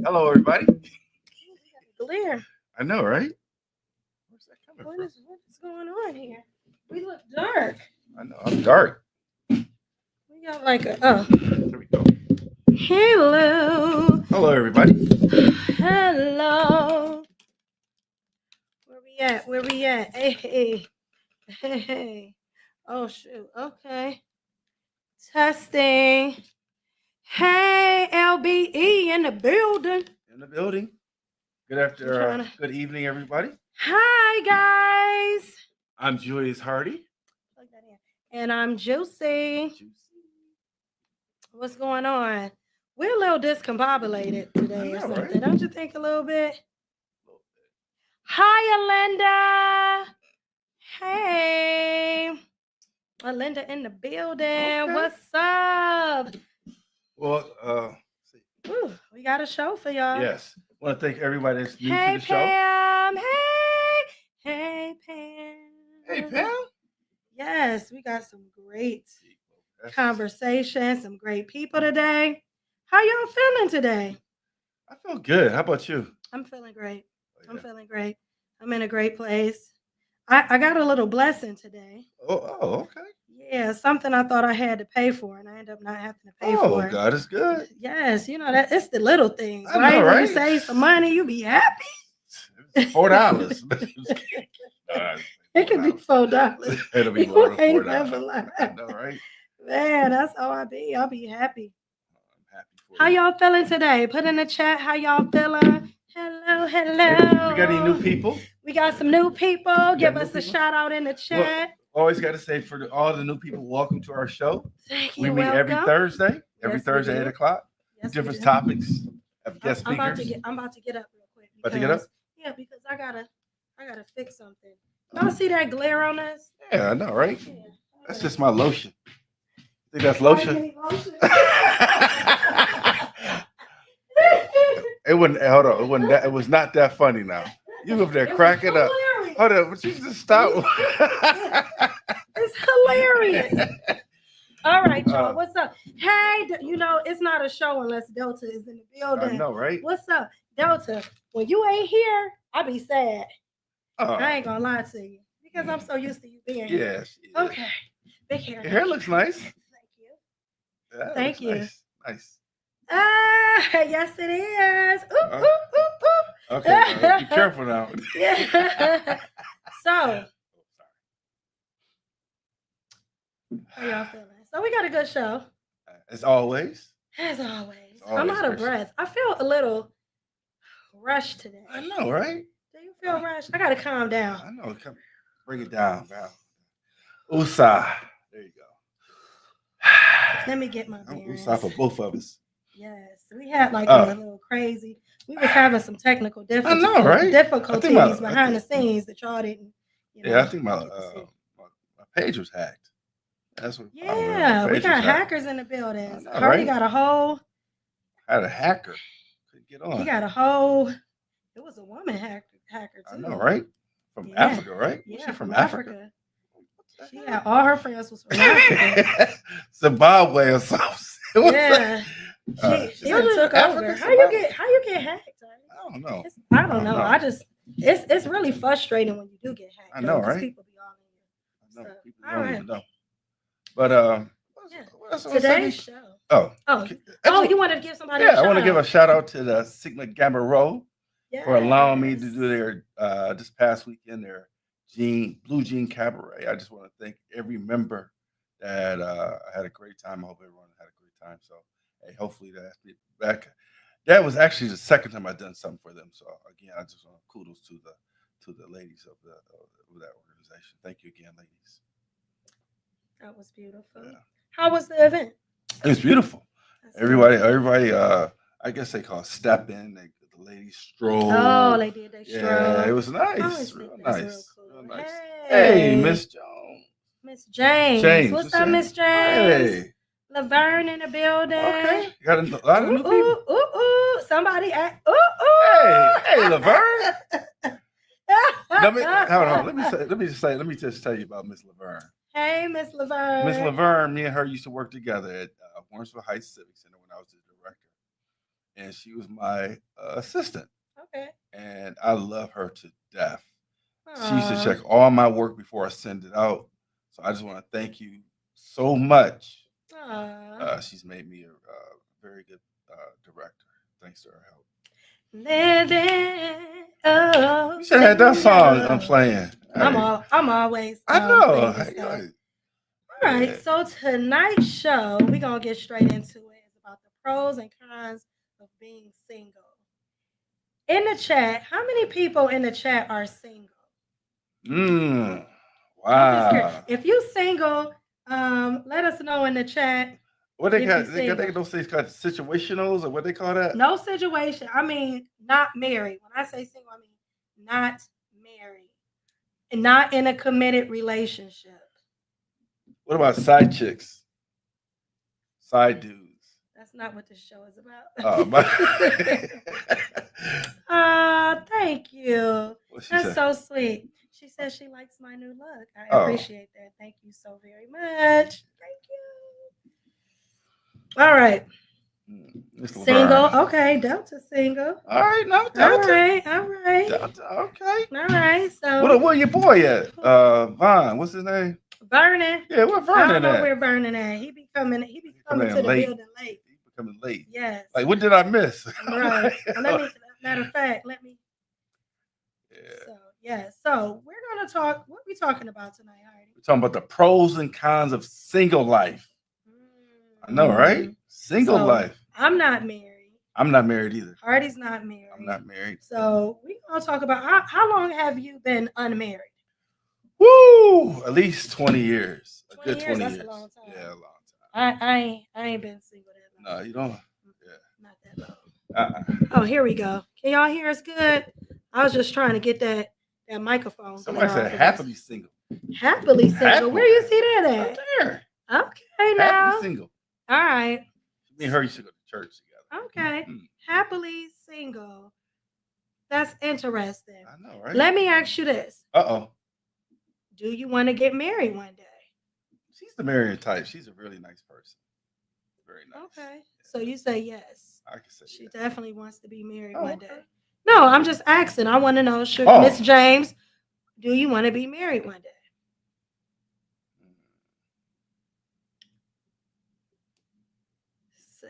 Hello, everybody. Glare. I know, right? Where's that coming What from? is going on here? We look dark. I know, I'm dark. We got like a oh. There we go. Hello. Hello, everybody. Hello. Where we at? Where we at? Hey, hey. Hey, hey. Oh shoot. Okay. Testing. Hey, LBE in the building. In the building. Good I'm trying to. good evening, everybody. Hi guys. I'm Julius Hardy. Plug that in. And I'm Juicy. What's going on? We're a little discombobulated today or know, something. right? Don't you think a little bit? Hi, Alinda. Hey. Alinda in the building. Okay. What's up? Well, Ooh, we got a show for y'all. yes. I want to thank everybody that's new Hey, to the show. Pam. Hey. Hey, Pam. Hey, Pam. Yes, we got some great Yes. conversation, some great people today. How y'all feeling today? I feel good. How about you? I'm feeling great. Oh, I'm yeah. feeling great. I'm in a great place. I got a little blessing today. Oh, okay. Yeah, something I thought I had to pay for, and I end up not having to pay for Oh, it. God is good. Yes, you know that it's the little things, I right? know, When you right? save some money, you be happy. $4. It could be $4. It'll be You more than ain't $4. never lying. I know, right? Man, that's how I be. I'll be happy. I'm happy for How you. y'all feeling today? Put in the chat how y'all feeling. Hello, hello. Hey, we got any new people? We got some new people. Give new us a people? shout out in the chat. Always got to say for all the new people, welcome to our show. Thank We you. meet every welcome. Thursday. Every Yes, we Thursday, do. 8 o'clock. Yes, we Different do. topics. Have guest I'm about speakers. to get up real quick. About to get up? Yeah, because I gotta fix something. Y'all see that glare on us? Yeah, I know, right? Yeah. That's just my lotion. Think that's lotion? It wasn't. Hold on. It wasn't. It was not that funny. Now you over there cracking up. Hold on. But you just stop. It's hilarious. All right, y'all. What's up? Hey, you know it's not a show unless Delta is in the building. I know, right? What's up, Delta? When you ain't here, I be sad. I ain't gonna lie to you because I'm so used to you being here. Yes. Okay. Big hair. Your hair looks nice. Thank you. Yeah, Thank you. Nice. Yes, it is. Oop, oop, oop, oop. Okay, be careful now. Yeah. So, how y'all feeling? So we got a good show. As always. As always. I'm out of breath. I feel a little rushed today. I know, right? Do you feel rushed? I gotta calm down. I know. Come, bring it down, bro. Usa. There you go. Let me get my bearings. Usa for both of us. Yes, we had like a little crazy. We was having some technical difficulties. I know, right? Difficulties behind the scenes that y'all didn't. Yeah, I think my page was hacked. That's what. Yeah, we got hackers in the building. I Hardy got a whole. Had a hacker. Couldn't get on. He got a whole. It was a woman hacker too. I know, right? From Africa, right? Yeah, she from Africa. She had all her friends was from Africa. Zimbabwe or something. Yeah. She took over. How you get hacked? I don't know. I don't know. I just it's really frustrating when you do get hacked. I know, right? People be all in your stuff. People don't even know. But today's show. You wanted to give somebody? Yeah, I want to give a shout out to the Sigma Gamma Rho for allowing me to do their this past weekend their Blue Jean Cabaret. I just want to thank every member that I had a great time. I hope everyone had a great time. So hey, hopefully that's back. That was actually the second time I've done something for them. So again, I just want to kudos to the ladies of that organization. Thank you again, ladies. That was beautiful. Yeah. How was the event? It was beautiful. Everybody, I guess they call it step in. The ladies stroll. Oh, they did. They stroll. Yeah, it was nice. Real nice. Real nice. Hey, Miss Jones. Miss James. What's up, Miss James? Hey. Laverne in the building. Okay. Got a lot of new people. Ooh. Somebody at Hey, Laverne. Hold on. Let me just tell you about Miss Laverne. Hey, Miss Laverne. Miss Laverne, me and her used to work together at Warrensville Heights Civic Center when I was the director. and she was my assistant. Okay. And I love her to death. She used to Aw. check all my work before I send it out. So I just want to thank you so much. Aw. She's made me a very good director thanks to her help. Living, oh, You should have had that song I'm single. playing. I'm always I know. singing stuff. Yeah. All right, so tonight's show, we're gonna get straight into it. It's about the pros and cons of being single. In the chat, how many people in the chat are single? I'm just curious. Wow. If you single, let us know in the chat. What they If got? you They got single. those things called situationals, or what they call that? No situation. I mean, not married. When I say single, I mean not married and not in a committed relationship. What about side chicks? Side dudes? That's not what this show is about. Oh, Thank you. What'd she That's say? so sweet. She says she likes my new look. I Oh. appreciate that. Thank you so very much. Thank you. All right. Mr. Single. Laverne. Okay. Delta single. All right, no, All Delta. right. All right. Delta, okay. All right. So Where your boy at? Vaughn. What's his name? Vernon. Yeah, where I Vernon don't know at? where Vernon at. He be coming to coming the late. building late. He's becoming late. Yes. Like, what did I miss? Right. Matter of fact, let me. Yeah. So yeah. So we're gonna talk. What are we talking about tonight, Heidi? We're talking about the pros and cons of single life. I know, right? Single So, life. I'm not married. I'm not married either. Hardy's not married. I'm not married. So we're gonna talk about how long have you been unmarried? Woo! At least 20 years. 20 A good years, 20 that's years. a long time. Yeah, a long time. I ain't been single that long. No, you don't. Not that long. Uh-uh. Oh, here we go. Can y'all hear us good? I was just trying to get that microphone. Somebody clear said off of happily single. this. Happily single. Happily. Where you see that Right at? there. Okay, now. Happily single. All right. Me and her used to go to church together. Okay. Happily single. That's interesting. I know, right? Let me ask you this. Uh-oh. Do you want to get married one day? She's the marrying type. She's a really nice person. Very nice. Okay. So you say yes. I can say She yes. definitely wants to be married Oh, one okay. day. No, I'm just asking. I want to know, should Oh. Miss James, do you want to be married one day? So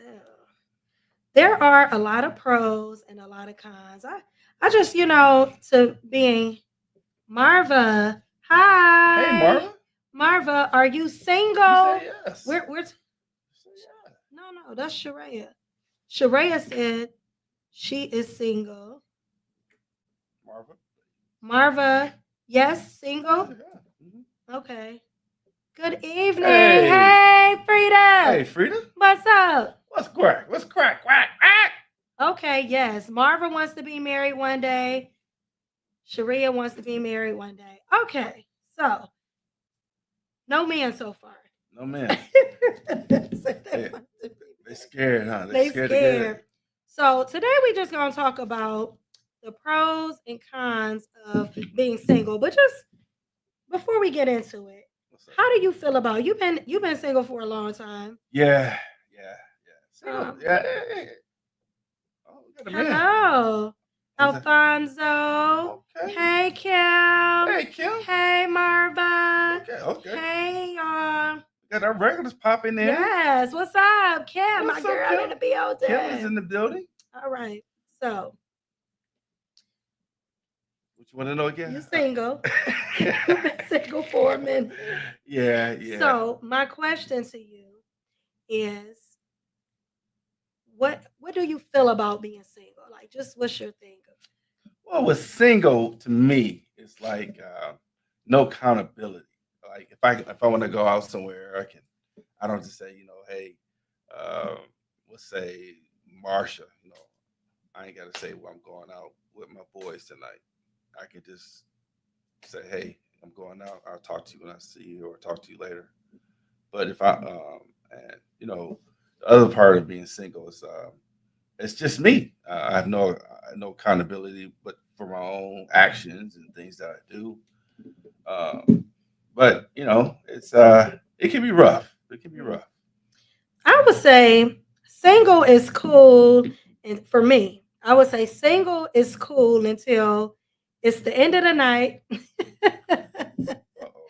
there are a lot of pros and a lot of cons. I just, to being Marva. Hi. Hey, Marva. Marva, are you single? You say yes. We're You say yes. no, that's Sharaya. Sharaya said she is single. Marva, yes, single. Yeah. Mhm. Okay. Good evening. Hey. Hey, Frida. Hey, Frida. What's up? What's crack? What's crack? Quack, quack. Okay, yes. Marva wants to be married one day. Sharia wants to be married one day. Okay, so no man so far. No man. They They scared, huh? They scared. scared. So today we're just gonna talk about the pros and cons of being single. But just before we get into it, how do you feel about you've been single for a long time? Yeah. Um, Yeah. Oh, we got a man. Hello, Who's that? Alfonso. Okay. Hey, Kim. Hey, Kim. Hey, Marva. Okay. Hey, y'all. Got our regulars popping in. Yes. What's up, Kim? What's my up, girl Kim? in the building. Kim is in the building. All right. So What you want to know again? you single. You've been single for a minute. Yeah. So my question to you is, what do you feel about being single? Like, just what's your thing? Well, with single to me, it's like no accountability. Like if I want to go out somewhere, I don't just say, hey, let's say Marsha, I ain't gotta say, well, I'm going out with my boys tonight. I can just say, hey, I'm going out. I'll talk to you when I see you, or talk to you later. But if the other part of being single is it's just me. I have no accountability, but for my own actions and things that I do. But it's it can be rough. It can be rough. I would say single is cool And for me, I would say single is cool until it's the end of the night Uh-oh.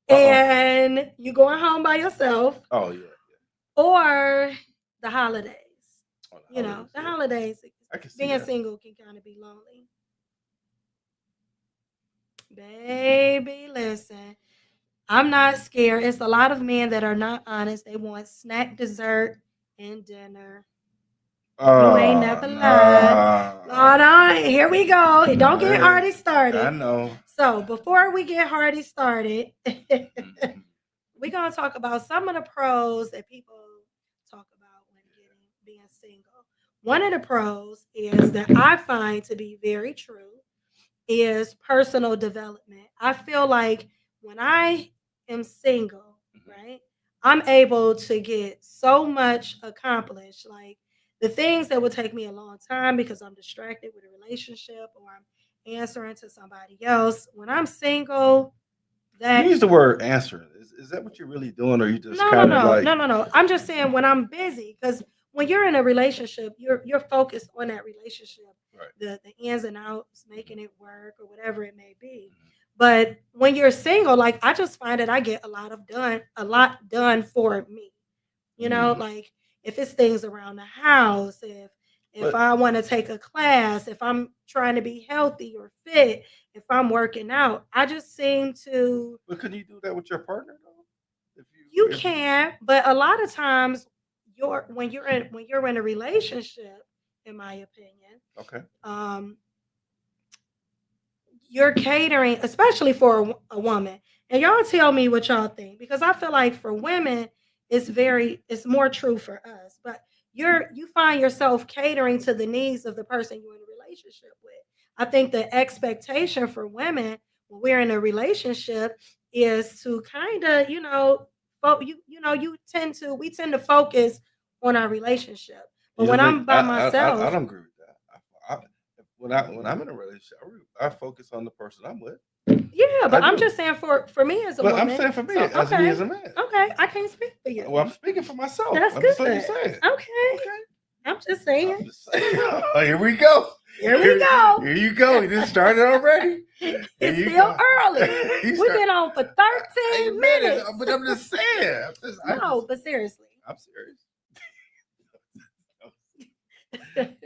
and you going home by yourself Oh, yeah. or the holidays. Oh, You know, the yeah. holidays, I can see being that. single can kind of be lonely. Baby, listen, I'm not scared. It's a lot of men that are not honest. They want snack, dessert, and dinner. You ain't Oh, never lied. no. Hold on, here we go. Don't get Hardy I started. know. So before we get Hardy started, Mhm. we're gonna talk about some of the pros that people talk about when being single. One of the pros is that I find to be very true is personal development. I feel like when I am single, Mhm. right, I'm able to get so much accomplished. Like the things that would take me a long time because I'm distracted with a relationship or I'm answering to somebody else. When I'm single, You that use the word answer. Is that what you're really doing, or you just no, no, kind of no, like no, no, no. I'm just saying when I'm busy, because when you're in a relationship, you're focused on that relationship, right? the ins and outs, Mhm. making it work or whatever it may be. Mhm. But when you're single, like I just find that I get a lot done for me. You know, Mhm. like if it's things around the house, if But I want to take a class, if I'm trying to be healthy or fit, if I'm working out, I just seem to couldn't you do that with your partner though? you If you can, but a lot of times when you're in a relationship, in my opinion, okay. um, you're catering, especially for a woman. And y'all tell me what y'all think because I feel like for women, it's more true for us. But you find yourself catering to the needs of the person you're in a relationship with. I think the expectation for women when we're in a relationship is to kind of, we tend to focus on our relationship. But You when don't think I'm by I myself, don't agree with that. When I'm in a relationship, I focus on the person I'm with. yeah, I but I'm do. just saying for me as a But I'm woman. saying for me, So as me as a man. okay, I can't speak for you. Well, I'm speaking for myself. That's I'm just letting you good. say it. Okay, Okay. I'm just saying. I'm just saying. Here we go. Here we go. Here you go. You just started already. Here It's you still go. early. You We've start. been on for Hey 13 man, minutes. but I'm just saying. No, but seriously. I'm serious.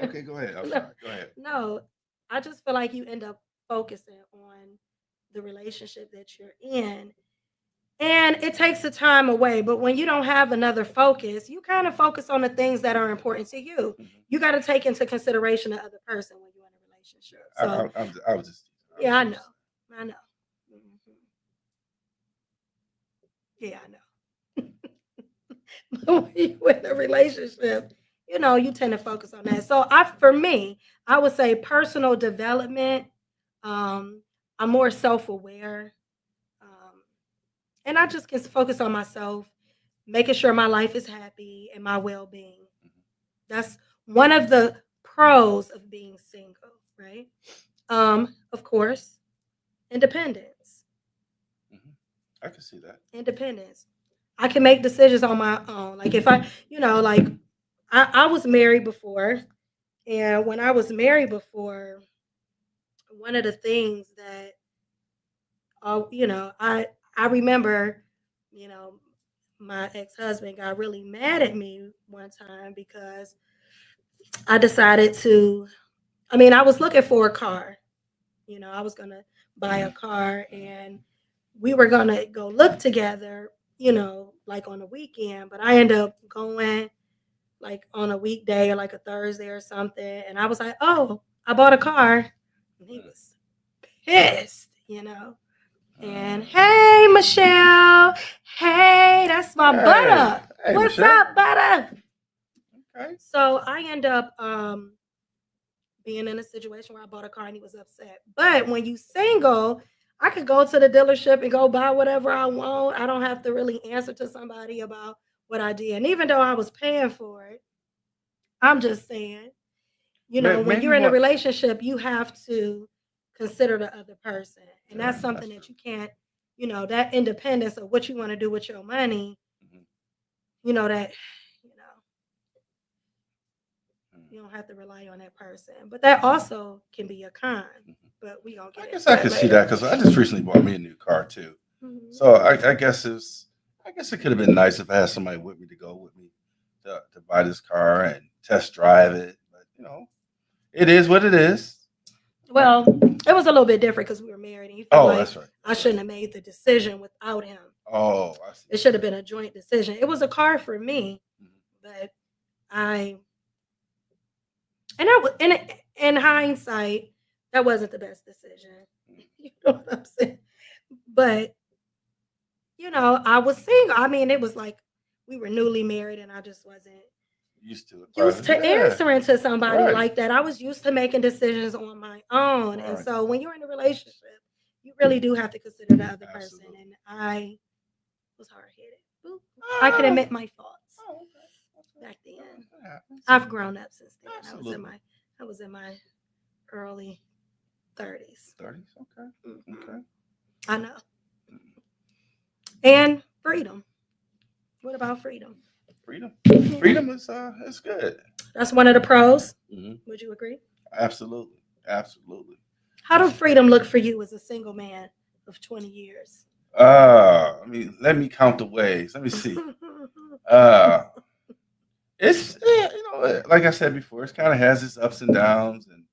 Okay, go ahead. I'm No, sorry. Go ahead. no, I just feel like you end up focusing on the relationship that you're in. And it takes the time away. But when you don't have another focus, you kind of focus on the things that are important to you. Mhm. You got to take into consideration the other person when you're in a relationship. So, I was just. yeah, I know. I know. Mhm. Yeah, I know. But when you're in a relationship, you tend to focus on that. So, for me, I would say personal development. Um, I'm more self aware. Um, and I just can focus on myself, making sure my life is happy and my well being. Mhm. That's one of the pros of being single, right? Of course, independence. Mhm. I can see that. Independence. I can make decisions on my own. Like if like I was married before, and when I was married before, one of the things that I remember, you know, my ex-husband got really mad at me one time because I decided to I was looking for a car. I was going to buy a Mhm. car Mhm. and we were going to go look together, like on a weekend, but I ended up going like on a weekday or like a Thursday or something. And I was like, "Oh, I bought a car." And he Mhm. was pissed. And Mhm. hey, Michelle. Hey, that's my Hey, butter. hey, What's Michelle. up, butter? Okay. So I end up being in a situation where I bought a car and he was upset. But when you single, I could go to the dealership and go buy whatever I want. I don't have to really answer to somebody about what I did. And even though I was paying for it, I'm just saying, when Maybe you're in a one. relationship, you have to consider the other person. And Yeah, that's that's something true. that you can't, that independence of what you want to do with your money, Mhm. that, you know, You don't have to rely on that person. But that also can be a con. But we gonna I get guess into I that could see later. that because I just recently bought me a new car too. Mhm. So I guess it could have been nice if I had somebody with me to go with me to buy this car and test drive it. But it is what it is. Well, it was a little bit different because we were married, and you feel Oh, like that's right. I shouldn't have made the decision without him. Oh, I see. It should have been a joint decision. It was a car for me, Mhm. but I and I was in hindsight, that wasn't the best decision. You know what I'm saying? But I was single. I mean, it was like we were newly married, and I just wasn't Used to it, used probably. to Yeah. answering to somebody Right. like that. I was used to making decisions on my own. And Right. so when you're in a relationship, you really do have to consider the other person. Absolutely. And I was hard headed. I can admit my faults Oh, okay. back then. That happens. I've grown up since then. Absolutely. I was in my early 30s. 30s. Okay. Mhm. Okay. I know. And freedom. What about freedom? Freedom. Freedom is it's good. That's one of the pros. Hmm. Would you agree? Absolutely. Absolutely. How does freedom look for you as a single man of 20 years? I mean, let me count the ways. Let me see. Uh, it's like I said before, it kind of has its ups and downs, and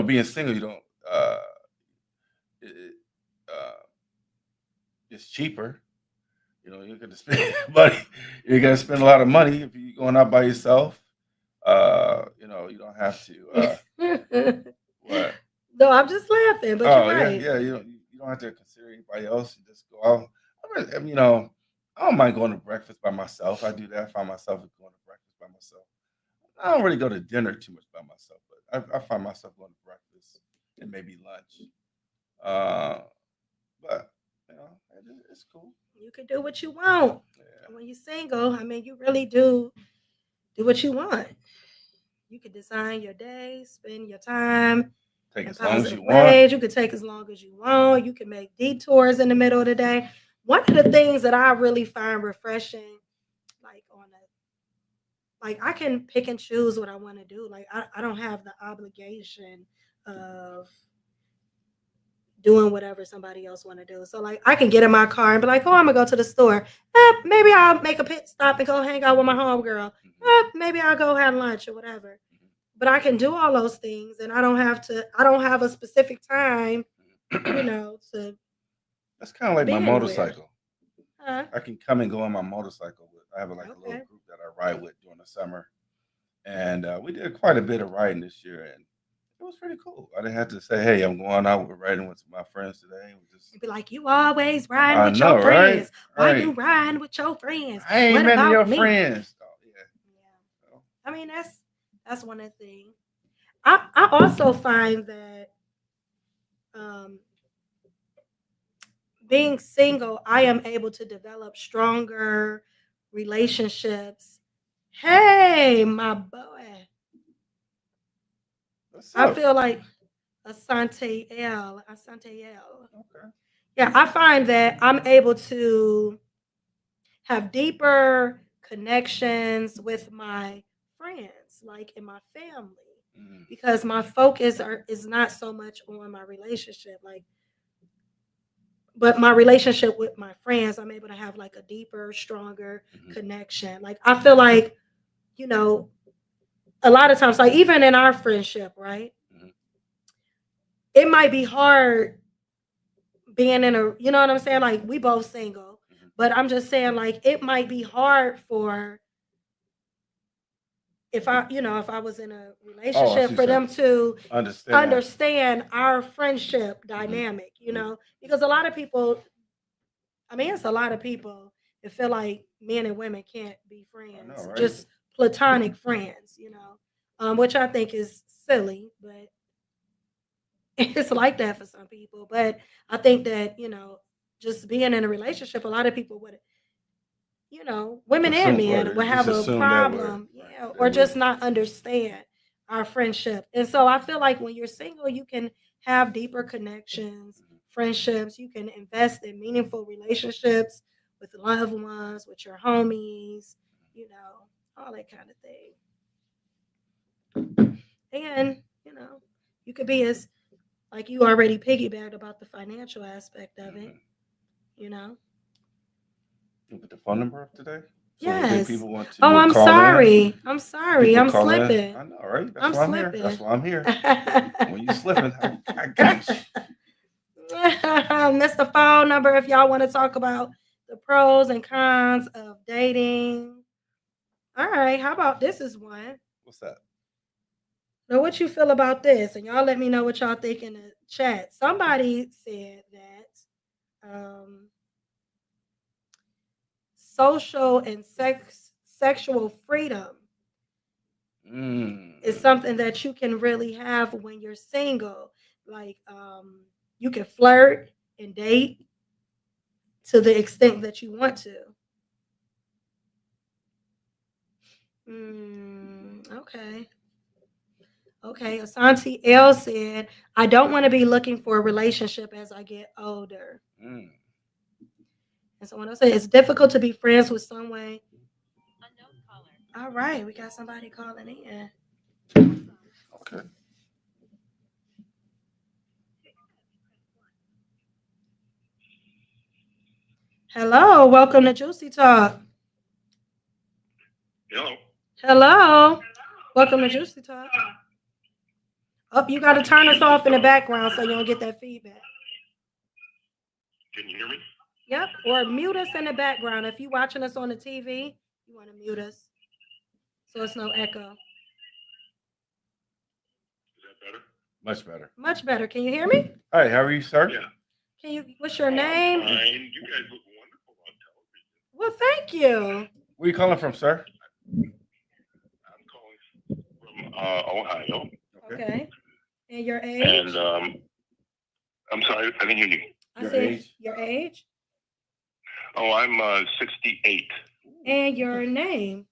being single, you don't. It, uh, it's cheaper. You're gonna spend money. You're gonna spend a lot of money if you're going out by yourself. You don't have to. What? No, I'm just laughing, but Oh you're yeah, right. yeah. You don't have to consider anybody else. You just go out. I don't mind going to breakfast by myself. I do that. I find myself going to breakfast by myself. I don't really go to dinner too much by myself, but I find myself going to breakfast and maybe lunch. Uh, but it's cool. You can do what you want. Yeah. When you're single, I mean, you really do what you want. You can design your day, spend your time Take in as long as positive you want. ways. You can take as long as you want. You can make detours in the middle of the day. One of the things that I really find refreshing, like I can pick and choose what I want to do. Like I don't have the obligation of doing whatever somebody else want to do. So like I can get in my car and be like, oh, I'm gonna go to the store. Maybe I'll make a pit stop and go hang out with my homegirl. Maybe I'll go have lunch or whatever. But I can do all those things, and I don't have a specific time, to That's kind of like be my anywhere. motorcycle. Huh? I can come and go on my motorcycle. I have a little Okay. group that I ride with during the summer, and we did quite a bit of riding this year, and it was pretty cool. I didn't have to say, "Hey, I'm going out with riding with my friends today." It was just, It'd be like you always riding I with know, your right? friends. Why you Right. riding with your friends? I ain't What many of your about me? friends. Oh, yeah. Yeah. I mean that's one of the things. I also find that um, being single, I am able to develop stronger relationships. Hey, my boy. What's I up? feel like Asante L. Okay. Yeah, I find that I'm able to have deeper connections with my friends, like in my family, Mhm. because my focus is not so much on my relationship, but my relationship with my friends, I'm able to have like a deeper, stronger Mhm. connection. Like I feel like, you know, a lot of times, like even in our friendship, right? Mhm. It might be hard being in a, you know what I'm saying? Like we both single, Mhm. but I'm just saying like it might be hard for if I was in a Oh, I relationship see for something. them to Understand. understand our friendship Mhm. dynamic, Mhm. because a lot of people, I mean, it's a lot of people that feel like men and women can't be I know, friends, right? just platonic friends, which I think is silly, but it's like that for some people. But I think that, just being in a relationship, a lot of people would, women and Assume, men or would just have a assume that way. problem, Right. yeah, That or way. just not understand our friendship. And so I feel like when you're single, you can have deeper connections, Mhm. friendships, you can invest in meaningful relationships with loved ones, with your homies, all that kind of thing. And, you could be as, like you already piggybacked about the financial aspect of it, you know? You put the phone number up today? So in case Yes. people want to Oh, I'm call in. sorry. I'm sorry. People I'm call in. slipping. I know, right? That's I'm why I'm here. slipping. That's why I'm here. When you slipping, I got you. That's the phone number if y'all want to talk about the pros and cons of dating. All right, how about this is one. What's that? Now, what you feel about this? And y'all let me know what y'all think in the chat. Somebody said that social and sexual freedom is something that you can really have when you're single. Like you can flirt and date to the extent that you want to. Okay. Okay. Asante L said, I don't want to be looking for a relationship as I get older. And someone else said, it's difficult to be friends with someone. All right. We got somebody calling in. Okay. Hello. Welcome to Juicy Talk. Hello. Hello. Welcome to Juicy Talk. Oh, you got to turn us off in the background so you don't get that feedback. Can you hear me? Yep. Or mute us in the background. If you're watching us on the TV, you want to mute us so it's no echo. Is that better? Much better. Much better. Can you hear me? All right. How are you, sir? Yeah. Can you? What's your name? I'm fine. You guys look wonderful on television. Well, thank you. Where are you calling from, sir? I'm calling from Ohio. Okay. And your age? And I'm sorry, I didn't hear you. I Your said age? your age. Oh, I'm 68. And your name.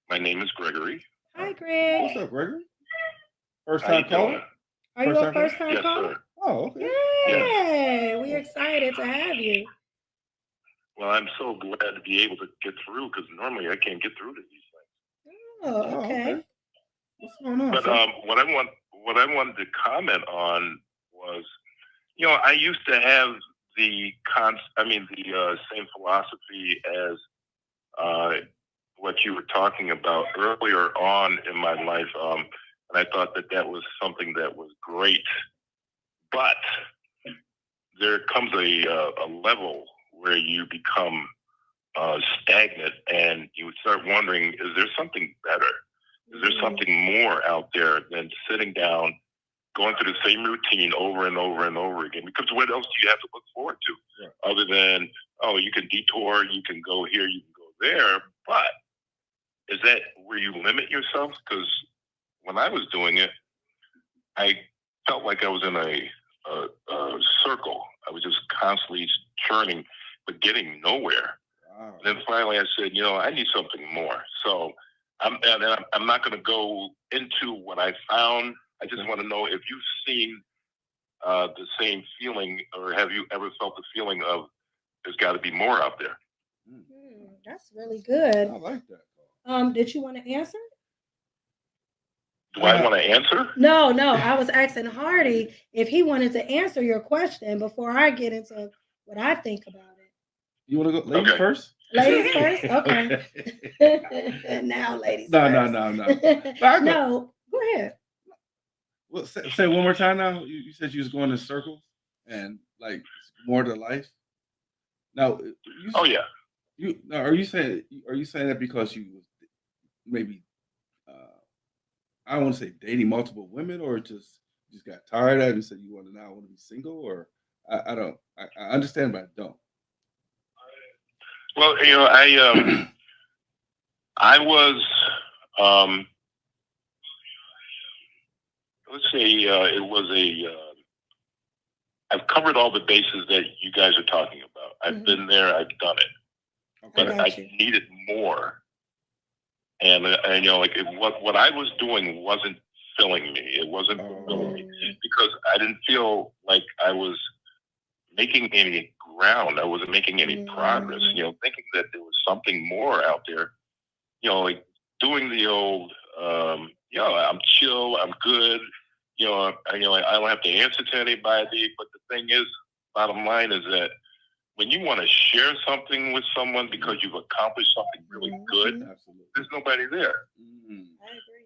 My name is Gregory. Hi, Greg. What's up, Gregory? First How you time caller? doing? Are you a first time Yes, caller? sir. Oh, okay. Yay! We're excited to have you. Well, I'm so glad to be able to get through because normally I can't get through to these things. Oh, okay. What's going on, But sir? what I wanted to comment on was, I used to have the same philosophy as what you were talking about earlier on in my life, and I thought that was something that was great. But there comes a level where you become stagnant, and you start wondering: is there something better? Is there something more out there than sitting down, going through the same routine over and over and over again? Because what else do you have to look forward to, other than, you can detour, you can go here, you can go there, but is that where you limit yourself? Because when I was doing it, I felt like I was in a circle. I was just constantly churning, but getting nowhere. Wow. And then finally I said, I need something more. So I'm not going to go into what I found. I just want to know if you've seen the same feeling, or have you ever felt the feeling of there's got to be more out there? That's really good. I like that. Did you want to answer? Do I want to answer? No. I was asking Hardy if he wanted to answer your question before I get into what I think about it. You want to go ladies first? Ladies first? Okay. Now ladies No. first. No, go ahead. Well, say it one more time now. You said you was going in circles and like more to life. Now, are you saying that because you maybe I don't want to say dating multiple women, or just got tired of it and said you want to be single, or I don't. I understand, but I don't. Well, I was let's say it was I've covered all the bases that you guys are talking about. I've been there, I've done it, but I needed more. And what I was doing wasn't filling me. It wasn't fulfilling me because I didn't feel like I was making any ground. I wasn't making any progress. Thinking that there was something more out there. Like doing the old I'm chill, I'm good. I don't have to answer to anybody. But the thing is, bottom line is that when you want to share something with someone because you've accomplished something really good, there's nobody there. I agree.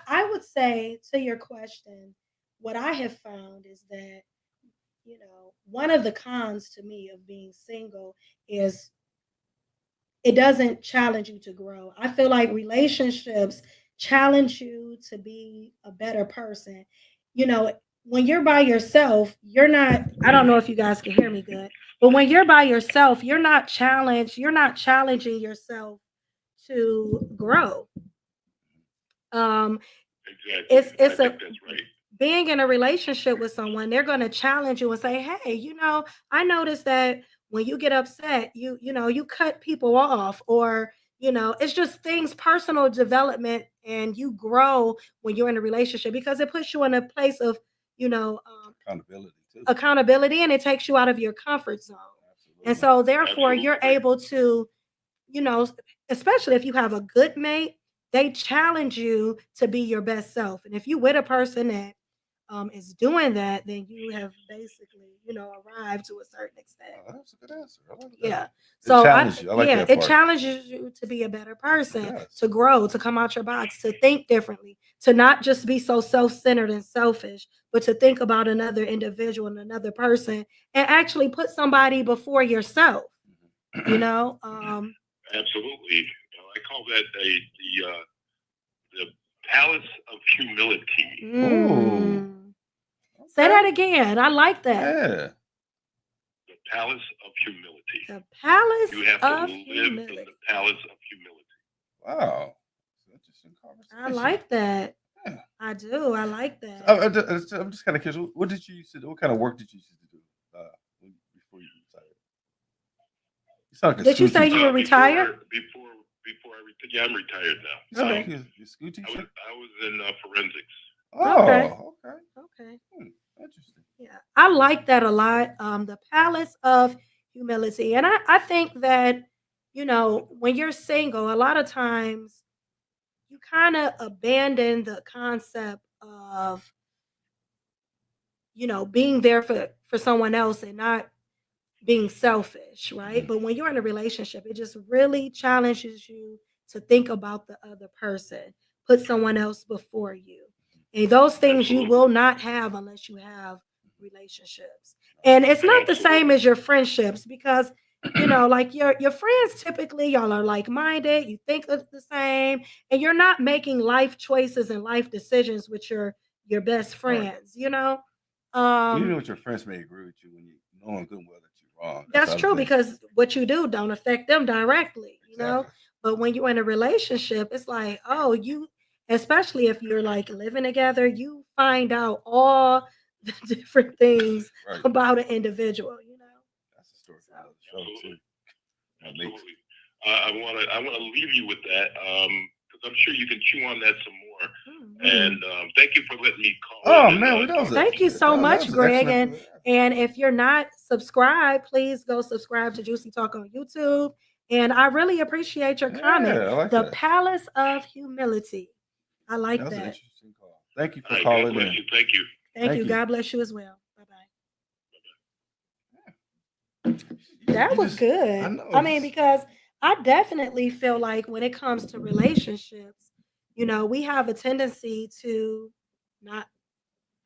I would say to your question, what I have found is that, one of the cons to me of being single is it doesn't challenge you to grow. I feel like relationships challenge you to be a better person. You know, when you're by yourself, you're not, I don't know if you guys can hear me good, but when you're by yourself, you're not challenged, you're not challenging yourself to grow. Um, Exactly. it's I it's a think that's right. being in a relationship with someone, they're going to challenge you and say, "Hey, I noticed that when you get upset, you cut people off, or it's just things, personal development, and you grow when you're in a relationship because it puts you in a place of, you know, um, Accountability too. accountability, and it takes you out of your comfort zone. And Absolutely. so, therefore, you're Absolutely. able to, you know, especially if you have a good mate, they challenge you to be your best self. And if you with a person that is doing that, then you have basically, arrived to a certain extent. Oh, that's a good answer. I like that. Yeah. It So challenged you. I like that it part. challenges you to be a better person, Yes. to grow, to come out your box, to think differently, to not just be so self-centered and selfish, but to think about another individual and another person and actually put somebody before yourself. You know, Absolutely. I call that the palace of humility. mm. Say Okay. that again. I like that. Yeah. The palace of humility. The palace You have to of live in humility. the palace of humility. Wow. It's an interesting I conversation. like that. Yeah. I do. I like that. I'm just kind of curious. What did you used to do? What kind of work did you used to do before you retired? You sound like a Did you say Scoochie. you were retired? Before I retired, yeah, I'm retired now. You sound Okay. like you're Scoochie. I was in forensics. Okay. Oh, okay. Okay. Interesting. Yeah. I like that a lot. The palace of humility. And I think that, when you're single, a lot of times you kind of abandon the concept of, being there for someone else and not being selfish, right? But when you're in a relationship, it just really challenges you to think about the other person, put someone else before you. And those things you Absolutely. will not have unless you have relationships. And it's not the same as your friendships because like your friends, typically y'all are like-minded, you think of the same, and you're not making life choices and life decisions with your best Right. friends. Even with your friends may agree with you when you know good and well that you're wrong. That's the other true thing. because what you do don't affect them directly. Exactly. But when you're in a relationship, it's like, oh, especially if you're like living together, you find out all the different things Right. about an individual. That's a story for another show too. Absolutely. I want to leave you with that because I'm sure you can chew on that some more. And thank you for letting me call. Oh in man, and, that was Thank you so much, Greg. excellent. And if you're not subscribed, please go subscribe to Juicy Talk on YouTube. And I really appreciate your comment. Yeah, I like The that. Palace of Humility. I like That was an that. interesting call. Thank you for All right, calling God bless in. you. Thank you. Thank you. you. God bless you as well. Bye bye. You That was just- good. I know. I mean, because I definitely feel like when it comes to relationships, we have a tendency to not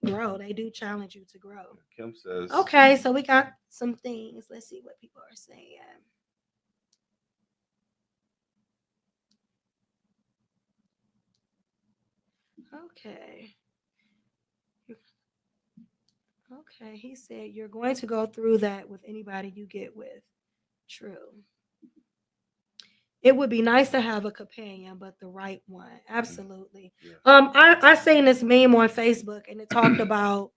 grow. They do challenge you to grow. Kim says. Okay, so we got some things. Let's see what people are saying. Okay. Okay, he said you're going to go through that with anybody you get with. True. It would be nice to have a companion, but the right one. Absolutely. Yeah. I seen this meme on Facebook and it talked about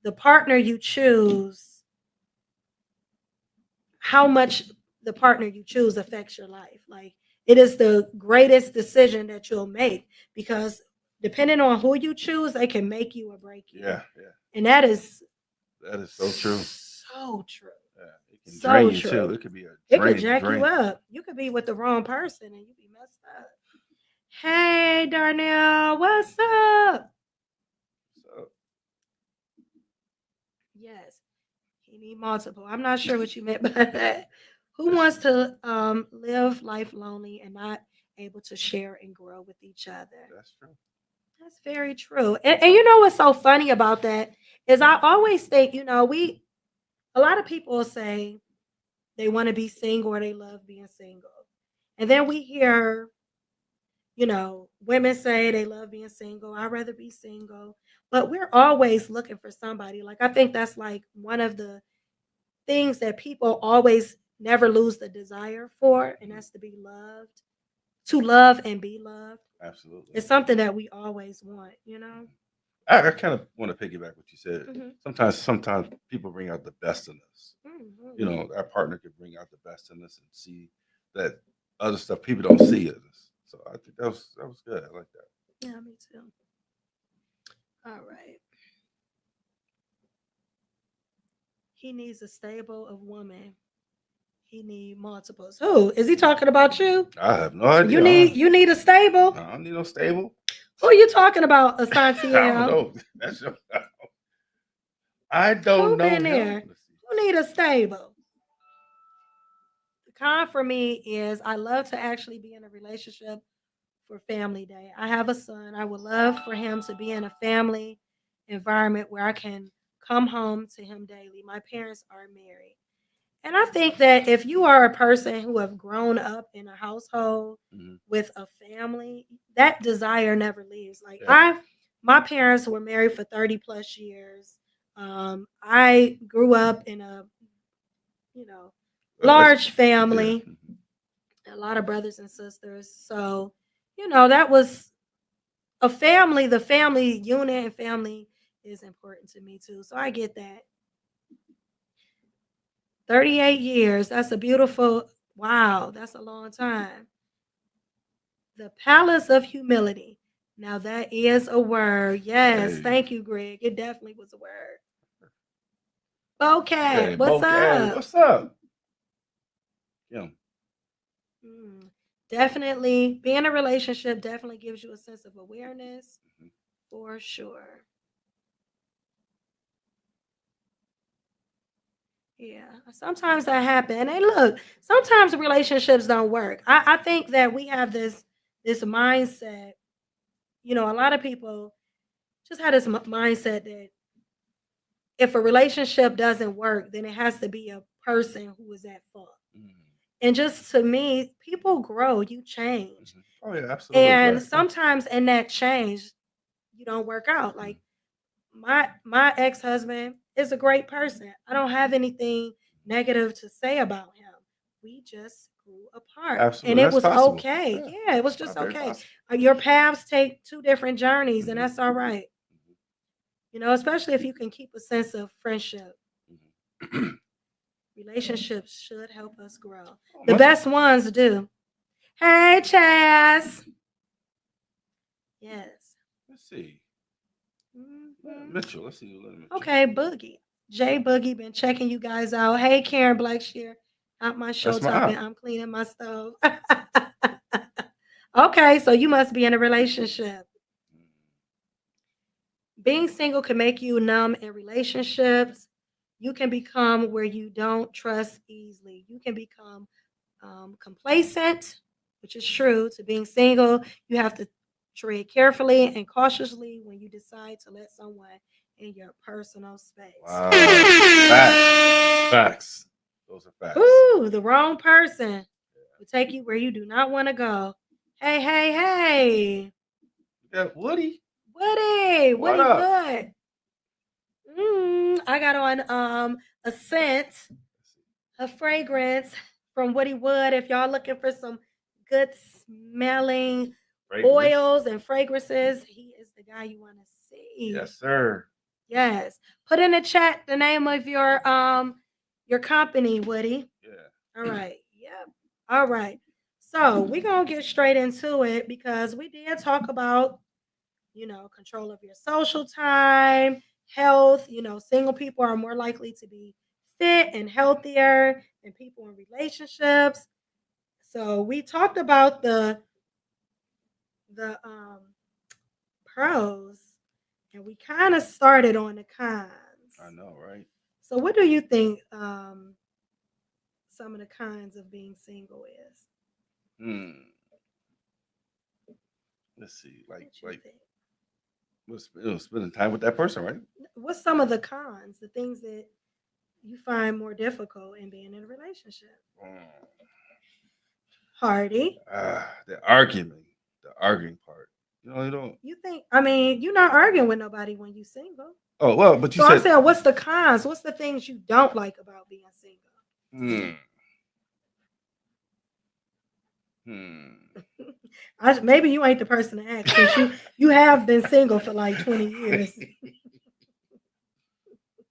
the partner you choose, how much the partner you choose affects your life. Like it is the greatest decision that you'll make because depending on who you choose, they can make you or break you. Yeah. And that is so true. So true. Yeah. It can So drain you true. too. It could be It could jack you up. You could be with the wrong person and you be messed up. Hey, Darnell, what's up? So, Yes, he need multiple. I'm not sure what you meant by that. Who wants to live life lonely and not able to share and grow with each other? that's true. That's very true. And you know what's so funny about that is I always think, a lot of people say they want to be single or they love being single. And then we hear, women say they love being single. I'd rather be single. But we're always looking for somebody. Like, I think that's like one of the things that people always never lose the desire for, and that's to love and be loved. Absolutely. It's something that we always want. I kind of want to piggyback what you said. Mhm. Sometimes people bring out the best in us. Mhm. Our partner could bring out the best in us and see that other stuff people don't see in us. So I think that was good. I like that. Yeah, me too. All right. He needs a stable of woman. He need multiples. Who is he talking about? You? I have no idea. You need a stable. I don't need no stable. Who are you talking about, I don't Asantiel? know. That's your, I don't Who know been him. there? Let's see. Who need a stable? The con for me is I love to actually be in a relationship for family day. I have a son. I would love for him to be in a family environment where I can come home to him daily. My parents are married. And I think that if you are a person who have grown up in a household Mhm. with a family, that desire never leaves. Like Yeah. my parents were married for 30 plus years. I grew up in a, you know, Well, that's large yeah. family, a lot of brothers and sisters. So, that was a family. The family unit and family is important to me too. So I get that. 38 years. That's a beautiful, wow, that's a long time. The palace of humility. Now that is a word. Yes, Hey, thank you, Greg. It definitely was a word. Okay, hey, what's Bokeh, up? what's up? Yeah. Mm, Definitely, being in a relationship definitely gives you a sense of awareness Mhm. for sure. Yeah, sometimes that happen. And look, sometimes relationships don't work. I think that we have this mindset. A lot of people just had this mindset that if a relationship doesn't work, then it has to be a person who is at fault. Mhm. And just to me, people grow, you change. Mhm. Oh yeah, absolutely And right. Yeah. sometimes in that change, you don't work out. Mhm. Like my ex-husband is a great person. I don't have anything negative to say about him. We just grew apart. And Absolutely, it that's was possible. okay. Yeah, Yeah, it was just that's very okay. possible. Your paths take two different journeys, and Mhm. that's all right. Mhm. Especially if you can keep a sense of friendship. Mhm. Relationships should help us grow. Oh, The best ones do. Hey, Chaz. Yes. let's see. Mhm. Mitchell. Let's see. Mitchell. Okay, Boogie. Jay Boogie been checking you guys out. Hey, Karen Blackshear. Out my show That's my topping. aunt. I'm cleaning my stove. Okay, so you must be in a relationship. Being single can make you numb in relationships. You can become where you don't trust easily. You can become complacent, which is true. To being single, you have to tread carefully and cautiously when you decide to let someone in your personal space. Wow. Facts. Facts. Those are facts. Ooh, the wrong person will take you where you do not want to go. Hey, hey, hey. Yeah, Woody. Woody, What Woody up? Wood. I got on a scent, a fragrance from Woody Wood. If y'all looking for some good smelling Fragrance. oils and fragrances, he is the guy you want to see. Yes, sir. Yes. Put in the chat the name of your company, Woody. Yeah. All right. Yep. All right. So we're gonna get straight into it because we did talk about, control of your social time, health. Single people are more likely to be fit and healthier than people in relationships. So we talked about the pros, and we kind of started on the cons. I know, right? So, what do you think some of the cons of being single is? Hmm. Let's see. What you Like think? was spending time with that person, right? What's some of the cons, the things that you find more difficult in being in a relationship? Hardy, The arguing part. You don't. you think, I mean, you're not arguing with nobody when you're single. Oh well, but you So I'm said. saying, what's the cons? What's the things you don't like about being single? Hmm. Hmm. Maybe you ain't the person to ask since you have been single for like 20 years.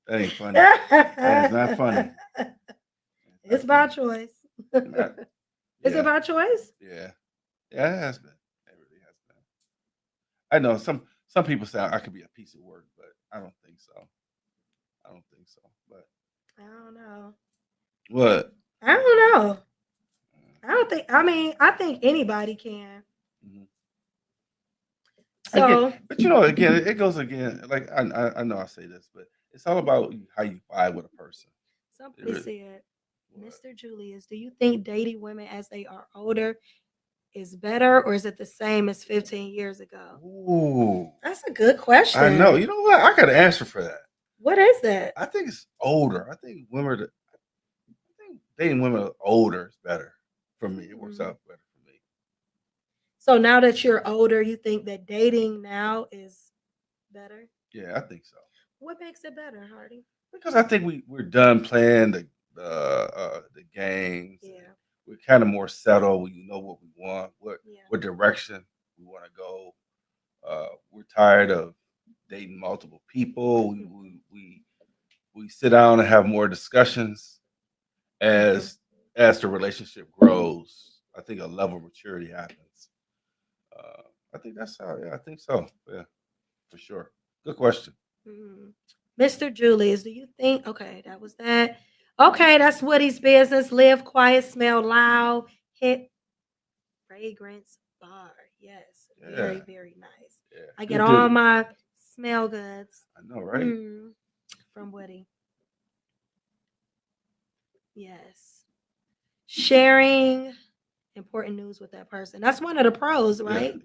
That ain't funny. That is not funny. It's about choice. Not, Is it yeah, about choice? yeah, yeah. It has been. It really has been. I know some people say I could be a piece of work, but I don't think so. I don't think so. But I don't know. what? I don't know. I don't think. I mean, I think anybody can. Mhm. So Again, but again, it goes again. Like I know I say this, but it's all about how you vibe with a person. somebody Really. said, What? Mr. Julius, do you think dating women as they are older is better, or is it the same as 15 years ago? Ooh, That's a good question. I know. You know what? I got an answer for that. What is that? I think it's older. I think dating women older is better for me. It works out better for me. So now that you're older, you think that dating now is better? Yeah, I think so. What makes it better, Hardy? Because I think we're done playing the games. Yeah. We're kind of more settled. We know what we want, Yeah. what direction we want to go. We're tired of dating multiple people. We sit down and have more discussions as the relationship grows. I think a level of maturity happens. I think that's how. Yeah, I think so. Yeah, for sure. Good question. Mr. Julius, do you think? Okay, that was that. Okay, that's Woody's business. Live quiet, smell loud, hit fragrance bar. Yes, very, Yeah, very nice. yeah. I get Good all dude. my smell goods I know, right? from Woody. Yes. Sharing important news with that person. That's one of the pros, right?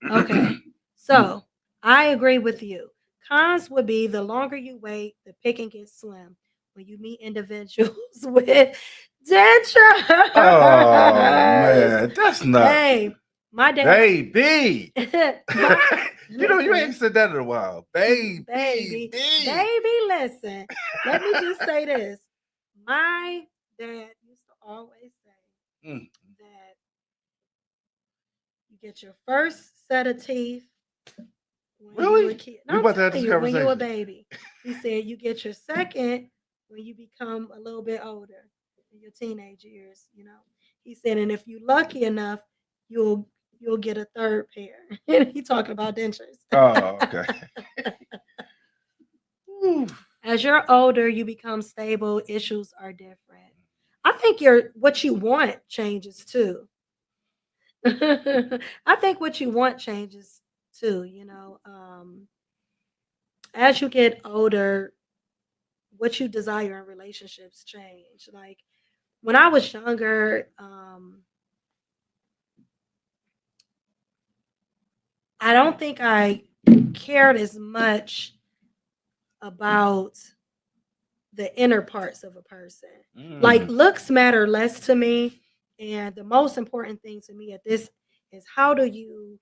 Yeah. Okay. So I agree with you. Cons would be the longer you wait, the picking gets slim when you meet individuals with dentures. Oh man, that's not Hey, my dad. baby. You Listen, ain't said that in a while. Baby. baby, listen. Let me just say this. My dad used to always say Mm. that you get your first set of teeth when you were a Really? kid. We No, I'm about to have telling this you, when you were a conversation. baby. He said you get your second when you become a little bit older in your teenage years, you know. He said, and if you're lucky enough, you'll get a third pair. He talking about dentures. Oh, okay. Ooh. As you're older, you become stable, issues are different. I think what you want changes too. I think what you want changes too, you know. As you get older, what you desire in relationships change. Like when I was younger, I don't think I cared as much about the inner parts of a person. Like looks matter less to me, and the most important thing to me at this is how do you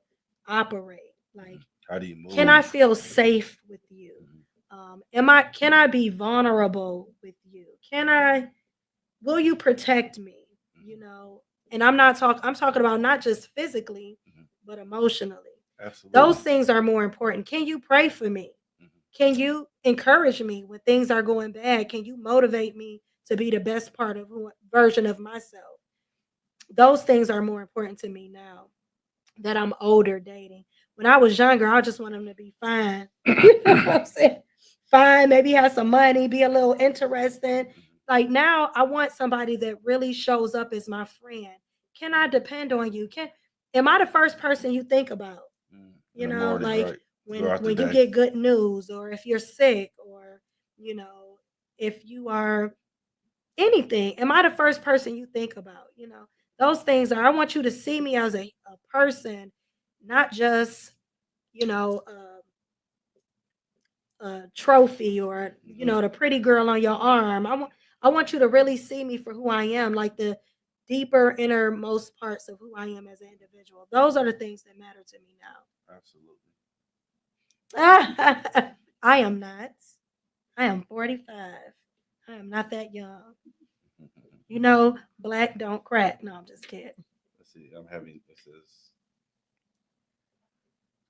operate? Like, How do you move? can I feel safe with you? Can I be vulnerable with you? Will you protect me? You know, and I'm talking about not just physically, but emotionally. Absolutely. Those things are more important. Can you pray for me? Can you encourage me when things are going bad? Can you motivate me to be the best version of myself? Those things are more important to me now that I'm older dating. When I was younger, I just want them to be fine. You know what I'm saying? Fine, maybe have some money, be a little interesting. Like now, I want somebody that really shows up as my friend. Can I depend on you? am I the first person you think about? In You the know, morning, like right? when Throughout the when you day. get good news, or if you're sick, or if you are anything, am I the first person you think about? Those things are, I want you to see me as a person, not just, you know, a trophy, or, Mhm. the pretty girl on your arm. I want you to really see me for who I am, like the deeper innermost parts of who I am as an individual. Those are the things that matter to me Absolutely. now. I am not. I am 45. I am not that young. Black don't crack. No, I'm just kidding. Let's see. I'm having this is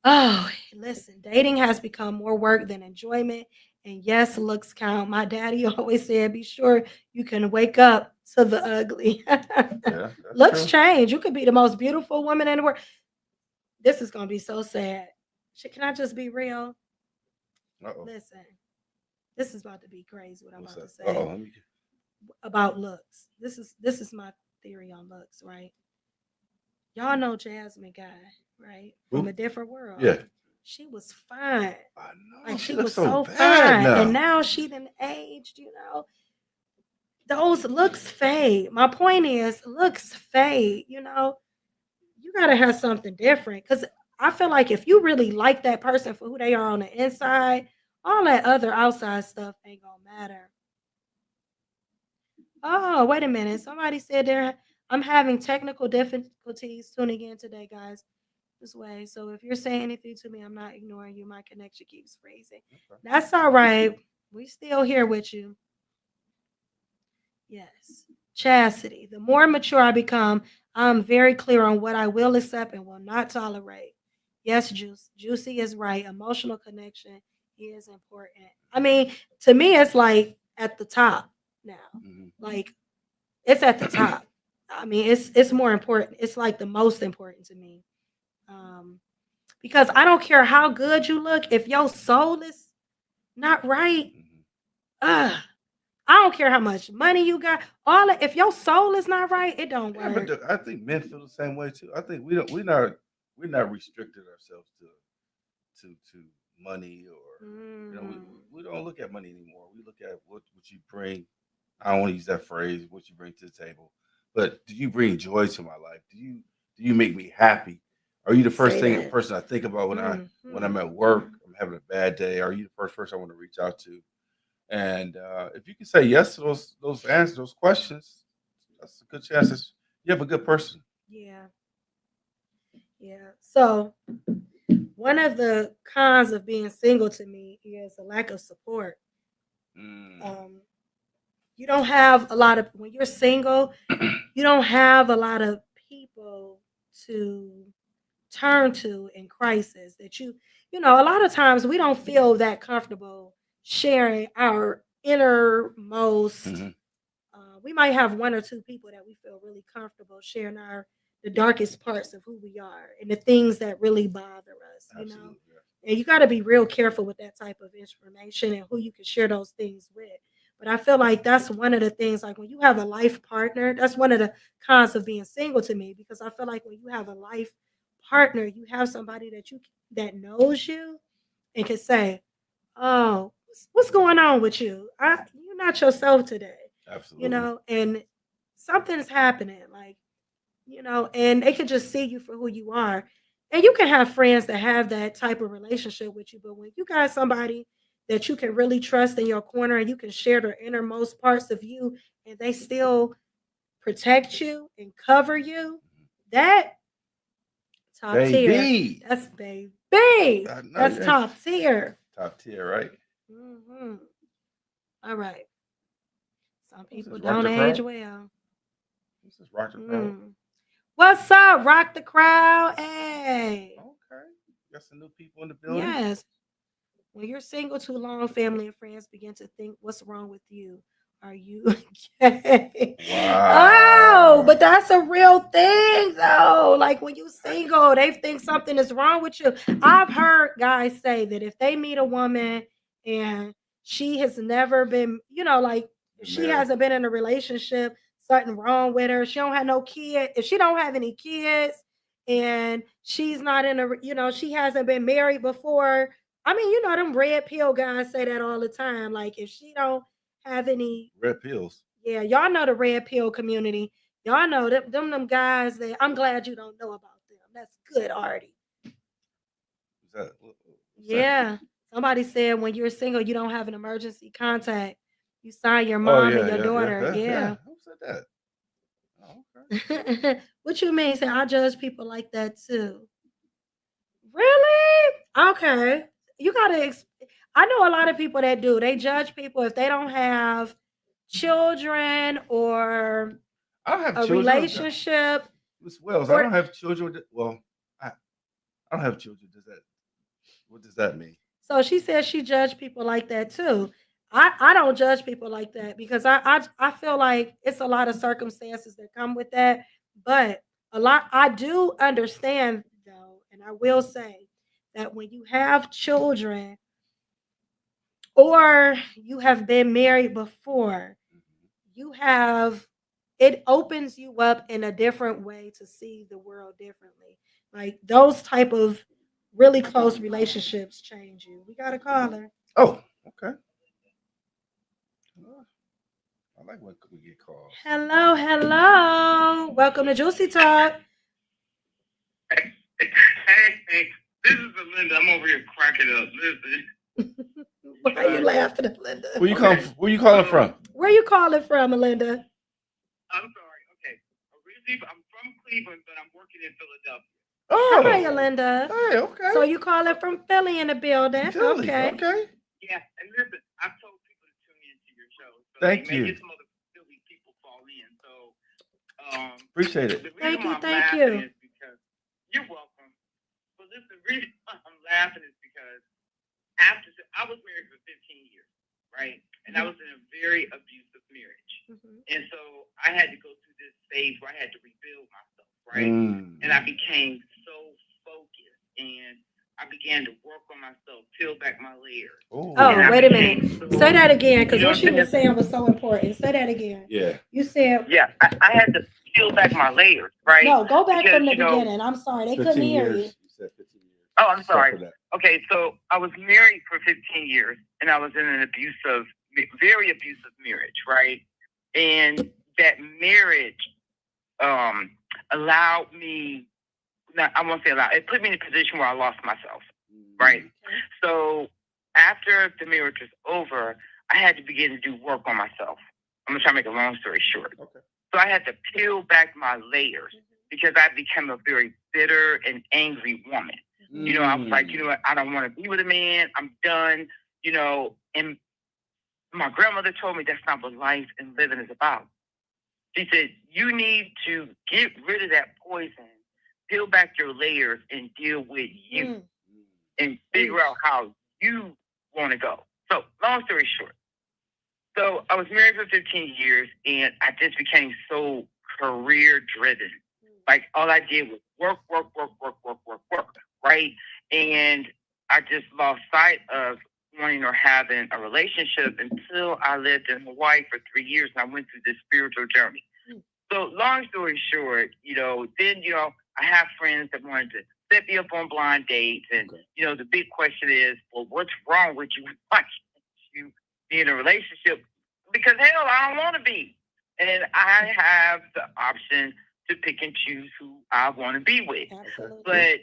Oh, listen, dating has become more work than enjoyment. And yes, looks count. My daddy always said, be sure you can wake up to the ugly. yeah, that's Looks true. change. You could be the most beautiful woman in the world. This is going to be so sad. Can I just be real? Uh-oh. Listen, this is about to be crazy what I'm What's about to that? say Uh-oh. Let me about looks. This is my theory on looks, right? Y'all know Jasmine Guy, right? From Who? a different world. Yeah. She was fine. I know. Like, She she looks was so so bad fine. And now. now she done aged. Those looks fade. My point is, looks fade. You gotta have something different. Cause I feel like if you really like that person for who they are on the inside, all that other outside stuff ain't gonna matter. Oh, wait a minute. Somebody said I'm having technical difficulties tuning in today, guys. This way. So if you're saying anything to me, I'm not ignoring you. My connection keeps freezing. Okay. That's all right. We still here with you. Yes. Chastity. The more mature I become, I'm very clear on what I will accept and will not tolerate. Yes, Juicy is right. Emotional connection is important. I mean, to me, it's like at the top now. Mhm. Like, it's at the top. I mean, it's more important. It's like the most important to me. Um, because I don't care how good you look, if your soul is not right, Mhm. ugh, I don't care how much money you got. If your soul is not right, it don't Yeah, but work. I think men feel the same way too. I think we're not restricted ourselves to money, or Mm, we don't look at money anymore. We look at what you bring. I don't want to use that phrase, what you bring to the table. But do you bring joy to my life? Do you make me happy? Are you the first say thing that. person I think about when I'm Mhm. at work? I'm having a bad day. Are you the first person I want to reach out to? And if you can say yes to those answers, those questions, that's a good chance that you have a good person. Yeah, yeah. So one of the cons of being single to me is a lack of support. Mm. Um, you don't have a lot of when you're single, you don't have a lot of people to turn to in crisis that a lot of times we don't feel that comfortable sharing our innermost. Mhm. We might have one or two people that we feel really comfortable sharing the darkest parts of who we are and the things that really bother us. Absolutely. And you got to be real careful with that type of information and who you can share those things with. But I feel like that's one of the things, like when you have a life partner, that's one of the cons of being single to me, because I feel like when you have a life partner, you have somebody that knows you and can say, "Oh, what's going on with you? You're not yourself today," Absolutely. and something's happening, like, and they can just see you for who you are. And you can have friends that have that type of relationship with you, but when you got somebody that you can really trust in your corner and you can share the innermost parts of you and they still protect you and cover you, that top tier. Baby. That's baby. I know That's you ain't top tier. top tier, right? Hmm. All right. Some Who's people this? Rock don't the age crowd? well. Who's this? Rock the crowd? Mm. What's up, Rock the Crowd? Hey. Okay. Got some new people in the building. Yes. When you're single too long, family and friends begin to think, what's wrong with you? Are you gay? Oh, Wow. but that's a real thing, though. Like when you single, they think something is wrong with you. I've heard guys say that if they meet a woman and she has never been, like Been she married. hasn't been in a relationship, something wrong with her. She don't have no kid. If she don't have any kids and she's not in a, she hasn't been married before. I mean, them red pill guys say that all the time. Like if she don't have any, Red pills. yeah, y'all know the red pill community. Y'all know them guys that I'm glad you don't know about them. That's good, Artie. Is that, Yeah. Somebody said when you're single, you don't have an emergency contact. You sign your oh mom yeah, and your yeah, daughter. yeah. Who said that? Oh, okay. What you mean? Say I judge people like that too. Really? Okay. You gotta. I know a lot of people that do. They judge people if they don't have children or I don't have a children. relationship. Miss Wells, I Or don't have children. Well, I don't have children. What does that mean? so she says she judge people like that too. I don't judge people like that because I feel like it's a lot of circumstances that come with that. But I do understand though, and I will say that when you have children or you have been married before, you have it opens you up in a different way to see the world differently. Like those type of really close relationships change you. We got a caller. Oh, okay. I like when we get calls. Hello, hello. Welcome to Juicy Talk. Hey, this is Linda. I'm over here cracking up. Listen. Why are you laughing, Linda? Where you calling from? Where you calling from, Melinda? I'm sorry. Okay. Originally, I'm from Cleveland, but I'm working in Philadelphia. Oh, Hi, Linda. hey, okay. So you calling from Philly in the building? Philly, Okay. Yeah, and listen, I've told people to tune into your show. So Thank you. Maybe some other Philly people fall in. So, appreciate it. The reason why I'm Thank laughing you. is because you're welcome. But listen, the reason why I'm laughing is because I was married for 15 years, right? And I was in a very abusive marriage. And so I had to go through this phase where I had to rebuild myself, right? And I became so focused and I began to work on myself, peel back my layers. Oh, wait a minute. Say that again, because what she was saying was so important. Say that again. Yeah. You said. Yeah, I had to peel back my layers, right? No, go back Because, from the beginning. I'm sorry, they 15 couldn't hear years. you. You said 15 years. Oh, I'm sorry. Stop for that. Okay, so I was married for 15 years, and I was in an very abusive marriage, right? And that marriage allowed me, I won't say allowed, it put me in a position where I lost myself, right? So after the marriage was over, I had to begin to do work on myself. I'm going to try to make a long story short. Okay. So I had to peel back my layers because I became a very bitter and angry woman. I was like, I don't want to be with a man. I'm done, and my grandmother told me that's not what life and living is about. She said, you need to get rid of that poison, peel back your layers and deal with you and figure out how you want to go. So long story short. So I was married for 15 years and I just became so career driven. Like all I did was work, right? And I just lost sight of wanting or having a relationship until I lived in Hawaii for 3 years and I went through this spiritual journey. So long story short, then, I have friends that wanted to set me up on blind dates. And, the big question is, well, what's wrong with you? Why can't you be in a relationship? Because hell, I don't want to be. And I have the option to pick and choose who I want to be with. Absolutely. But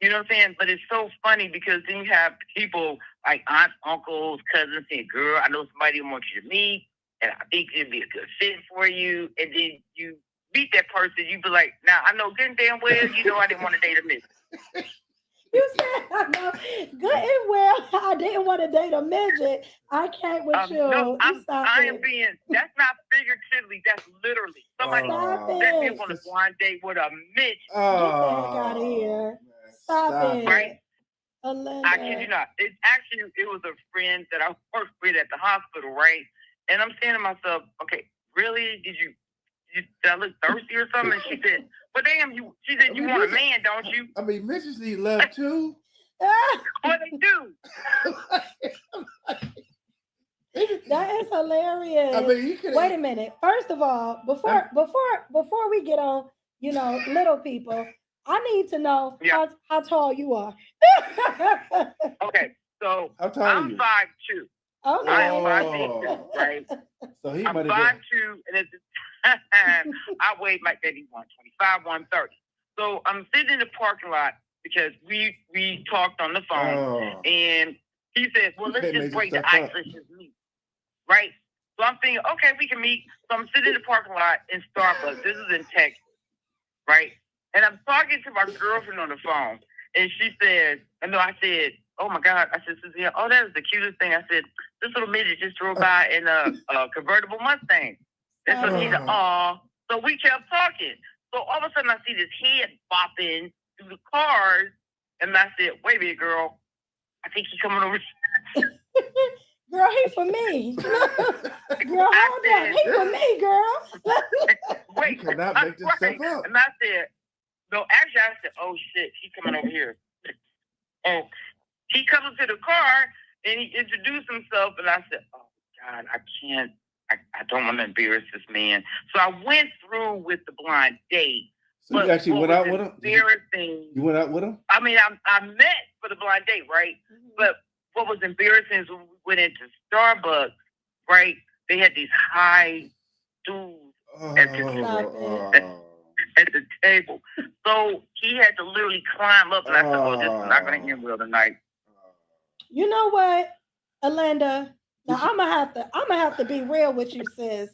you know what I'm saying? But it's so funny because then you have people like aunts, uncles, cousins saying, girl, I know somebody who wants you to meet, and I think it'd be a good fit for you. And then you meet that person, you be like, now I know good and damn well, I didn't want to date a midget. You said, I know good and well, I didn't want to date a midget. I can't with you. No, I am being, that's not figuratively, that's literally. Somebody set me up on a blind date with a midget. Get the heck out of here. Stop it. Right? Alinda. I kid you not. It was a friend that I worked with at the hospital, right? And I'm saying to myself, okay, really? Did I look thirsty or something? And she said, well, damn, she said, you want a man, don't you? I mean, midgets need love too. Well, they do. That is hilarious. I mean, you could wait a minute. First of all, before we get on, little people, I need to know how tall you are. Okay, so How tall are I'm you? 5'2". Okay. I am 5'2", right? So he I'm might 5'2", have and at the time, I weighed like maybe 125, 130. So I'm sitting in the parking lot because we talked on the phone, and he said, "Well, let's just break the ice. Let's just meet." Right? So I'm thinking, okay, we can meet. So I'm sitting in the parking lot in Starbucks. This is in Texas, right? And I'm talking to my girlfriend on the phone, and she said, I said, "Oh my God!" I said, "Cynthia, oh, that is the cutest thing." I said, "This little midget just drove by in a convertible Mustang." And so he said, "Aw." So we kept talking. So all of a sudden, I see this head bopping through the cars, and I said, "Wait a minute, girl. I think he's coming over." Girl, he for me. Girl, hold on. He for me, girl. Wait, you cannot make this stuff up. And I said, no, actually, I said, "Oh shit, he's coming over here." And he comes into the car and he introduced himself, and I said, "Oh God, I can't. I don't want to embarrass this man." So I went through with the blind date. So you actually went out with him? Embarrassing. You went out with him? I mean, I met for the blind date, right? Mm-hmm. But what was embarrassing is when we went into Starbucks, right? They had these high dudes at the table. So he had to literally climb up, and I said, "Oh, this is not going to end well tonight." You know what, Alinda? Now I'm gonna have to be real with you, sis.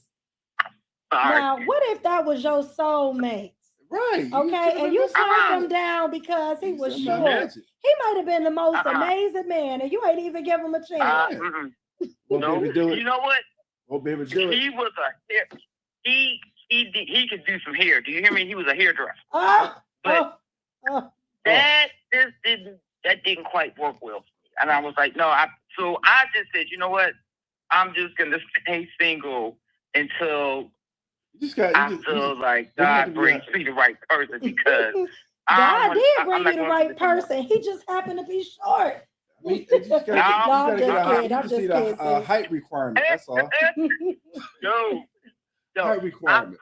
Now, what if that was your soulmate? Right. Okay, and you turned him down because he was short. He might have been the most amazing man, and you ain't even give him a chance. No, baby, do it. You know what? Oh, baby, do it. He was he could do some hair. Do you hear me? He was a hairdresser. That didn't quite work well for me. And I was like, no. So I just said, you know what? I'm just gonna stay single until I feel like God brings me the right person, because God did bring you the right person. He just happened to be short. I'm just kidding. A height requirement. That's all. No. I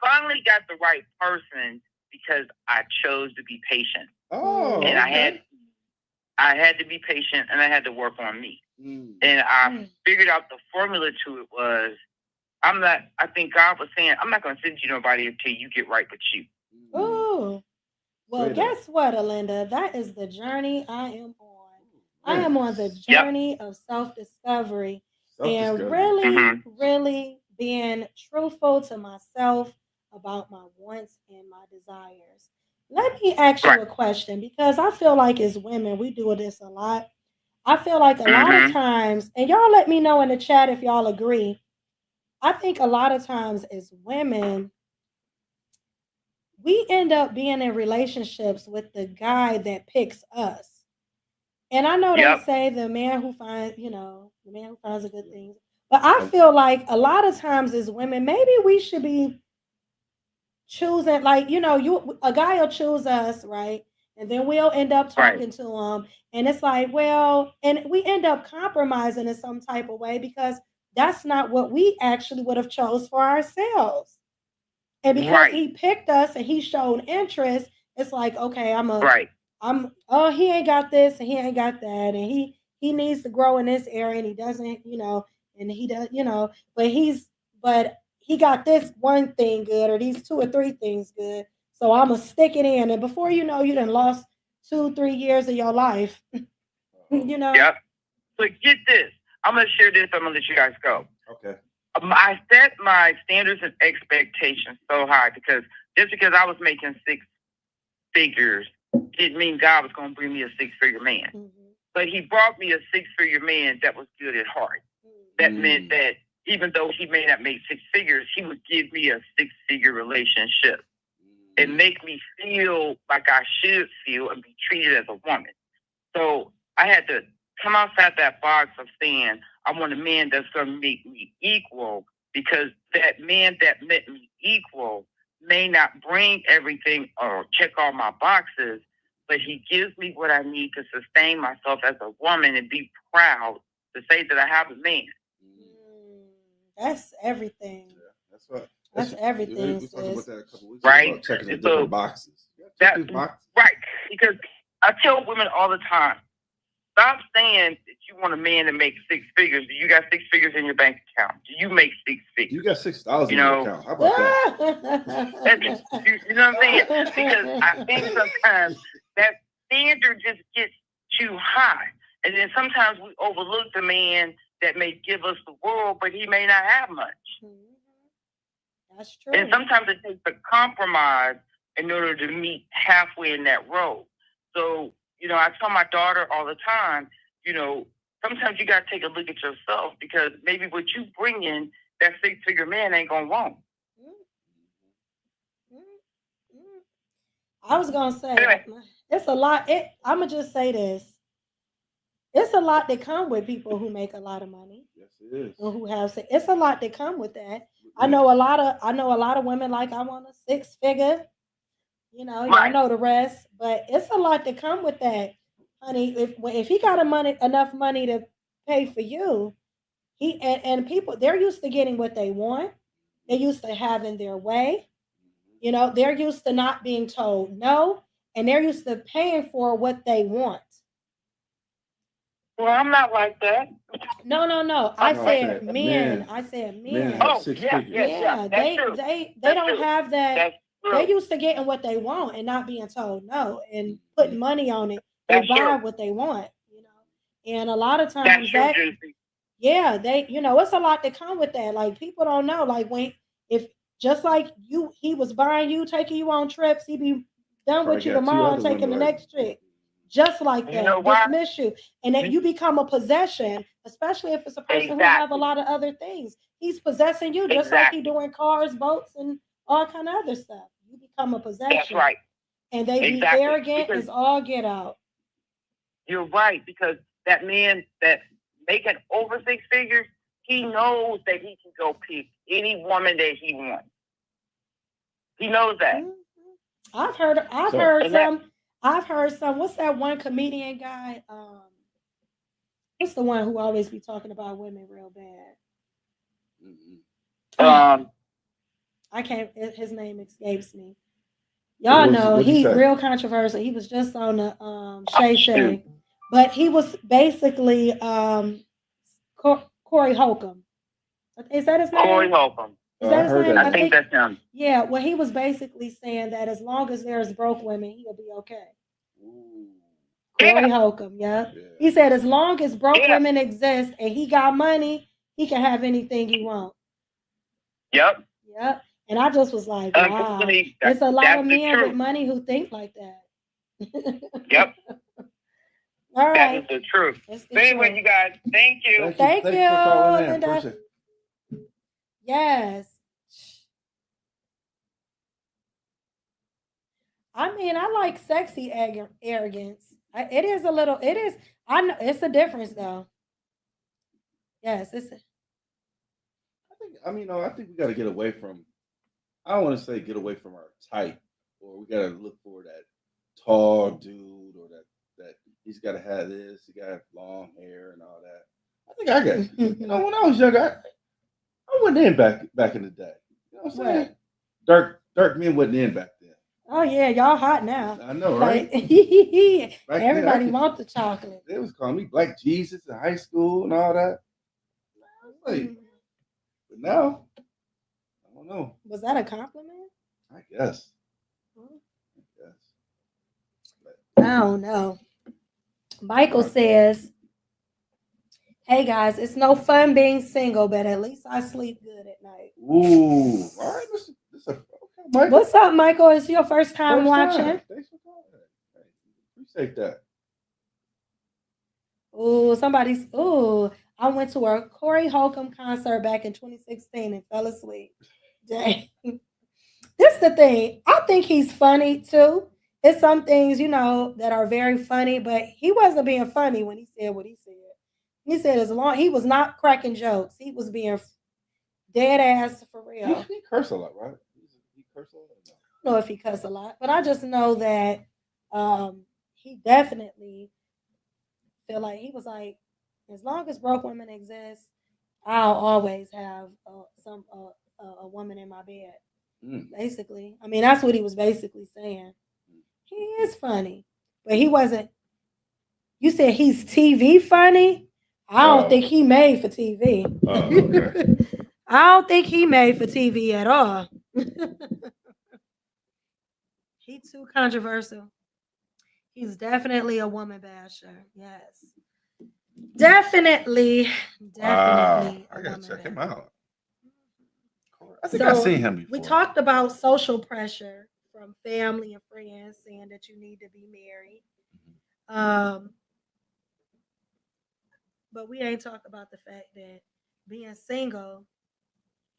finally got the right person because I chose to be patient. Oh, and I had to be patient, and I had to work on me. And I figured out the formula to it was, I think God was saying, I'm not going to send you nobody until you get right with you. Oh, well, guess what, Alinda? That is the journey I am on. I am on the journey of self-discovery and really being truthful to myself about my wants and my desires. Let me ask you a question, because I feel like as women, we do this a lot. I feel like a lot of times, and y'all let me know in the chat if y'all agree, I think a lot of times as women, we end up being in relationships with the guy that picks us. And I know they say the man who finds a good thing. But I feel like a lot of times as women, maybe we should be choosing, like, a guy will choose us, right? And then we'll end up talking to him. And it's like, well, and we end up compromising in some type of way because that's not what we actually would have chose for ourselves. And because he picked us and he showed interest, it's like, okay, he ain't got this and he ain't got that. And he needs to grow in this area and he doesn't, and he does, but he got this one thing good or these 2 or 3 things good. So I'm going to stick it in. And before you know, you done lost 2-3 years of your life. Yep. So get this. I'm going to share this. I'm going to let you guys go. Okay. I set my standards and expectations so high because just because I was making 6 figures didn't mean God was going to bring me a 6-figure man. Mm-hmm. But he brought me a 6-figure man that was good at heart. That meant that even though he may not make 6 figures, he would give me a 6-figure relationship and make me feel like I should feel and be treated as a woman. So I had to come outside that box of saying, I want a man that's going to make me equal, because that man that made me equal may not bring everything or check all my boxes, but he gives me what I need to sustain myself as a woman and be proud to say that I have a man. That's everything. Yeah, that's right. That's everything. We talked about that a couple weeks Right. ago, about checking the And so different boxes. that- Check these boxes. Right. Because I tell women all the time, stop saying that you want a man to make six figures. Do you got six figures in your bank account? Do you make six figures? You got $6 in You your know, account. How about that? You know what I'm saying? Because I think sometimes that standard just gets too high. And then sometimes we overlook the man that may give us the world, but he may not have much. That's true. And sometimes it takes a compromise in order to meet halfway in that road. So, you know, I tell my daughter all the time, you know, sometimes you got to take a look at yourself, because maybe what you bring in, that six-figure man ain't going to want. I was going to say, Anyway. it's a lot. I'm going to just say this. It's a lot that come with people who make a lot of money. Yes, it is. Or who have, it's a lot that come with that. I know a lot of women like, I want a six-figure. You know, Right. y'all know the rest, but it's a lot that come with that, honey. If he got enough money to pay for you, and people, they're used to getting what they want. They're used to having their way. You know, they're used to not being told no, and they're used to paying for what they want. Well, I'm not like that. No. I said men. Men Men. have Oh, six yeah, figures. Yeah, That's true. they That's don't true. have that. That's true. They're used to getting what they want and not being told no and putting money on it. They That's buy true. what they want, you know. And a lot of That's times true, that, Juicy. yeah, they, you know, it's a lot that come with that. Like people don't know, like if just like he was buying you, taking you on trips, he be done Probably with you got two tomorrow, other taking the women, right? next trip. Just like You that, know why? dismiss you, and then you become a possession, especially if it's a person who have a Exactly. lot of other things. He's possessing you, just like he doing cars, boats, and all kind of other stuff. You become a possession. That's right. And they be Exactly. arrogant Because as all get out. you're right, because that man that making over six figures, he knows that he can go pick any woman that he wants. He knows that. I've heard some. What's that one comedian guy? What's the one who always be talking about women real bad? I can't. His name escapes me. Y'all know he real controversial. He was just on the Shay, but he was basically Corey Holcomb. Is that his name? Corey Holcomb. Is that his name? I think that's him. Yeah. Well, he was basically saying that as long as there's broke women, he'll be okay. Corey Holcomb. Yeah. He said as long as broke women exist and he got money, he can have anything he wants. Yep. And I just was like, wow, there's a lot of men with money who think like that. Yep. All right. That is the truth. Anyway, you guys, thank you. Thank you, for calling in. Linda. Appreciate it. Yes. I mean, I like sexy arrogance. It is a little. It is. I know it's a difference, though. Yes, it's. I think we got to get away from. I don't want to say get away from our type, or we got to look for that tall dude, or that he's got to have this, he got to have long hair and all that. I think I got. When I was younger, I wasn't in back in the day. You know what I'm saying? Dark men wasn't in back then. Oh yeah, y'all hot now. I know, right? Like, everybody wants the chocolate. They was calling me Black Jesus in high school and all that. Like, but now, I don't know. Was that a compliment? I guess. I don't know. Michael says, "Hey guys, it's no fun being single, but at least I sleep good at night." Ooh, all right, okay, Michael. What's up, Michael? It's your first time watching. Thanks for calling. Appreciate that. I went to a Corey Holcomb concert back in 2016 and fell asleep. Dang. This is the thing. I think he's funny too. It's some things, that are very funny, but he wasn't being funny when he said what he said. He said he was not cracking jokes. He was being dead ass for real. He cursed a lot, right? He cursed a lot? I don't know if he cussed a lot, but I just know that he definitely feel like he was like, as long as broke women exist, I'll always have a woman in my bed. Mm. Basically, I mean, that's what he was basically saying. He is funny, but he wasn't. You said he's TV funny. I don't think he made for TV. Okay. I don't think he made for TV at all. He too controversial. He's definitely a woman basher. Yes. Definitely. Wow. Definitely. I gotta check him basher. out. I think I've seen him before. We talked about social pressure from family and friends saying that you need to be married. But we ain't talked about the fact that being single,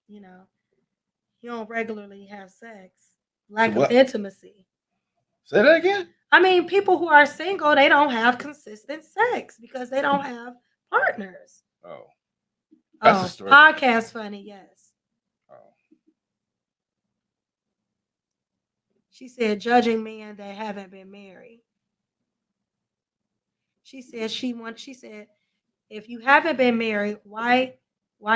you know, you don't regularly have sex, lack of intimacy. Say that again? I mean, people who are single, they don't have consistent sex because they don't have partners. Oh. That's Oh, a story. podcast funny, yes. Oh. She said judging men that haven't been married. She said if you haven't been married, why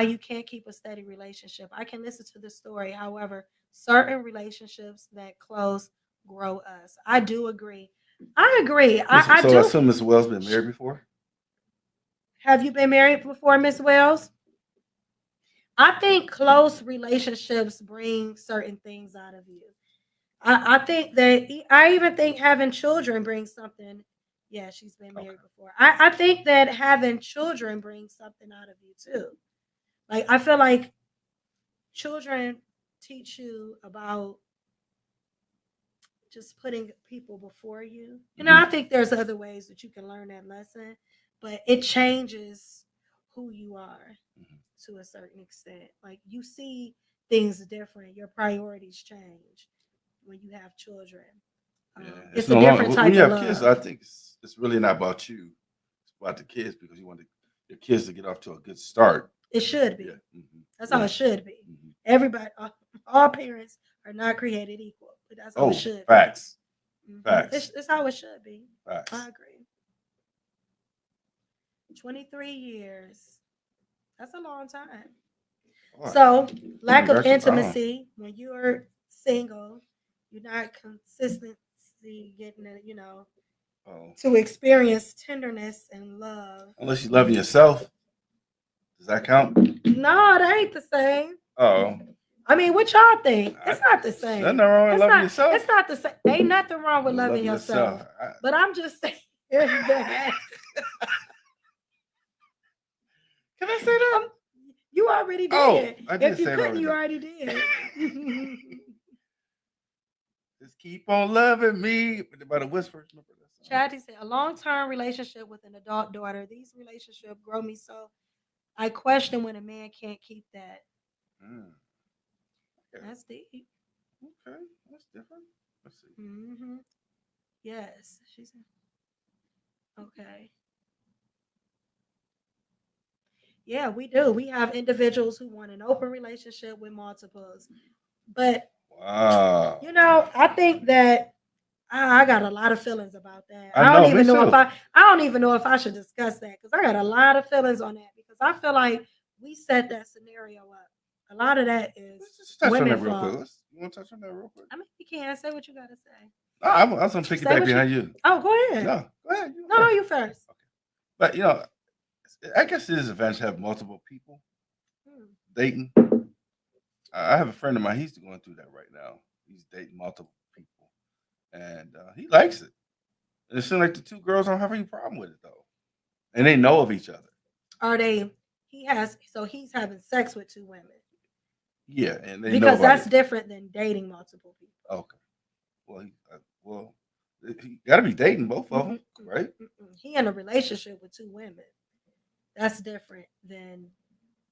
you can't keep a steady relationship? I can listen to the story. However, certain relationships that close grow us. I do agree. I agree. I So do. I assume Ms. Wells been married before? Have you been married before, Miss Wells? I think close relationships bring certain things out of you. I think that I even think having children brings something. Yeah, she's been married before. I think that having children brings something out of you too. Like I feel like children teach you about just putting people before you. You know, I think there's other ways that you can learn that lesson, but it changes who you are to a certain extent. Like you see things different, your priorities change when you have children. It's a different type when you of have love. kids, I think it's really not about you. It's about the kids because you want your kids to get off to a good start. It should be. Yeah. That's how it should be. Everybody, all parents are not created equal, but that's how it should facts. be. Facts. It's how it should be. Facts. I agree. 23 years. That's a long time. Wow. So, lack of Congratulations. intimacy when you're single, you're not consistently getting it, to experience tenderness and love. Unless you love yourself. Does that count? No, that ain't the same. Oh. I mean, what y'all think? It's not the same. Nothing wrong with loving yourself. It's not the same. Ain't nothing wrong with loving yourself. But I'm just saying that. Can I say that? You already did. Oh, I did if you say couldn't, that you already did. Just keep on loving me. By the Whispers. Chatty said, a long-term relationship with an adult daughter. These relationships grow me so I question when a man can't keep that. Okay. That's deep. Okay, that's different. Let's see. Yes, she said. Okay. Yeah, we do. We have individuals who want an open relationship with multiples, but wow. I think that I got a lot of feelings about that. I don't even know if I should discuss that because I got a lot of feelings on that because I feel like we set that scenario up. A lot of that is women fault. You want to touch on that real quick? I mean, you can say what you got to say. I was going to pick it back behind you. Oh, go ahead. No, go ahead. No, you first. Okay. But I guess it is advantage to have multiple people dating. I have a friend of mine. He's going through that right now. He's dating multiple people, and he likes it. And it seems like the two girls don't have any problem with it though, and they know of each other. Are they? He's having sex with two women. Yeah, and they because that's different than dating multiple people. Okay. Well, he got to be dating both of them, right? He in a relationship with two women. That's different than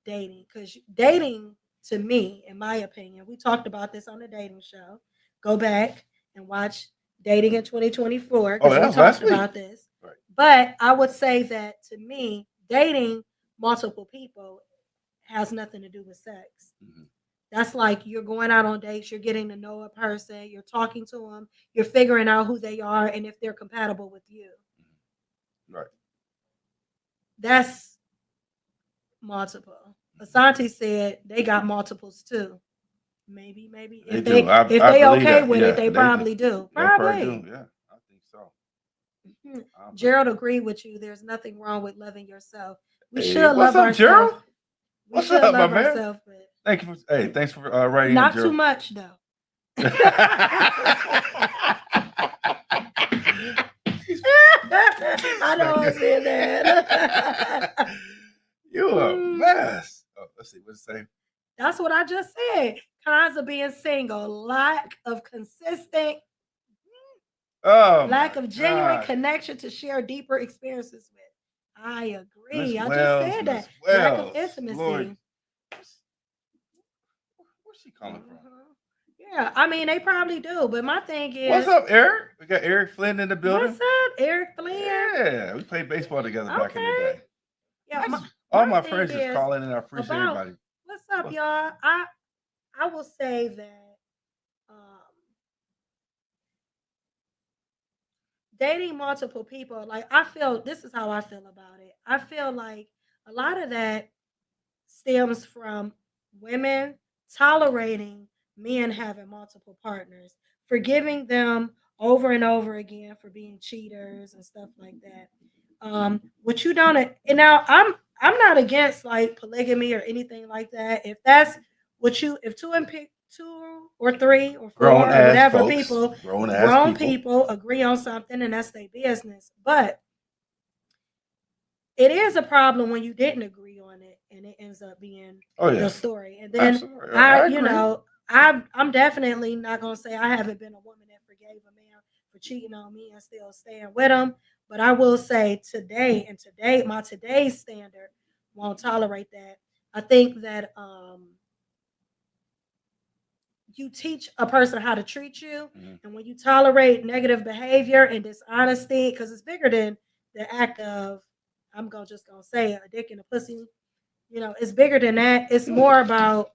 dating because dating, to me, in my opinion, we talked about this on the dating show. Go back and watch Dating in 2024 because we talked about this. Right. But I would say that to me, dating multiple people has nothing to do with sex. That's like you're going out on dates, you're getting to know a person, you're talking to them, you're figuring out who they are and if they're compatible with you. Right. That's multiple. Asante said they got multiples too. Maybe They if do. they I believe okay that. with Yeah, it, they they probably do. They probably Probably. do. Yeah, I think so. Gerald agreed with you. There's nothing wrong with loving yourself. We Hey, should what's love up, ourselves. Gerald? We What's should up, my love man? ourselves, but Thank you for thanks for writing. not in, Gerald. too much though. I don't want to say that. You a mess. Oh, let's see what it say. That's what I just said. Cons of being single: lack of consistent, lack of genuine connection to share deeper experiences with. I agree. I just said that. Lack of intimacy. Lord. Where's she calling from? Yeah, I mean they probably do, but my thing is, what's up, Eric? We got Eric Flynn in the building. What's up, Eric Flynn? Yeah, we played baseball together back in the day. Yeah, all my friends just calling, and I appreciate everybody. What's up, y'all? I will say that dating multiple people, like I feel this is how I feel about it. I feel like a lot of that stems from women tolerating men having multiple partners, forgiving them over and over again for being cheaters and stuff like that. What you don't, and now I'm not against like polygamy or anything like that. If that's what you, if two or three or four or whatever folks, people, grown people agree on something, and that's their business. But it is a problem when you didn't agree on it and it ends up being your story. And then I'm definitely not gonna say I haven't been a woman that forgave a man for cheating on me and still staying with him. But I will say today, my today's standard won't tolerate that. I think that you teach a person how to treat you, and when you tolerate negative behavior and dishonesty, because it's bigger than the act of, I'm just gonna say a dick and a pussy. You know, it's bigger than that. It's more about.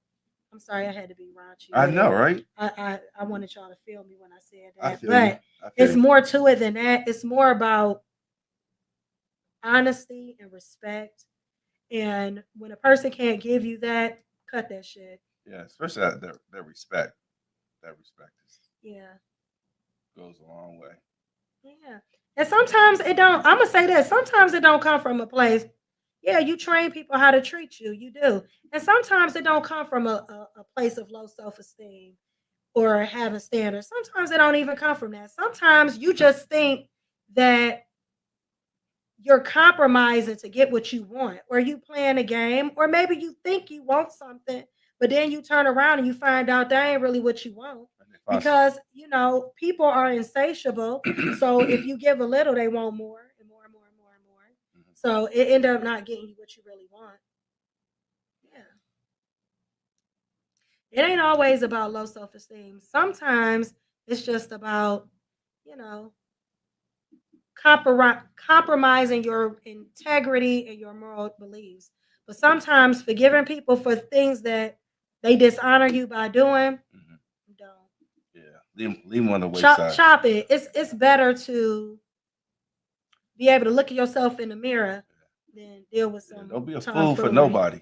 I'm sorry, I had to be raunchy. I know, right? I wanted y'all to feel me when I said that, but it's more to it than that. It's more about honesty and respect. And when a person can't give you that, cut that shit. Yeah, especially that respect. That respect goes a long way. Yeah. And sometimes it don't, I'm gonna say this, sometimes it don't come from a place. Yeah, you train people how to treat you. You do. And sometimes it don't come from a place of low self-esteem or having standards. Sometimes it don't even come from that. Sometimes you just think that you're compromising to get what you want, or you playing a game, or maybe you think you want something, but then you turn around and you find out that ain't really what you want. Because, you know, people are insatiable. So if you give a little, they want more and more and more and more and more. So it end up not getting you what you really want. Yeah. It ain't always about low self-esteem. Sometimes it's just about, you know, compromising your integrity and your moral beliefs. But sometimes forgiving people for things that they dishonor you by doing, don't. Yeah, leave them on the wayside. Chop it. It's better to be able to look at yourself in the mirror than deal with some. Don't be a fool for nobody.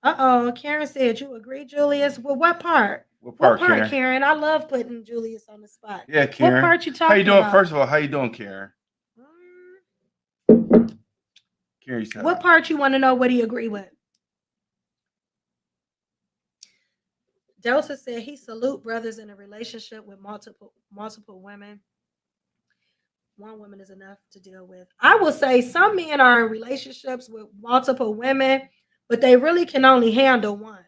Karen said you agree, Julius. Well, what part? What part, Karen? I love putting Julius on the spot. Yeah, Karen. What part you talking about? How you doing? First of all, how you doing, Karen? Karen, what part you want to know what he agree with? Delta said he salute brothers in a relationship with multiple women. One woman is enough to deal with. I will say some men are in relationships with multiple women, but they really can only handle one.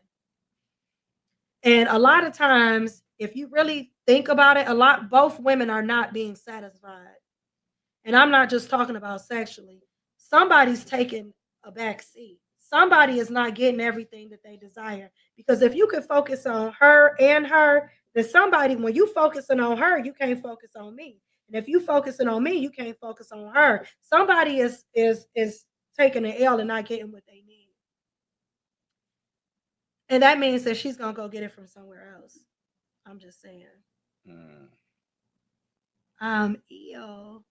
And a lot of times, if you really think about it, both women are not being satisfied. And I'm not just talking about sexually. Somebody's taking a back seat. Somebody is not getting everything that they desire. Because if you could focus on her, then somebody, when you focusing on her, you can't focus on me. And if you focusing on me, you can't focus on her. Somebody is taking an L and not getting what they need. And that means that she's going to go get it from somewhere else. I'm just saying. EO.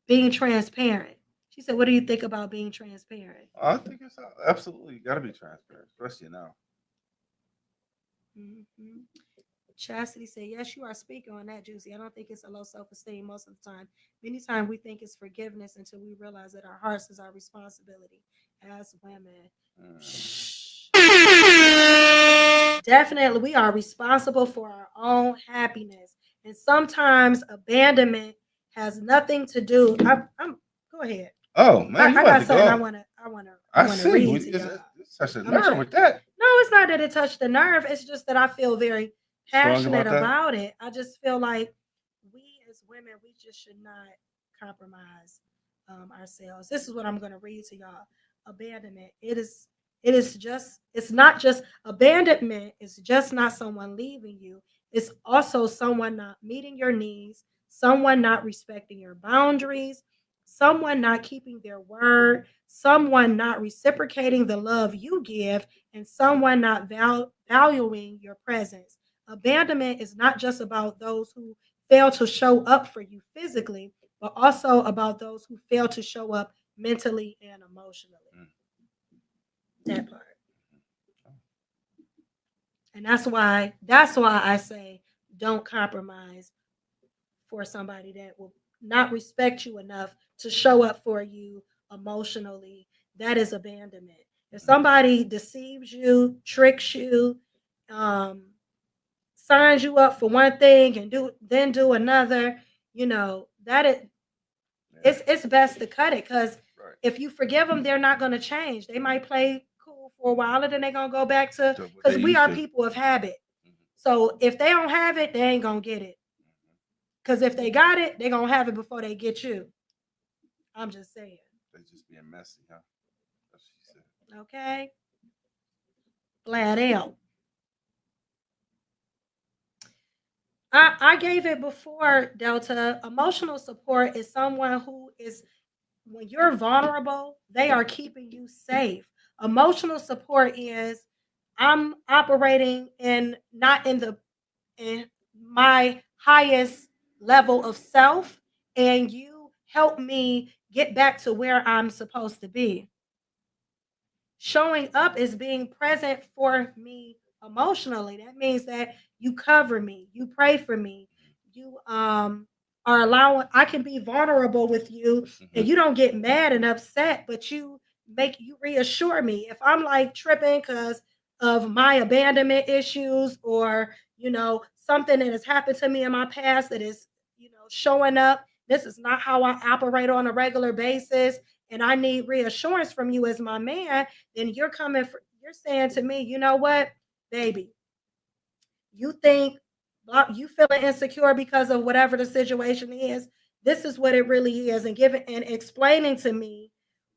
Being transparent. She said, "What do you think about being transparent?" I think it's absolutely got to be transparent, especially now. Mm-hmm. Chastity said, "Yes, you are speaking on that, Juicy. I don't think it's a low self-esteem most of the time. Many times we think it's forgiveness until we realize that our hearts is our responsibility as women." Definitely, we are responsible for our own happiness, and sometimes abandonment has nothing to do. I'm go ahead. Oh man, you I about got to something go. I see. read to y'all. It's such a I'ma nerve try. with that. No, it's not that it touched the nerve. It's just that I feel very Strong passionate about that. about it. I just feel like we as women, we just should not compromise ourselves. This is what I'm going to read to y'all. Abandonment. It's not just abandonment. It's just not someone leaving you. It's also someone not meeting your needs, someone not respecting your boundaries, someone not keeping their word, someone not reciprocating the love you give, and someone not valuing your presence. Abandonment is not just about those who fail to show up for you physically, but also about those who fail to show up mentally and emotionally. That part. And that's why I say don't compromise for somebody that will not respect you enough to show up for you emotionally. That is abandonment. If somebody deceives you, tricks you, signs you up for one thing and do another, it's best to cut it, because if you forgive them, they're not going to change. They might play cool for a while and then they're going to go back to, because we are people of habit. So if they don't have it, they ain't going to get it. Because if they got it, they're going to have it before they get you. I'm just saying. They just being messy, huh? That's what she said. Okay. Flat out. I gave it before, Delta. Emotional support is someone who is, when you're vulnerable, they are keeping you safe. Emotional support is, I'm operating not in my highest level of self, and you help me get back to where I'm supposed to be. Showing up is being present for me emotionally. That means that you cover me, you pray for me, you are allowing, I can be vulnerable with you, and you don't get mad and upset, but you reassure me if I'm like tripping because of my abandonment issues, or something that has happened to me in my past that is showing up. This is not how I operate on a regular basis, and I need reassurance from you as my man. Then you're saying to me, you know what, baby, you think you feeling insecure because of whatever the situation is. This is what it really is, and giving and explaining to me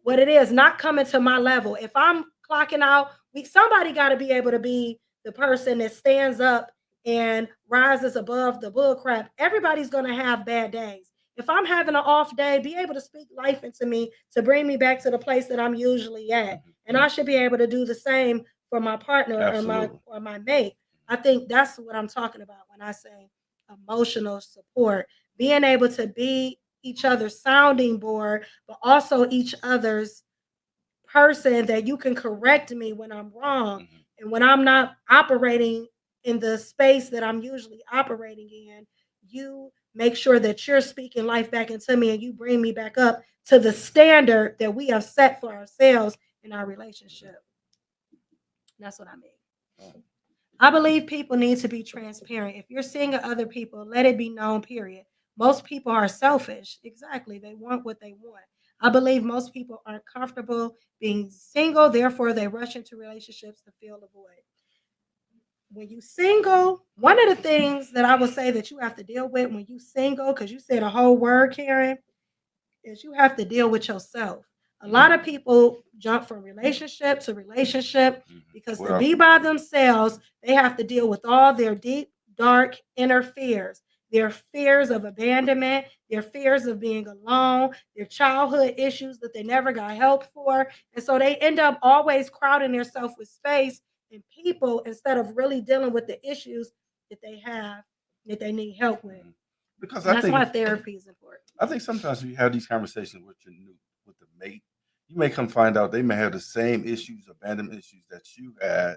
what it is, not coming to my level. If I'm clocking out, somebody got to be able to be the person that stands up and rises above the bull crap. Everybody's going to have bad days. If I'm having an off day, be able to speak life into me to bring me back to the place that I'm usually at. And I should be able to do the same for my partner or my mate. I think that's what I'm talking about when I say emotional support. Being able to be each other's sounding board, but also each other's person that you can correct me when I'm wrong. And when I'm not operating in the space that I'm usually operating in, you make sure that you're speaking life back into me, and you bring me back up to the standard that we have set for ourselves in our relationship. That's what I mean. I believe people need to be transparent. If you're seeing other people, let it be known, period. Most people are selfish. Exactly. They want what they want. I believe most people aren't comfortable being single, therefore they rush into relationships to fill the void. When you single, one of the things that I would say that you have to deal with when you single, because you said a whole word, Karen, is you have to deal with yourself. A lot of people jump from relationship to relationship because to be by themselves, they have to deal with all their deep, dark inner fears. Their fears of abandonment, their fears of being alone, their childhood issues that they never got help for. And so they end up always crowding themselves with space and people instead of really dealing with the issues that they have that they need help with. Because that's why therapy is important. I think sometimes we have these conversations with the mate, you may come find out they may have the same issues, abandonment issues that you had.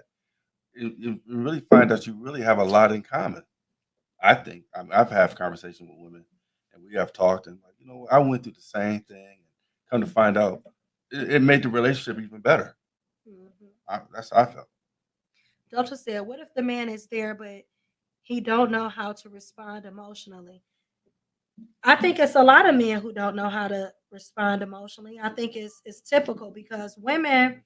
You really find out you really have a lot in common. I think I've had conversations with women, and we have talked, and like, I went through the same thing, and come to find out, it made the relationship even better. That's how I felt. Delta said, "What if the man is there, but he don't know how to respond emotionally?" I think it's a lot of men who don't know how to respond emotionally. I think it's typical because women,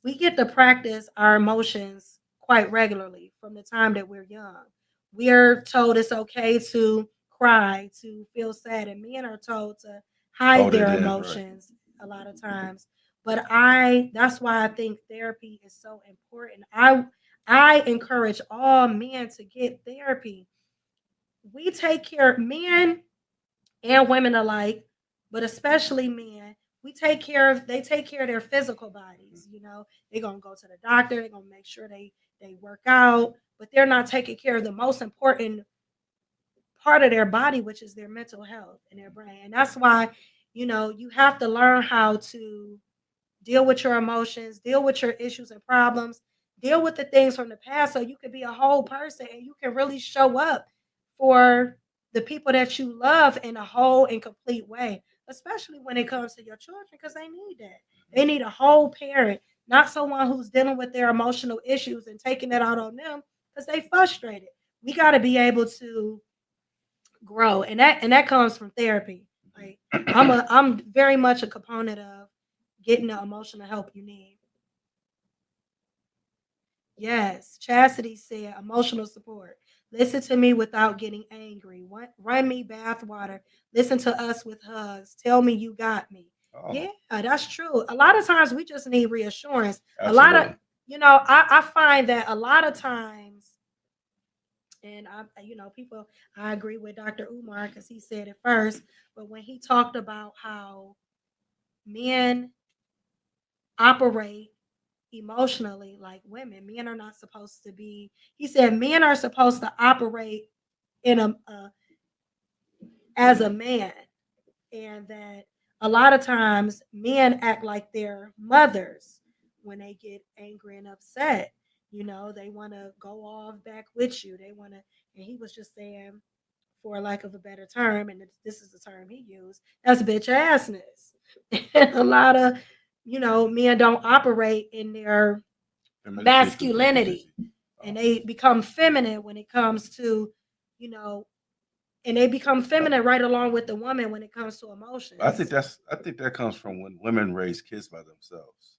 we get to practice our emotions quite regularly from the time that we're young. We're told it's okay to cry, to feel sad, and men are told to hide Hold it their in, right. emotions a lot of times. But that's why I think therapy is so important. I encourage all men to get therapy. We take care, men and women alike, but especially men. They take care of their physical bodies. They're gonna go to the doctor, they're gonna make sure they work out, but they're not taking care of the most important part of their body, which is their mental health and their brain. And that's why, you have to learn how to deal with your emotions, deal with your issues and problems, deal with the things from the past so you can be a whole person and you can really show up for the people that you love in a whole and complete way, especially when it comes to your children, because they need that. They need a whole parent, not someone who's dealing with their emotional issues and taking it out on them because they frustrated. We got to be able to grow, and that comes from therapy. Like I'm very much a component of getting the emotional help you need. Yes, Chastity said emotional support. Listen to me without getting angry. Run me bath water. Listen to us with hugs. Tell me you got me. Oh, Yeah, that's true. A lot of times we just need reassurance. A absolutely. lot of, I find that a lot of times, and people, I agree with Dr. Umar because he said it first, but when he talked about how men operate emotionally like women. Men are not supposed to be. He said men are supposed to operate in as a man, and that a lot of times men act like their mothers when they get angry and upset. They want to go off back with you. They want to, and he was just saying, for lack of a better term, and this is the term he used, that's bitch assness. And a lot of men don't operate in their masculinity, and they become feminine when it comes to, and they become feminine right along with the woman when it comes to emotions. I think that comes from when women raise kids by themselves.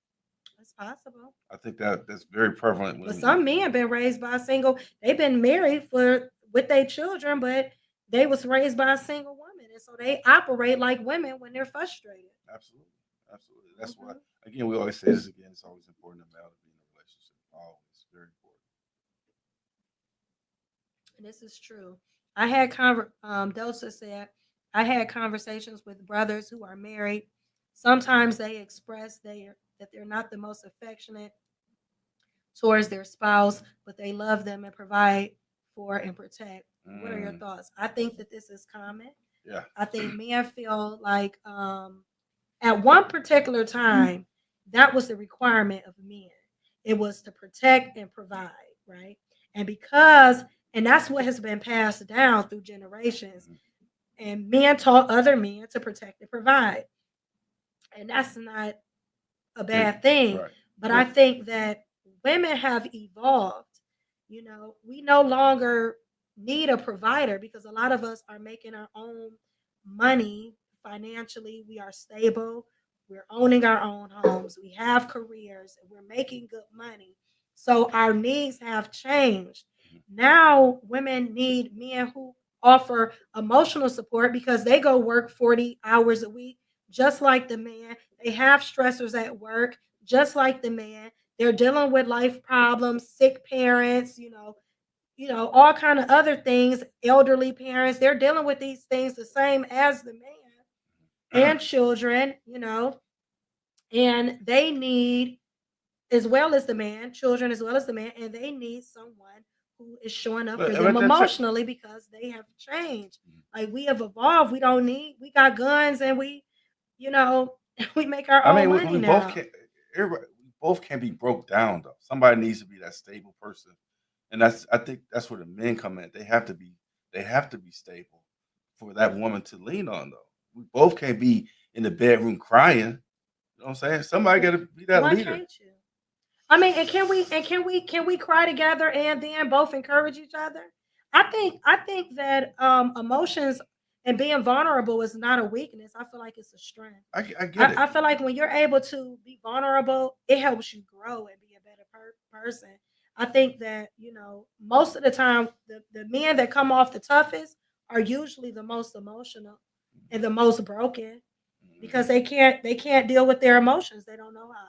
It's possible. I think that's very prevalent. But some men been raised by a single. They've been married with their children, but they was raised by a single woman, and so they operate like women when they're frustrated. Absolutely. That's why, again, we always say this again. It's always important to male to be in a relationship. Always very important. And this is true. I had Delta said I had conversations with brothers who are married. Sometimes they express that they're not the most affectionate towards their spouse, but they love them and provide for and protect. What are your thoughts? I think that this is common. Yeah. I think men feel like at one particular time, that was the requirement of men. It was to protect and provide, right? And that's what has been passed down through generations. And men taught other men to protect and provide. And that's not a bad thing. Right. But I think that women have evolved. We no longer need a provider because a lot of us are making our own money financially. We are stable. We're owning our own homes. We have careers. And we're making good money. So our needs have changed. Now women need men who offer emotional support because they go work 40 hours a week, just like the man. They have stressors at work, just like the man. They're dealing with life problems, sick parents, all kind of other things, elderly parents. They're dealing with these things the same as the man and children, and they need, as well as the man, children as well as the man, and they need someone who is showing up for them emotionally because they have changed. Like we have evolved. We got guns and we, We make our I own mean, money we now. both can't. Everybody, we both can't be broke down though. Somebody needs to be that stable person, and I think that's where the men come in. They have to be. They have to be stable for that woman to lean on though. We both can't be in the bedroom crying. You know what I'm saying? Somebody got to be that Why leader. can't you? I mean, and can we cry together and then both encourage each other? I think that emotions and being vulnerable is not a weakness. I feel like it's a strength. I get it. I feel like when you're able to be vulnerable, it helps you grow and be a better person. I think that, most of the time, the men that come off the toughest are usually the most emotional and the most broken because they can't deal with their emotions. They don't know how.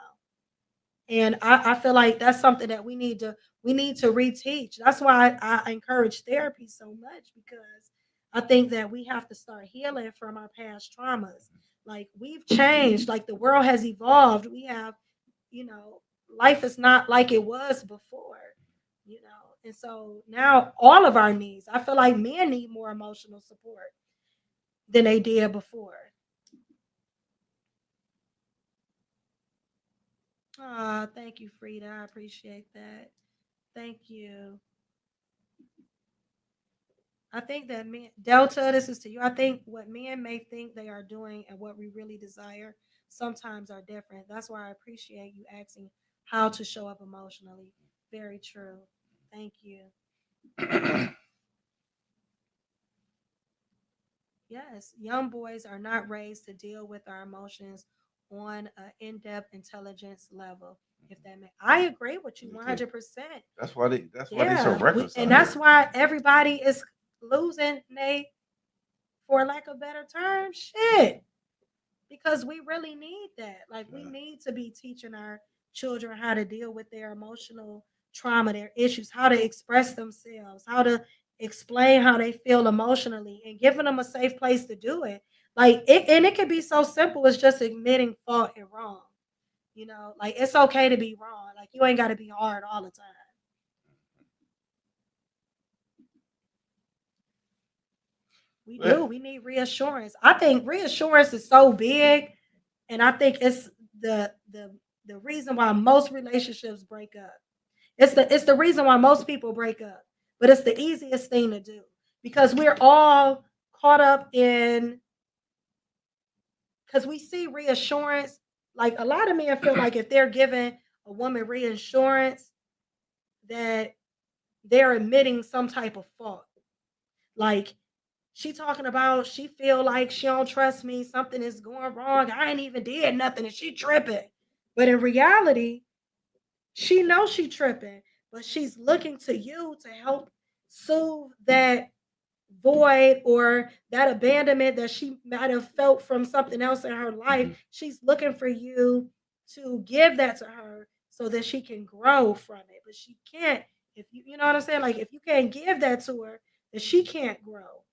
And I feel like that's something that we need to reteach. That's why I encourage therapy so much because I think that we have to start healing from our past traumas. Like we've changed, like the world has evolved. We have, you know, life is not like it was before. And so now all of our needs, I feel like men need more emotional support than they did before. Ah, thank you, Frida. I appreciate that. Thank you. I think that men, Delta, this is to you. I think what men may think they are doing and what we really desire sometimes are different. That's why I appreciate you asking how to show up emotionally. Very true. Thank you. Yes, young boys are not raised to deal with our emotions on an in-depth intelligence level. If that makes, I agree with you Me too. 100%. That's why they. That's why they so Yeah, reckless and out that's here. why everybody is losing they, for lack of better term, shit. Because we really need that. Like we Yeah. need to be teaching our children how to deal with their emotional trauma, their issues, how to express themselves, how to explain how they feel emotionally, and giving them a safe place to do it. Like it, and it could be so simple as just admitting fault and wrong. Like it's okay to be wrong. Like you ain't got to be hard all the time. We do. But We need reassurance. I think reassurance is so big, and I think it's the reason why most relationships break up. It's the reason why most people break up. But it's the easiest thing to do because we're all caught up in because we see reassurance. Like a lot of men feel like if they're giving a woman reassurance, that they're admitting some type of fault. Like she talking about she feel like she don't trust me, something is going wrong. I ain't even did nothing and she tripping. But in reality, she knows she tripping, but she's looking to you to help soothe that void or that abandonment that she might have felt from something else in her life. mhm. She's looking for you to give that to her so that she can grow from it. But she can't if you know what I'm saying? Like if you can't give that to her, then she can't grow.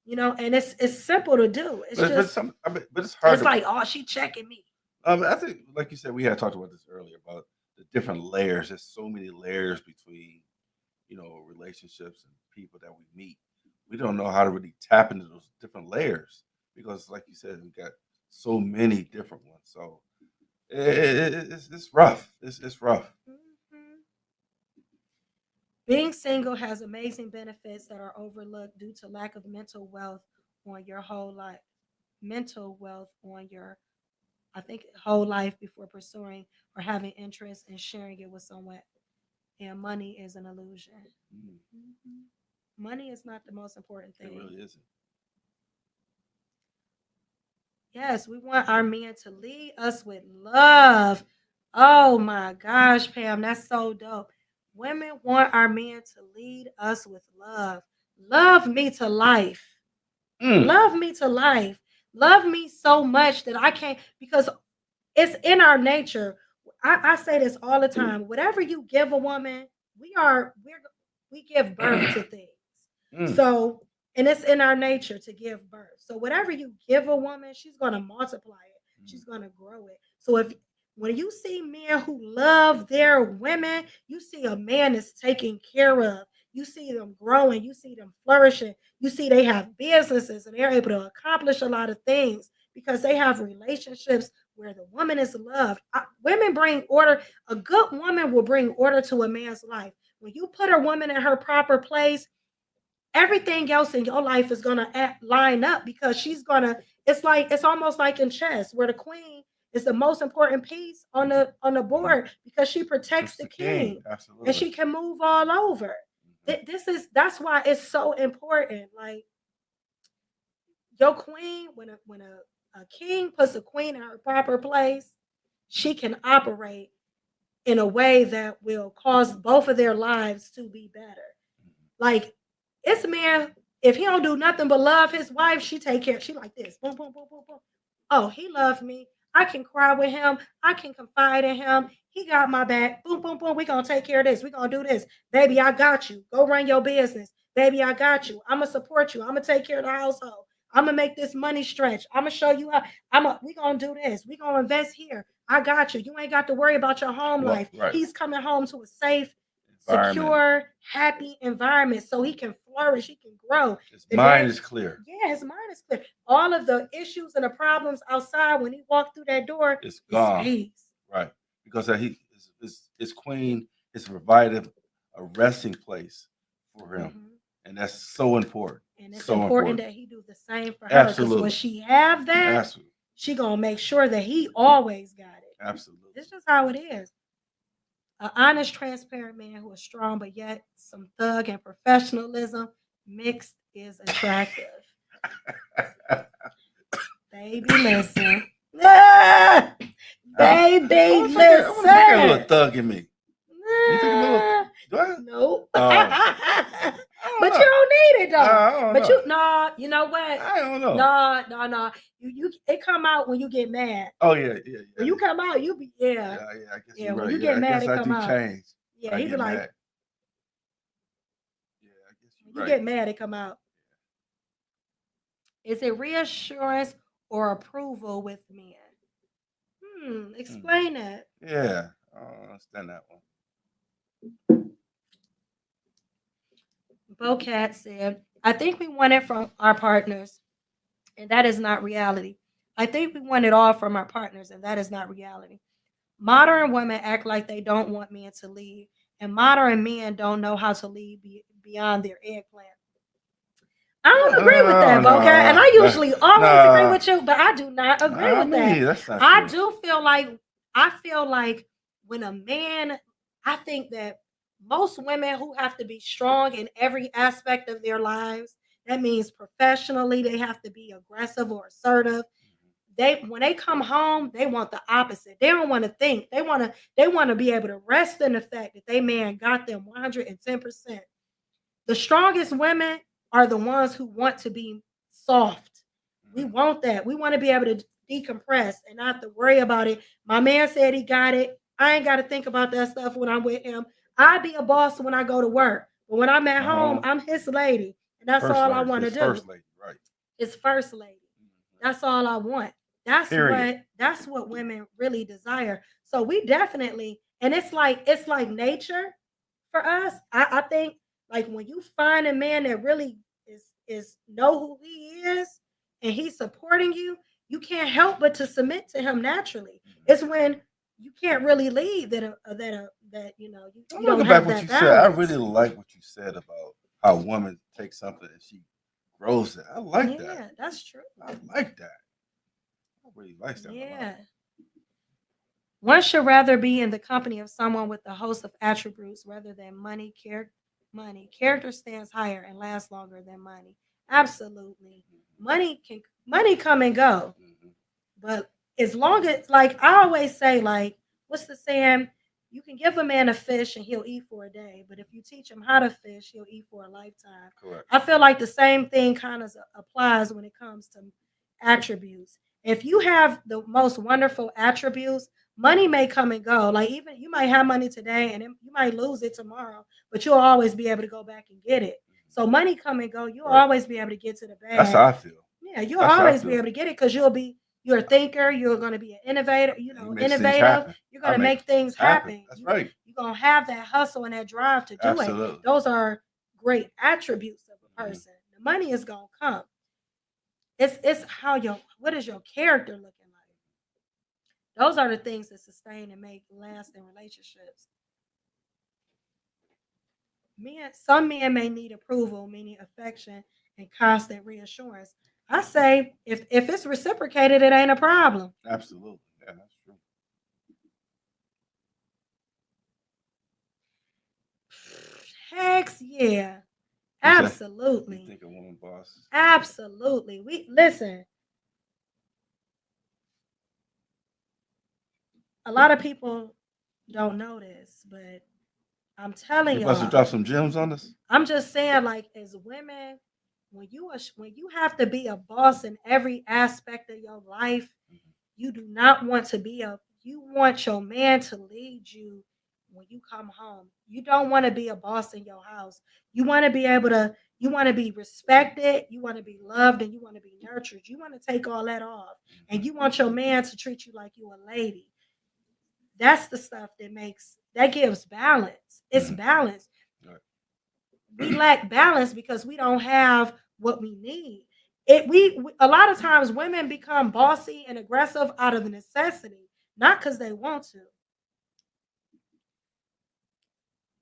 And it's simple to do. It's but just some. I mean, but it's hard it's to. like, oh, she checking me. I think, like you said, we had talked about this earlier about the different layers. There's so many layers between, relationships and people that we meet. We don't know how to really tap into those different layers because, like you said, we got so many different ones. So it's rough. It's rough. Mhm. Being single has amazing benefits that are overlooked due to lack of mental wealth on your whole life. Mental wealth on your, I think, whole life before pursuing or having interest in sharing it with someone. And money is an illusion. Mm, Mhm. Money is not the most important it thing. really isn't. Yes, we want our men to lead us with love. Oh my gosh, Pam, that's so dope. Women want our men to lead us with love. Love me to life. Mm, Love me to life. Love me so much that I can't, because it's in our nature. I say this all the time. Whatever you give a woman, we give birth to things. mm, So, and it's in our nature to give birth. So whatever you give a woman, she's gonna multiply it. mm, She's gonna grow it. So if when you see men who love their women, you see a man is taken care of. You see them growing, you see them flourishing, you see they have businesses and they're able to accomplish a lot of things because they have relationships where the woman is loved. Women bring order. A good woman will bring order to a man's life. When you put a woman in her proper place, everything else in your life is gonna line up because she's gonna. It's almost like in chess where the queen is the most important piece on the board because she protects the king, Absolutely. and she can move all over. That's why it's so important. Like your queen, when a king puts a queen in her proper place, she can operate in a way that will cause both of their lives to be better. Like it's a man, if he don't do nothing but love his wife, she take care. She like this. Boom, boom, boom, boom, boom. Oh, he loves me. I can cry with him. I can confide in him. He got my back. Boom, boom, boom. We're going to take care of this. We're going to do this. Baby, I got you. Go run your business. Baby, I got you. I'm going to support you. I'm going to take care of the household. I'm going to make this money stretch. I'm going to show you how. We're going to do this. We're going to invest here. I got you. You ain't got to worry about your home life. Right. He's coming home to a safe, secure, happy environment so he can flourish, he can grow. His mind is clear. Yeah, his mind is clear. All of the issues and the problems outside when he walked through that door, it's gone. Right. Because his queen is provided a resting place for him. Mm-hmm. And that's so important. And it's so important that he do the same for her. Absolutely. Because when she have that, absolutely, she gonna make sure that he always got it. Absolutely. This is how it is. An honest, transparent man who is strong, but yet some thug and professionalism mixed is attractive. Baby, listen. Baby, listen. I want to take a little thug in me. You think a little? Do I? Nope. But you don't need it though. But you know what? I don't know. No. You it come out when you get mad. Oh yeah. When you come out, you be Yeah, I guess you're right. When you get mad, it come out. Change. Yeah, he be like. Mad. Yeah, I guess you're right. You get mad, it come out. Is it reassurance or approval with men? Explain that. Yeah, I don't understand that one. Bocat said, I think we want it from our partners, and that is not reality. I think we want it all from our partners, and that is not reality. Modern women act like they don't want men to lead, and modern men don't know how to lead beyond their eggplant. I don't agree with that, Bocat, and I usually always agree with you, but I do not agree with that. I do feel like when a man, I think that most women who have to be strong in every aspect of their lives, that means professionally, they have to be aggressive or assertive. When they come home, they want the opposite. They don't want to think. They want to be able to rest in the fact that they man got them 110%. The strongest women are the ones who want to be soft. We want that. We want to be able to decompress and not have to worry about it. My man said he got it. I ain't got to think about that stuff when I'm with him. I be a boss when I go to work, but when I'm at home, I'm his lady, and that's all I want to do. First lady, right? It's first lady. That's all I want. That's what women really desire. So we definitely, and it's like nature for us. I think like when you find a man that really is know who he is and he's supporting you, you can't help but to submit to him naturally. It's when you can't really lead that you know you don't have that balance. I really like what you said about how a woman takes something and she grows it. I like that. Yeah, that's true. I like that. I really like that. Yeah. One should rather be in the company of someone with a host of attributes rather than money. Character stands higher and lasts longer than money. Absolutely. Money come and go. But as long as, like I always say, like, what's the saying? You can give a man a fish and he'll eat for a day, but if you teach him how to fish, he'll eat for a lifetime. Correct. I feel like the same thing kind of applies when it comes to attributes. If you have the most wonderful attributes, money may come and go. Like even you might have money today and you might lose it tomorrow, but you'll always be able to go back and get it. So money come and go. You'll always be able to get to the bag. That's how I feel. Yeah, you'll always be able to get it because you're a thinker. You're going to be an innovator. Innovative. You're going to make things happen. That's right. You're going to have that hustle and that drive to do it. Those are great attributes of a person. The money is going to come. It's what is your character looking like? Those are the things that sustain and make lasting relationships. Some men may need approval, meaning affection and constant reassurance. I say if it's reciprocated, it ain't a problem. Absolutely. Yeah, that's true. Heck yeah. You say- Absolutely. You think a woman boss? Absolutely. We listen. A lot of people don't know this, but I'm telling You about to y'all. drop some gems on us? I'm just saying, like, as women, when you have to be a boss in every aspect of your life, you do not want to be you want your man to lead you when you come home. You don't want to be a boss in your house. You want to be able to, you want to be respected, you want to be loved, and you want to be nurtured. You want to take all that off. And you want your man to treat you like you a lady. That's the stuff that gives balance. It's balance. Right. We lack balance because we don't have what we need. A lot of times women become bossy and aggressive out of necessity, not because they want to.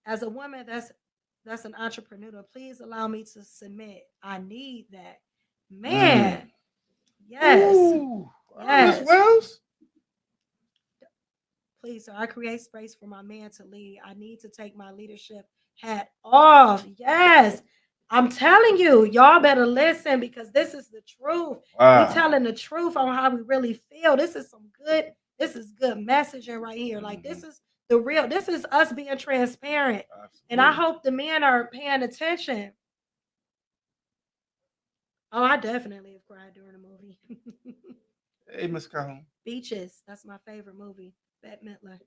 As a woman that's an entrepreneur, please allow me to submit. I need that. Man. Yes. Ooh, Yes. Miss Wells? Please, sir, I create space for my man to lead. I need to take my leadership hat off. Yes. I'm telling you, y'all better listen because this is the truth. Wow. We telling the truth on how we really feel. This is good messaging right here. Like this is us being transparent. Absolutely. And I hope the men are paying attention. Oh, I definitely have cried during the movie. Hey, Miss Calhoun. Beaches. That's my favorite movie. Bette Midler.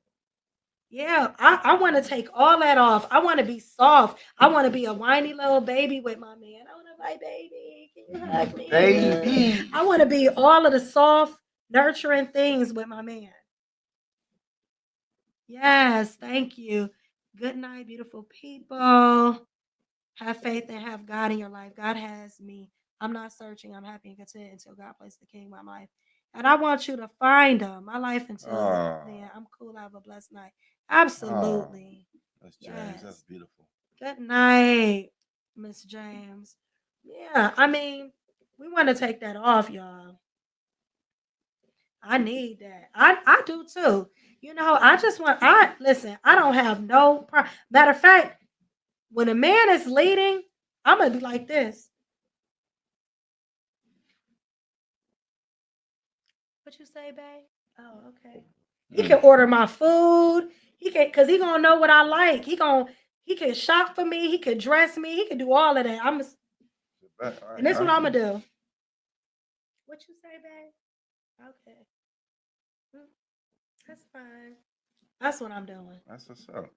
Yeah, I want to take all that off. I want to be soft. I want to be a whiny little baby with my man. I want to be baby. Can you hug me? Baby. I want to be all of the soft, nurturing things with my man. Yes, thank you. Good night, beautiful people. Have faith and have God in your life. God has me. I'm not searching. I'm happy and content until God placed the king in my life. And I want you to find him. My life until then. I'm cool. Have a blessed night. Absolutely. That's James. Yes. That's beautiful. Good night, Miss James. Yeah, I mean, we want to take that off, y'all. I need that. I do too. You know, listen, I don't have no matter of fact, when a man is leading, I'm gonna be like this. What you say, babe? Oh, okay. He can order my food. He can, cause he gonna know what I like. He can shop for me. He can dress me. He can do all of that. And this is what I'm gonna do. What you say, babe? Okay. That's fine. That's what I'm doing. That's what's up.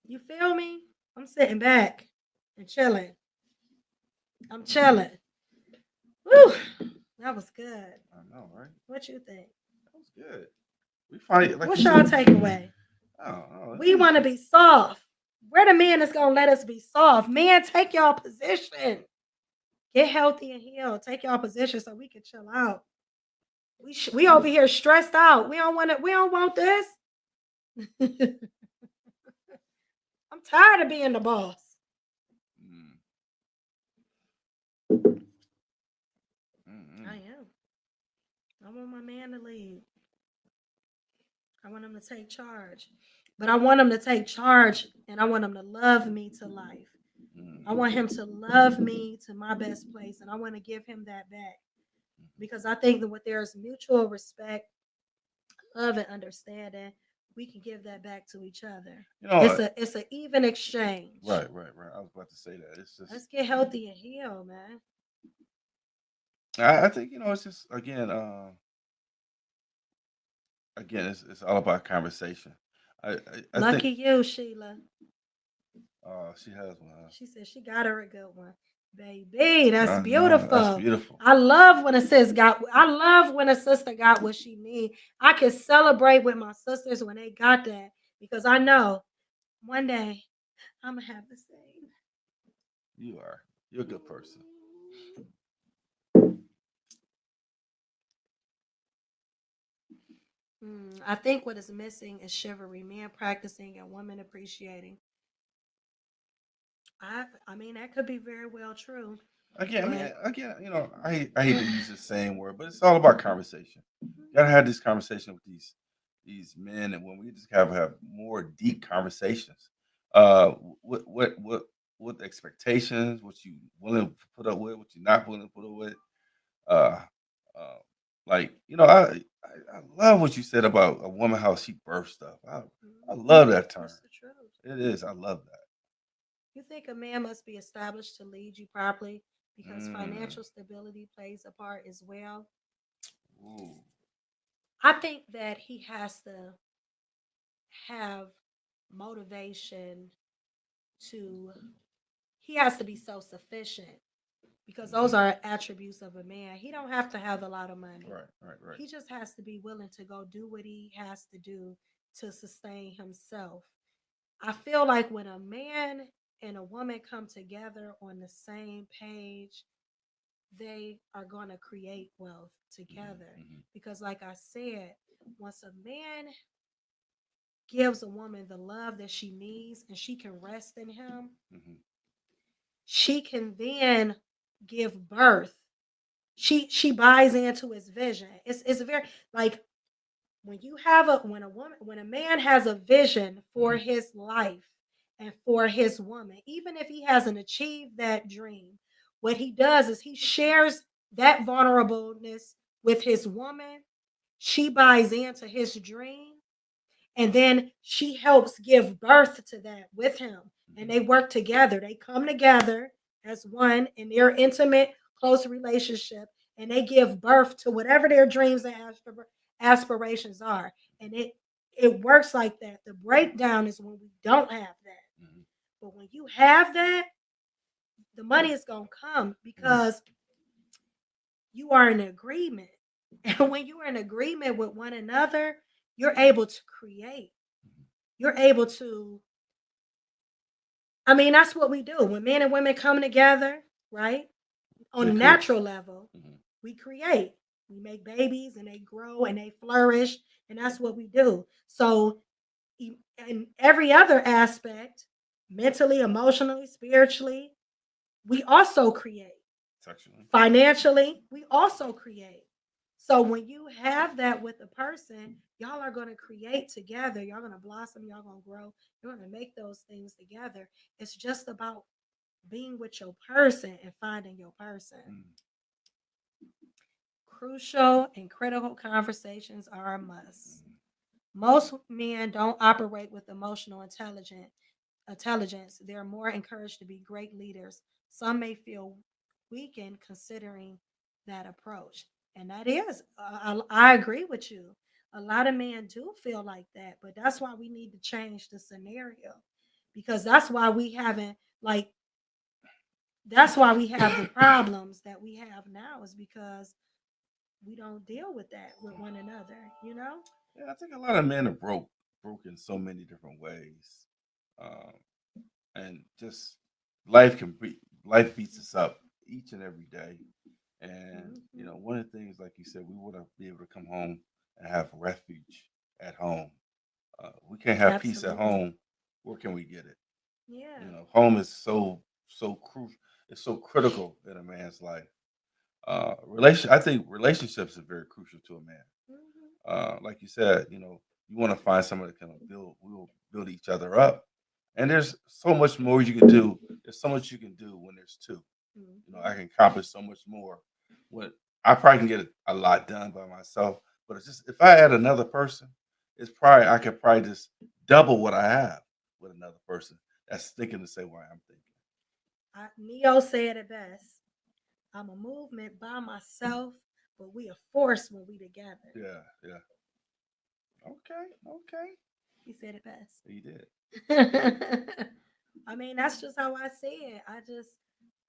You feel me? I'm sitting back and chilling. I'm chilling. Woo! That was good. I know, right? What you think? That was good. We find like what's y'all takeaway? Oh, we want to be soft. We're the men that's gonna let us be soft. Man, take y'all position. Get healthy and healed. Take y'all position so we can chill out. We over here stressed out. We don't want it. We don't want this. I'm tired of being the boss. I am. I want my man to lead. I want him to take charge. But I want him to take charge and I want him to love me to life. I want him to love me to my best place and I want to give him that back. Because I think that when there's mutual respect, love, and understanding, we can give that back to each other. You know, it's an even exchange. Right. I was about to say that. It's just let's get healthy and heal, man. I think it's just again, it's all about conversation. I Lucky you, Sheila. Oh, she has one. Huh? She said she got her a good one. Baby, that's beautiful. That's beautiful. I love when a sister got what she need. I can celebrate with my sisters when they got that because I know one day I'm gonna have the same. You are. You're a good person. I think what is missing is chivalry, men practicing and women appreciating. I mean, that could be very well true. Again, I hate to use the same word, but it's all about conversation. You gotta have this conversation with these men and women. We just have more deep conversations. What expectations, what you willing to put up with, what you're not willing to put up with. Uh, uh, I love what you said about a woman how she births stuff. I love that term. It's the truth. It is. I love that. You think a man must be established to lead you properly because Mm. financial stability plays a part as well? Ooh. I think that he has to have motivation to, he has to be self-sufficient because those are attributes of a man. He don't have to have a lot of money. Right. He just has to be willing to go do what he has to do to sustain himself. I feel like when a man and a woman come together on the same page, they are going to create wealth together. Mhm. Because, like I said, once a man gives a woman the love that she needs and she can rest in him, Mhm. she can then give birth. She buys into his vision. It's very like when a man has a vision for Mhm. his life and for his woman, even if he hasn't achieved that dream, what he does is he shares that vulnerableness with his woman. She buys into his dream, and then she helps give birth to that with him, and Mhm. they work together. They come together as one in their intimate close relationship, and they give birth to whatever their dreams and aspirations are. And it works like that. The breakdown is when we don't have that. Mhm. But when you have that, the money is going to come because you are in agreement. And when you are in agreement with one another, you're able to create. You're able to, I mean, that's what we do. When men and women come together, right? On We a could. natural level, Mhm. we create. We make babies and they grow and they flourish, and that's what we do. So, in every other aspect, mentally, emotionally, spiritually, we also create. Sexually. Financially, we also create. So when you have that with a person, y'all are going to create together. Y'all going to blossom. Y'all going to grow. You're going to make those things together. It's just about being with your person and finding your person. Mm. Crucial and critical conversations are a must. Most men don't operate with emotional intelligence. They're more encouraged to be great leaders. Some may feel weakened considering that approach. And that is, I agree with you. A lot of men do feel like that, but that's why we need to change the scenario because that's why we haven't, like, that's why we have the problems that we have now is because we don't deal with that with one another, you know? Yeah, I think a lot of men are broke in so many different ways, um, and just life can be life beats us up each and every day. And one of the things, like you said, we want to be able to come home and have refuge at home. We can't have peace at Absolutely. home. Where can we get it? Yeah. Home is so crucial. It's so critical in a man's life. I think relationships are very crucial to a man. Like you said, you want to find someone that can we will build each other up. And there's so much more you can do. There's so much you can do when there's two. I can accomplish so much more. When I probably can get a lot done by myself, but it's just if I add another person, I could probably just double what I have with another person that's thinking the same way I'm thinking. Neo said it best. I'm a movement by myself, but we a force when we together. Yeah. Okay. He said it best. He did. I mean, that's just how I see it.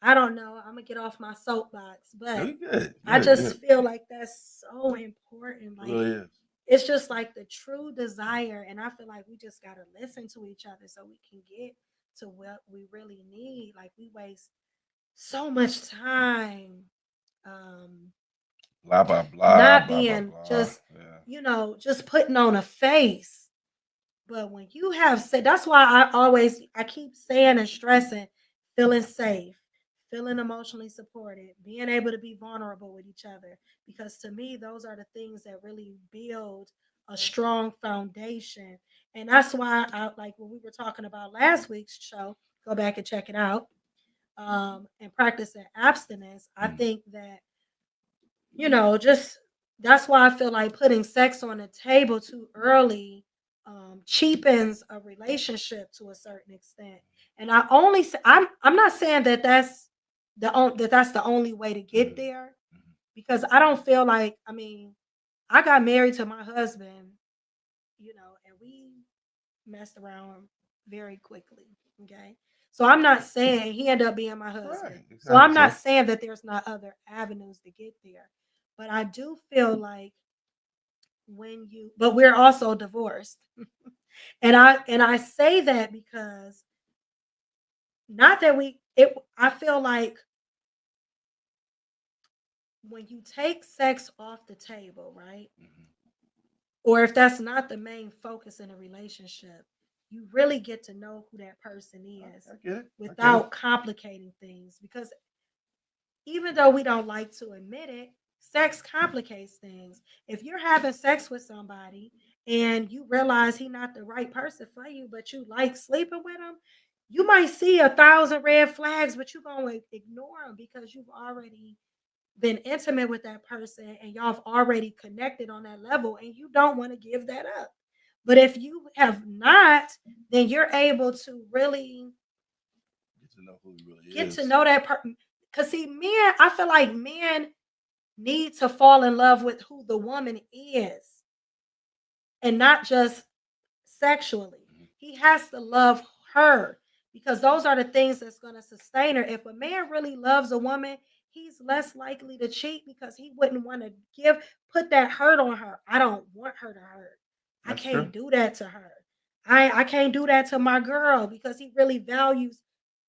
I don't know. I'm gonna get off my soapbox, but Good. I just feel like that's so important. It Like really is. it's just like the true desire, and I feel like we just gotta listen to each other so we can get to what we really need. Like we waste so much time Blah blah blah not blah blah being blah. just Yeah. just putting on a face. But when you have said, that's why I keep saying and stressing feeling safe, feeling emotionally supported, being able to be vulnerable with each other. Because to me, those are the things that really build a strong foundation. And that's why I like when we were talking about last week's show, go back and check it out. And practicing abstinence, I think that, just that's why I feel like putting sex on the table too early cheapens a relationship to a certain extent. And I'm not saying that that's the only way to get there, because I don't feel like, I got married to my husband, and we messed around very quickly. Okay. So I'm not saying he ended up being my husband. Right, So I'm exactly. not saying that there's not other avenues to get there. But I do feel like but we're also divorced. And I say that because not that I feel like when you take sex off the table, right? Or if that's not the main focus in a relationship, you really get to know who that person is I get it. without complicating things. Because even though we don't like to admit it, sex complicates things. If you're having sex with somebody and you realize he's not the right person for you, but you like sleeping with him, you might see 1,000 red flags, but you're going to ignore them because you've already been intimate with that person and y'all have already connected on that level and you don't want to give that up. But if you have not, then you're able to really Get to know who he really get is. to know that person. Because, see, I feel like men need to fall in love with who the woman is and not just sexually. He has to love her because those are the things that's going to sustain her. If a man really loves a woman, he's less likely to cheat because he wouldn't want to put that hurt on her. I don't want her to hurt. I That's can't true. do that to her. I can't do that to my girl because he really values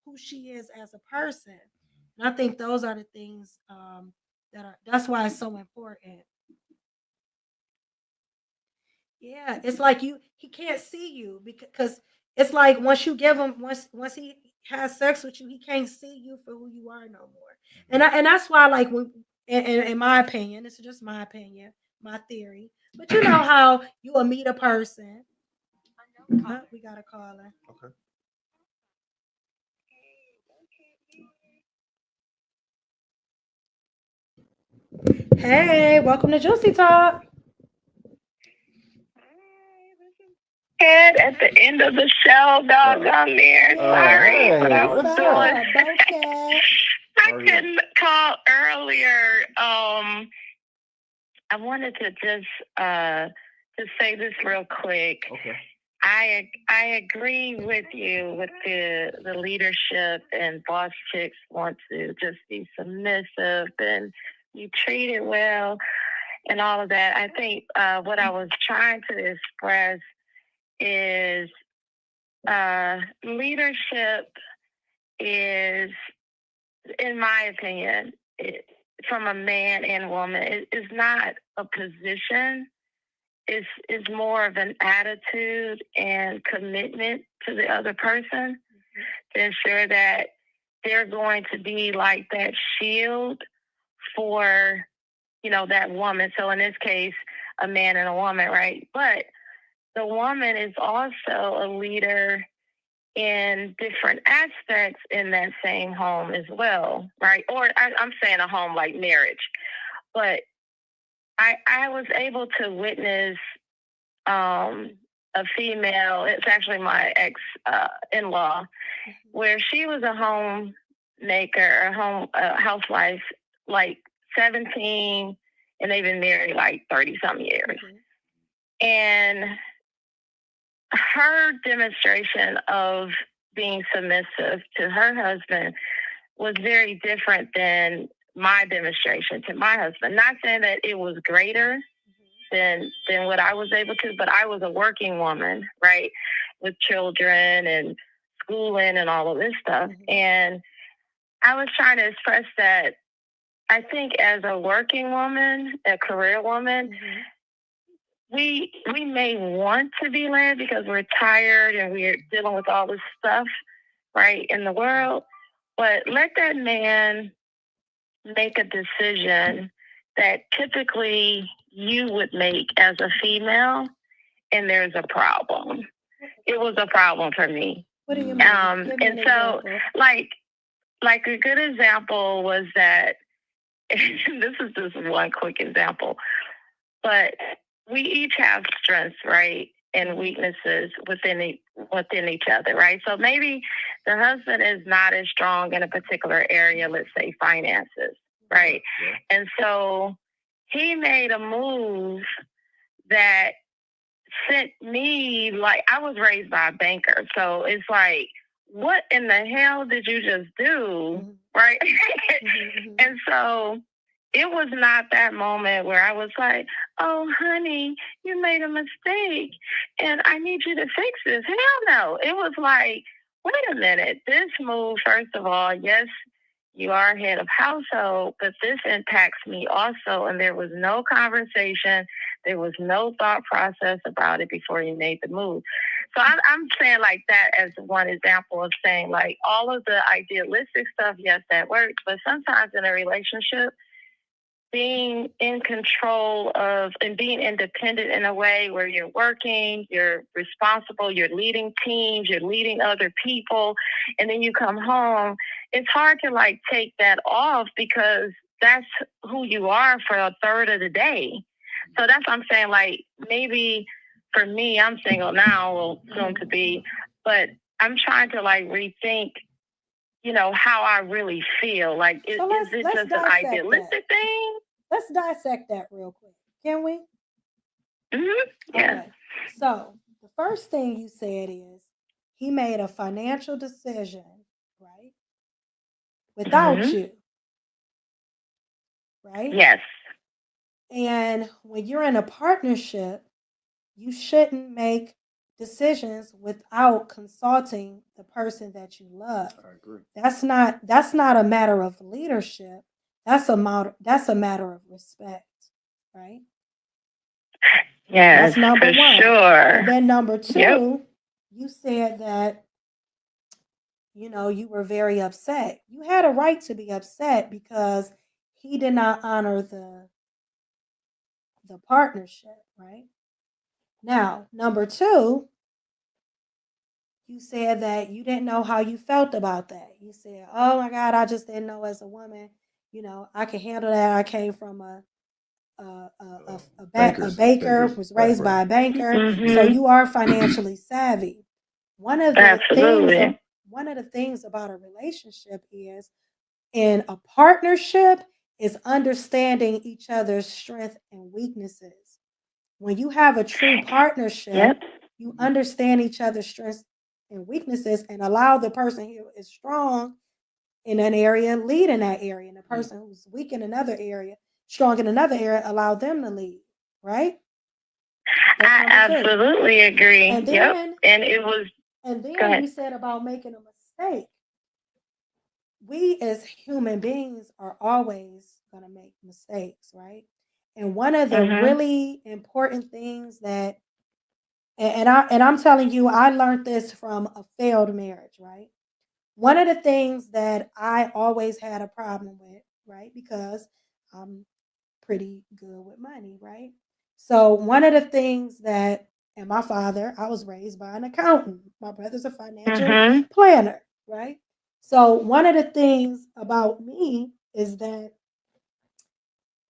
who she is as a person. And I think those are the things that's why it's so important. Yeah, it's like he can't see you because it's like once he has sex with you, he can't see you for who you are no more. And that's why, like, when in my opinion, this is just my opinion, my theory. But you know how you will meet a person. We got a caller. Okay. Hey, welcome to Juicy Talk. At the end of the show, doggone there. Sorry, but I was doing. I couldn't call earlier. I wanted to just say this real quick. Okay. I agree with you with the leadership, and boss chicks want to just be submissive and you treat it well and all of that. I think what I was trying to express is leadership is, in my opinion, from a man and woman, it is not a position. It's more of an attitude and commitment to the other person to ensure that they're going to be like that shield for, that woman. So in this case, a man and a woman, right? But the woman is also a leader in different aspects in that same home as well, right? Or I'm saying a home like marriage. But I was able to witness a female, it's actually my ex in-law, where she was a homemaker, a housewife, like 17, and they've been married like 30-something years. And her demonstration of being submissive to her husband was very different than my demonstration to my husband. Not saying that it was greater than what I was able to, but I was a working woman, right, with children and schooling and all of this stuff. And I was trying to express that I think as a working woman, a career woman, we may want to be led because we're tired and we're dealing with all this stuff, right, in the world. But let that man make a decision that typically you would make as a female, and there's a problem. It was a problem for me. What do you mean? And so, like a good example was that, this is just one quick example, but we each have strengths, right, and weaknesses within each other, right? So maybe the husband is not as strong in a particular area, let's say finances, right? Yeah. And so he made a move that sent me, like, I was raised by a banker, so it's like, what in the hell did you just do, right? And so it was not that moment where I was like, oh, honey, you made a mistake and I need you to fix this. Hell no. It was like, wait a minute. This move, first of all, yes, you are head of household, but this impacts me also. And there was no conversation. There was no thought process about it before you made the move. So I'm saying like that as one example of saying, like, all of the idealistic stuff, yes, that works. But sometimes in a relationship, being in control of and being independent in a way where you're working, you're responsible, you're leading teams, you're leading other people, and then you come home, it's hard to like take that off because that's who you are for a third of the day. So that's what I'm saying. Like, maybe for me, I'm single now, or soon to be, but I'm trying to like rethink, how I really feel. Like, is it just an idealistic thing? Let's dissect that real quick. Can we? Mm-hmm. Yeah. Okay. So the first thing you said is he made a financial decision, right? Without you. Right? Yes. And when you're in a partnership, you shouldn't make decisions without consulting the person that you love. I agree. That's not a matter of leadership. That's a matter of respect, right? Yes, that's number for one. Sure. And then number two, you said that you were very upset. You had a right to be upset because he did not honor the partnership, right? Now, number two, you said that you didn't know how you felt about that. You said, oh my God, I just didn't know as a woman, I can handle that. I came from a baker, was raised by a banker. Mm-hmm. So you are financially savvy. One of the things about a relationship is, in a partnership, is understanding each other's strengths and weaknesses. When you have a true partnership, you understand each other's strengths and weaknesses and allow the person who is strong in an area lead in that area, and the person who's weak in another area, strong in another area, allow them to lead, right? I absolutely agree. And then, and it was. And then you said about making a mistake. We as human beings are always going to make mistakes, right? And one of the really important things that, and I'm telling you, I learned this from a failed marriage, right? One of the things that I always had a problem with, right? Because I'm pretty good with money, right? So one of the things that, and my father, I was raised by an accountant. My brother's a financial planner, right? So one of the things about me is that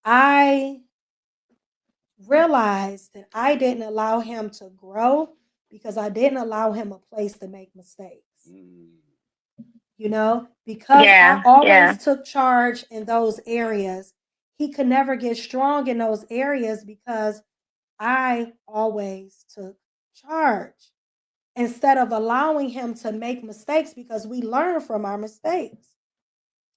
I realized that I didn't allow him to grow because I didn't allow him a place to make mistakes. Because I always took charge in those areas, he could never get strong in those areas because I always took charge instead of allowing him to make mistakes, because we learn from our mistakes.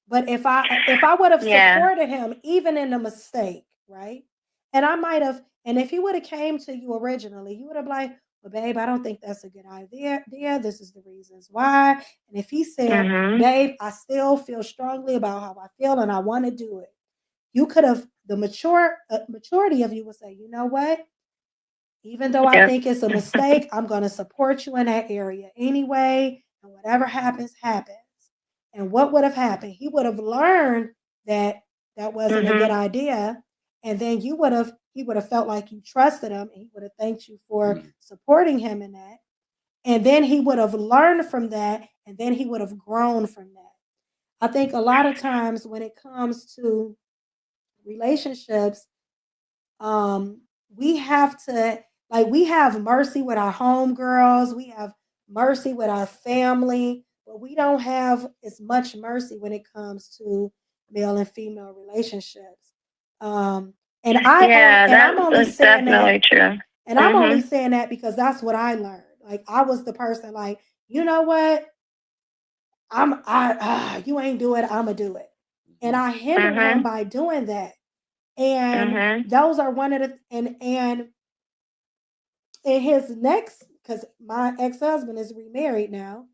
But if I would have supported him even in the mistake, right? And I might have, and if he would have came to you originally, you would have like, well, babe, I don't think that's a good idea. This is the reasons why. And if he said, babe, I still feel strongly about how I feel and I want to do it, you could have, the maturity of you would say, you know what? Even though I Yep. think it's a mistake, I'm going to support you in that area anyway. And whatever happens, happens. And what would have happened? He would have learned that that wasn't a good idea. And then he would have felt like you trusted him, and he would have thanked you for supporting him in that. And then he would have learned from that, and then he would have grown from that. I think a lot of times when it comes to relationships, we have to, like, we have mercy with our homegirls, we have mercy with our family, but we don't have as much mercy when it comes to male and female relationships. And I'm only that's saying definitely that, true. and I'm only saying that because that's what I learned. Like, I was the person, like, you know what? You ain't do it, I'ma do it. And I hindered him by doing that. And those are one of the, and in his next, because my ex-husband is remarried now.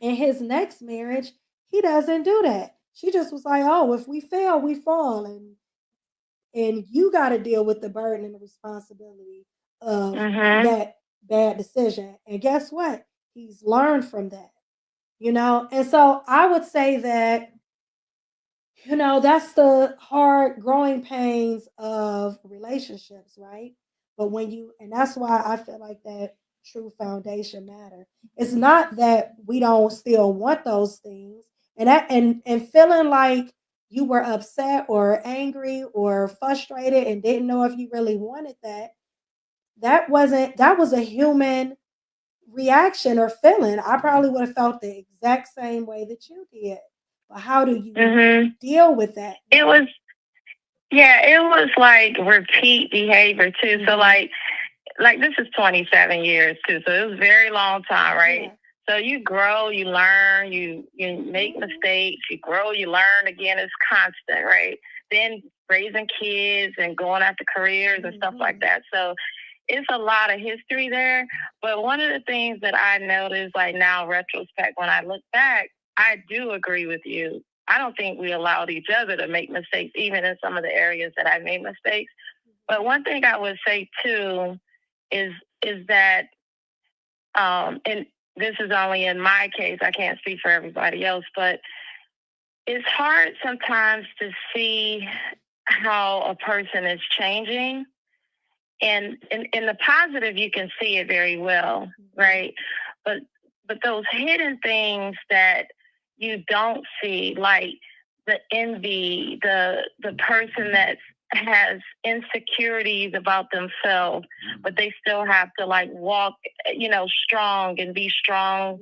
In his next marriage, he doesn't do that. She just was like, oh, if we fail, we fall. And you got to deal with the burden and the responsibility of that bad decision. And guess what? He's learned from that, And so I would say that, that's the hard growing pains of relationships, right? But and that's why I feel like that true foundation matter. It's not that we don't still want those things, and feeling like you were upset or angry or frustrated and didn't know if you really wanted that. That was a human reaction or feeling. I probably would have felt the exact same way that you did. But how do you deal with that? It was like repeat behavior too. So like this is 27 years too. So it was a very long time, right? Yeah. So you grow, you learn, you make mistakes, you grow, you learn again. It's constant, right? Then raising kids and going after careers and stuff like that. So it's a lot of history there. But one of the things that I noticed, like now retrospect, when I look back, I do agree with you. I don't think we allowed each other to make mistakes, even in some of the areas that I made mistakes. But one thing I would say too is that, and this is only in my case, I can't speak for everybody else, but it's hard sometimes to see how a person is changing. And in the positive, you can see it very well, right? But those hidden things that you don't see, like the envy, the person that has insecurities about themselves, but they still have to like walk, strong and be strong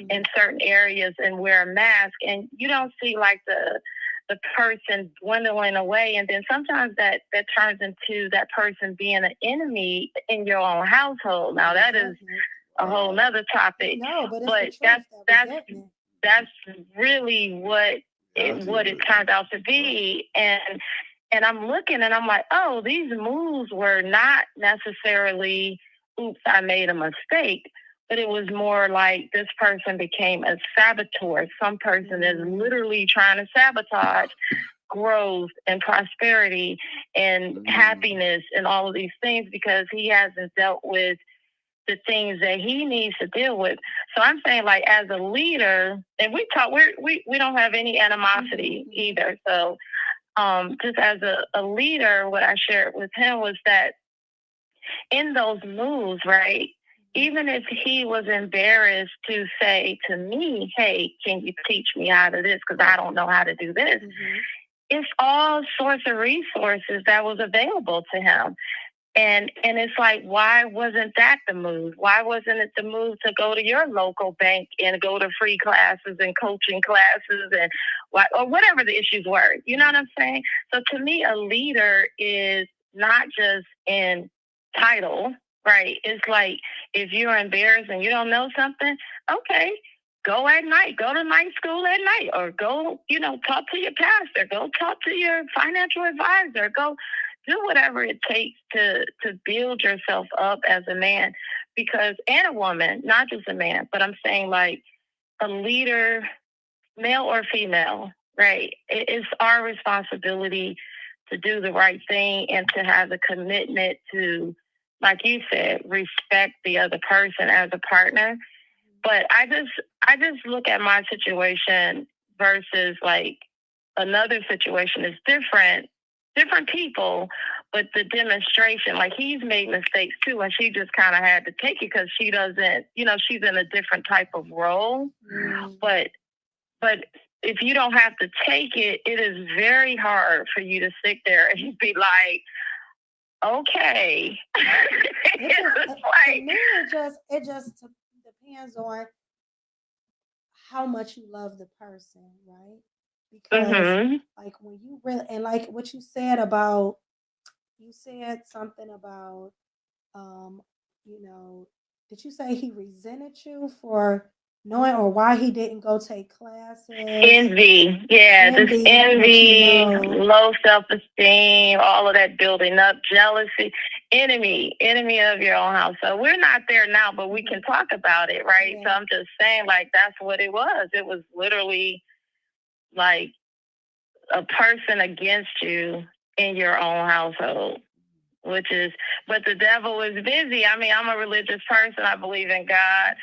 in certain areas and wear a mask. And you don't see like the person dwindling away. And then sometimes that turns into that person being an enemy in your own household. Now that is a whole nother topic. No, but that's really what it turned out to be. And I'm looking and I'm like, oh, these moves were not necessarily, oops, I made a mistake. But it was more like this person became a saboteur. Some person is literally trying to sabotage growth and prosperity and happiness and all of these things because he hasn't dealt with the things that he needs to deal with. So I'm saying, like, as a leader, and we don't have any animosity either. So just as a leader, what I shared with him was that in those moves, right, even if he was embarrassed to say to me, hey, can you teach me how to do this? Because I don't know how to do this. It's all sorts of resources that was available to him. And it's like, why wasn't that the move? Why wasn't it the move to go to your local bank and go to free classes and coaching classes and or whatever the issues were? You know what I'm saying? So to me, a leader is not just in title, right? It's like if you're embarrassed and you don't know something, okay, go at night, go to night school at night, or go, talk to your pastor, go talk to your financial advisor, go do whatever it takes to build yourself up as a man, and a woman, not just a man, but I'm saying like a leader, male or female, right? It's our responsibility to do the right thing and to have the commitment to like you said, respect the other person as a partner. But I just look at my situation versus like another situation is different people, but the demonstration, like he's made mistakes too, and she just kind of had to take it because she doesn't, she's in a different type of role. But if you don't have to take it, it is very hard for you to sit there and be like, okay. To me, it just depends on how much you love the person, right? Because like when you really, and like what you said about, you said something about, um, did you say he resented you for knowing or why he didn't go take classes? Envy. Yeah, this envy, low self-esteem, all of that building up, jealousy, enemy of your own house. So we're not there now, but we can talk about it, right? Yeah. So I'm just saying, like, that's what it was. It was literally like a person against you in your own household. But the devil is busy. I mean, I'm a religious person. I believe in God.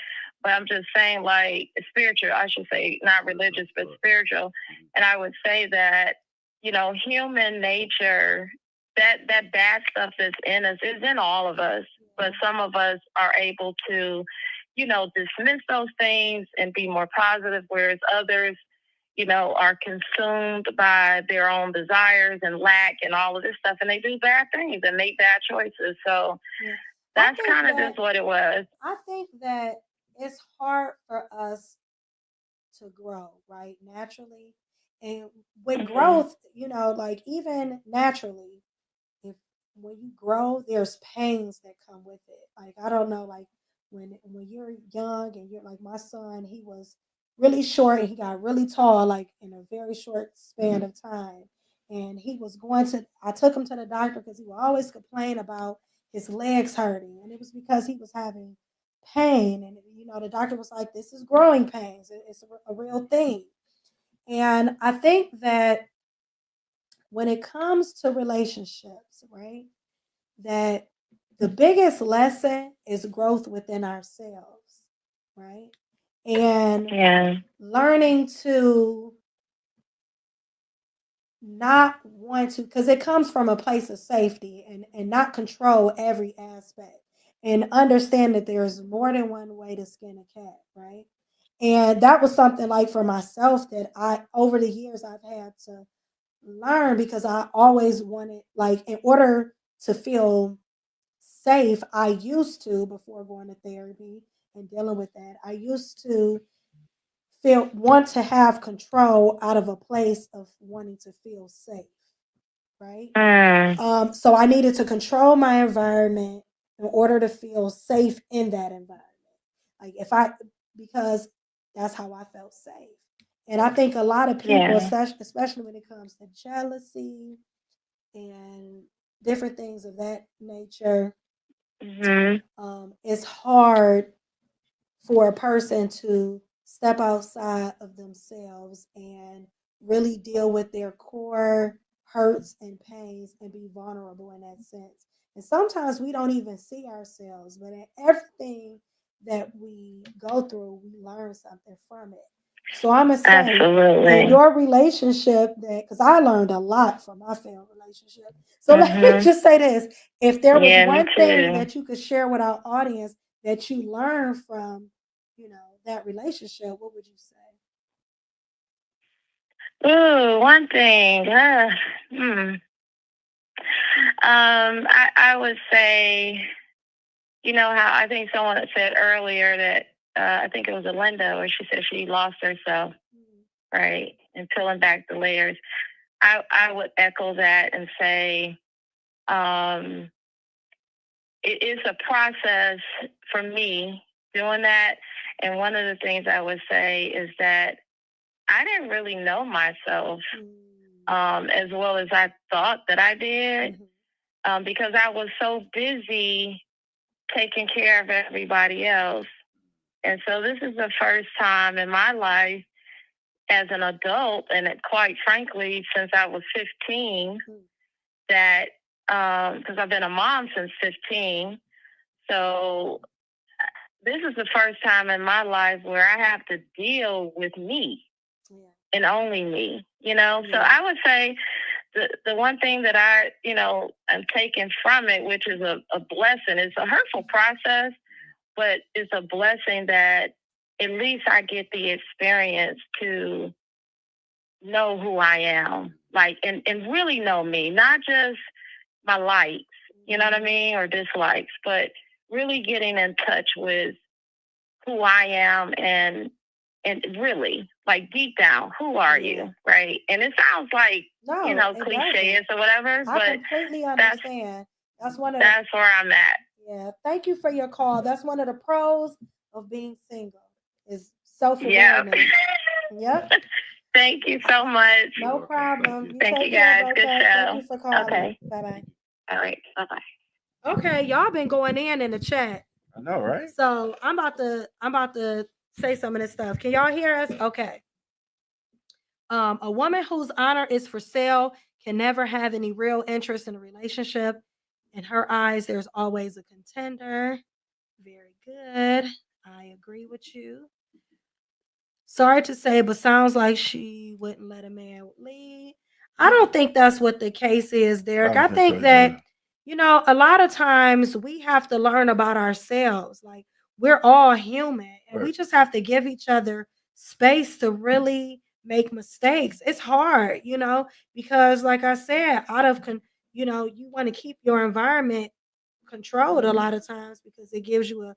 But I'm just saying, like, spiritual, I should say, not religious, but spiritual. And I would say that, human nature, that bad stuff that's in us is in all of us. But some of us are able to, dismiss those things and be more positive, whereas others, are consumed by their own desires and lack and all of this stuff. And they do bad things and make bad choices. So that's kind of just what it was. I think that it's hard for us to grow, right? Naturally. And with growth, like even naturally, when you grow, there's pains that come with it. Like, I don't know, like when you're young and you're like my son, he was really short and he got really tall, like in a very short span of time. And I took him to the doctor because he would always complain about his legs hurting. And it was because he was having pain. And, the doctor was like, this is growing pains. It's a real thing. And I think that when it comes to relationships, right, that the biggest lesson is growth within ourselves, right? And learning to not want to, because it comes from a place of safety and not control every aspect and understand that there's more than one way to skin a cat, right? And that was something like for myself that over the years, I've had to learn because I always wanted, like, in order to feel safe, I used to, before going to therapy and dealing with that, I used to want to have control out of a place of wanting to feel safe, right? So I needed to control my environment in order to feel safe in that environment. Like because that's how I felt safe. And I think a lot of people, especially when it comes to jealousy and different things of that nature, it's hard for a person to step outside of themselves and really deal with their core hurts and pains and be vulnerable in that sense. And sometimes we don't even see ourselves, but in everything that we go through, we learn something from it. So I'm going to say, in your relationship, because I learned a lot from my failed relationship. So let me just say this. If there was one thing that you could share with our audience that you learned from, that relationship, what would you say? Ooh, one thing. I would say, how I think someone had said earlier that I think it was Linda, where she said she lost herself, right, and peeling back the layers. I would echo that and say it is a process for me doing that. And one of the things I would say is that I didn't really know myself as well as I thought that I did because I was so busy taking care of everybody else. And so this is the first time in my life as an adult, and quite frankly, since I was 15, that because I've been a mom since 15, So this is the first time in my life where I have to deal with me and only me, you know? So I would say the one thing that I, am taking from it, which is a blessing, it's a hurtful process, but it's a blessing that at least I get the experience to know who I am, like, and really know me, not just my likes, you know what I mean, or dislikes, but really getting in touch with who I am and really, like, deep down, who are you, right? And it sounds like, cliche or whatever, I but completely understand. That's one of that's where I'm at. Yeah, thank you for your call. That's one of the pros of being single is self-awareness. Yep. Thank you so much. No problem. Thank you, care, guys. Good Boca. show. Thank you for calling. Okay. Bye-bye. All right. Bye-bye. Okay, y'all been going in the chat. I know, right? So I'm about to say some of this stuff. Can y'all hear us? Okay. A woman whose honor is for sale can never have any real interest in a relationship. In her eyes, there's always a contender. Very good. I agree with you. Sorry to say, but sounds like she wouldn't let a man lead. I don't think that's what the case is, Derek. I think that, a lot of times we have to learn about ourselves. Like, we're all human and we just have to give each other space to really make mistakes. It's hard, because like I said, you want to keep your environment controlled a lot of times because it gives you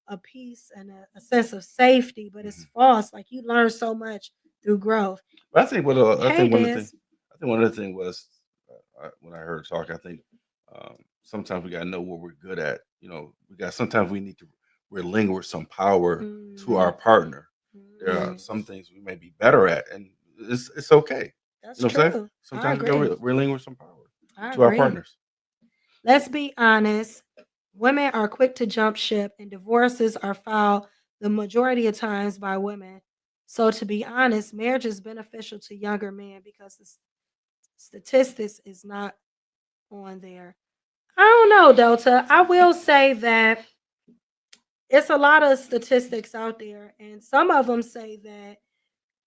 a peace and a sense of safety, but it's false. Like, you learn so much through growth. But I think Hey, one of the things was when I heard her talk, I think sometimes we gotta know what we're good at. Sometimes we need to relinquish some power to our partner. There are some things we may be better at, and it's okay. That's what I'm saying? Sometimes we gotta relinquish some power to our partners. Let's be honest. Women are quick to jump ship, and divorces are filed the majority of times by women. So, to be honest, marriage is beneficial to younger men because the statistics is not on there. I don't know, Delta. I will say that it's a lot of statistics out there, and some of them say that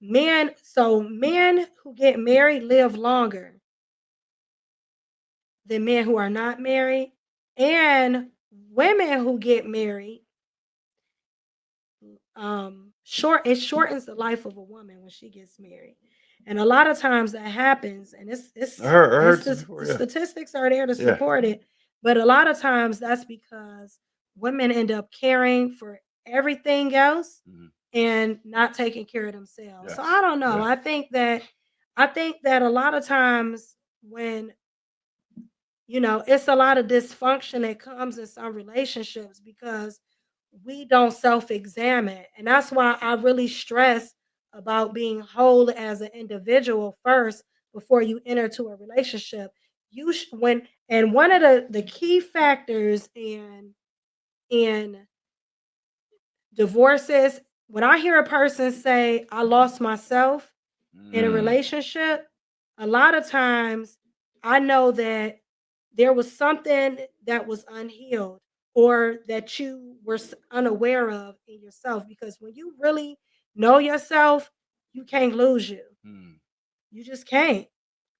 men who get married live longer than men who are not married, and women who get married, it shortens the life of a woman when she gets married. And a lot of times that happens, and the statistics are there to support it. But a lot of times that's because women end up caring for everything else and not taking care of themselves. So I don't know. I think that a lot of times when it's a lot of dysfunction that comes in some relationships because we don't self-examine. And that's why I really stress about being whole as an individual first before you enter to a relationship. One of the key factors in divorces, when I hear a person say, I lost myself in a relationship, a lot of times I know that there was something that was unhealed or that you were unaware of in yourself. Because when you really know yourself, you can't lose you. You just can't,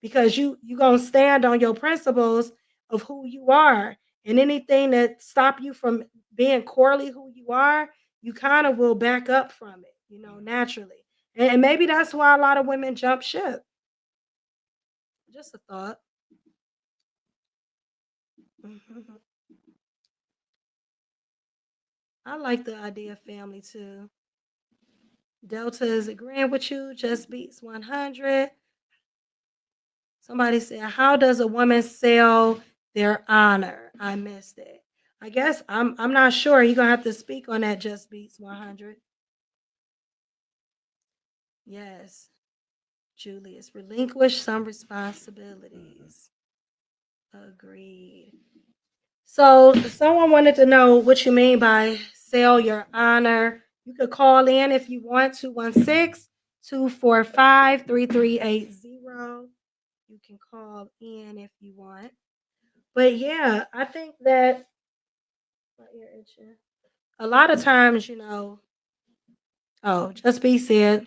because you're going to stand on your principles of who you are. And anything that stop you from being corely who you are, you kind of will back up from it, naturally. And maybe that's why a lot of women jump ship. Just a thought. I like the idea of family too. Delta is agreeing with you. Just Beats 100. Somebody said, "How does a woman sell their honor?" I missed it. I guess I'm not sure. You're gonna have to speak on that. Just Beats 100. Yes, Julius, relinquish some responsibilities. Agreed. So someone wanted to know what you mean by sell your honor. You could call in if you want, 216-245-3380. You can call in if you want. But yeah, I think that My ear itching. A lot of times, Just B said,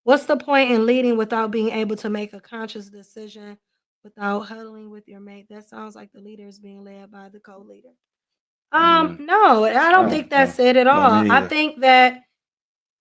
what's the point in leading without being able to make a conscious decision without huddling with your mate? That sounds like the leader is being led by the co-leader. No, I don't think that's it at all. me I neither. think that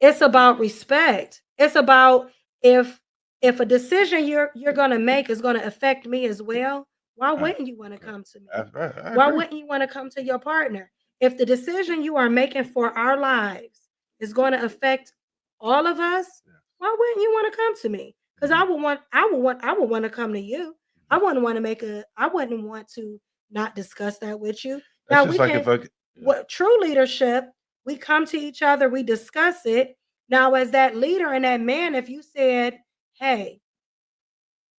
it's about respect. It's about if a decision you're gonna make is gonna affect me as well, why Right. wouldn't you want to Okay. come to me? Right. I Why agree. wouldn't you want to come to your partner? If the decision you are making for our lives is going to affect all of us, Yeah. why wouldn't you want to come to me? Because I would want to come to you. I wouldn't want to not discuss that with you. That's Now just we like can if I could- yeah. what true leadership, we come to each other, we discuss it. Now, as that leader and that man, if you said, hey,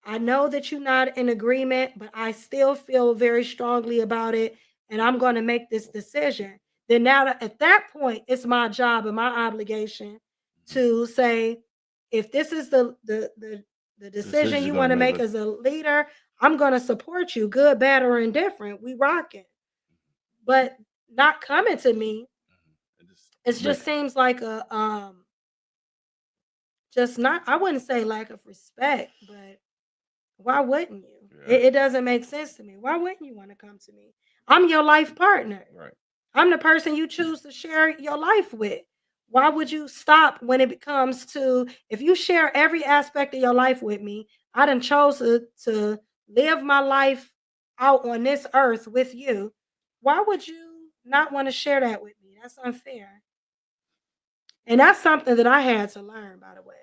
I know that you're not in agreement, but I still feel very strongly about it, and I'm going to make this decision. Then now at that point, it's my job and my obligation to say, if this is the decision Decisions you you're want gonna to make make with as a leader, I'm going to support you, good, bad, or indifferent. We rocking, but not coming to me. It just seems like just not. I wouldn't say lack of respect, but why wouldn't you? Yeah. It doesn't make sense to me. Why wouldn't you want to come to me? I'm your life partner. Right. I'm the person you choose to share your life with. Why would you stop when it comes to if you share every aspect of your life with me? I done chose to live my life out on this earth with you. Why would you not want to share that with me? That's unfair. And that's something that I had to learn, by the way.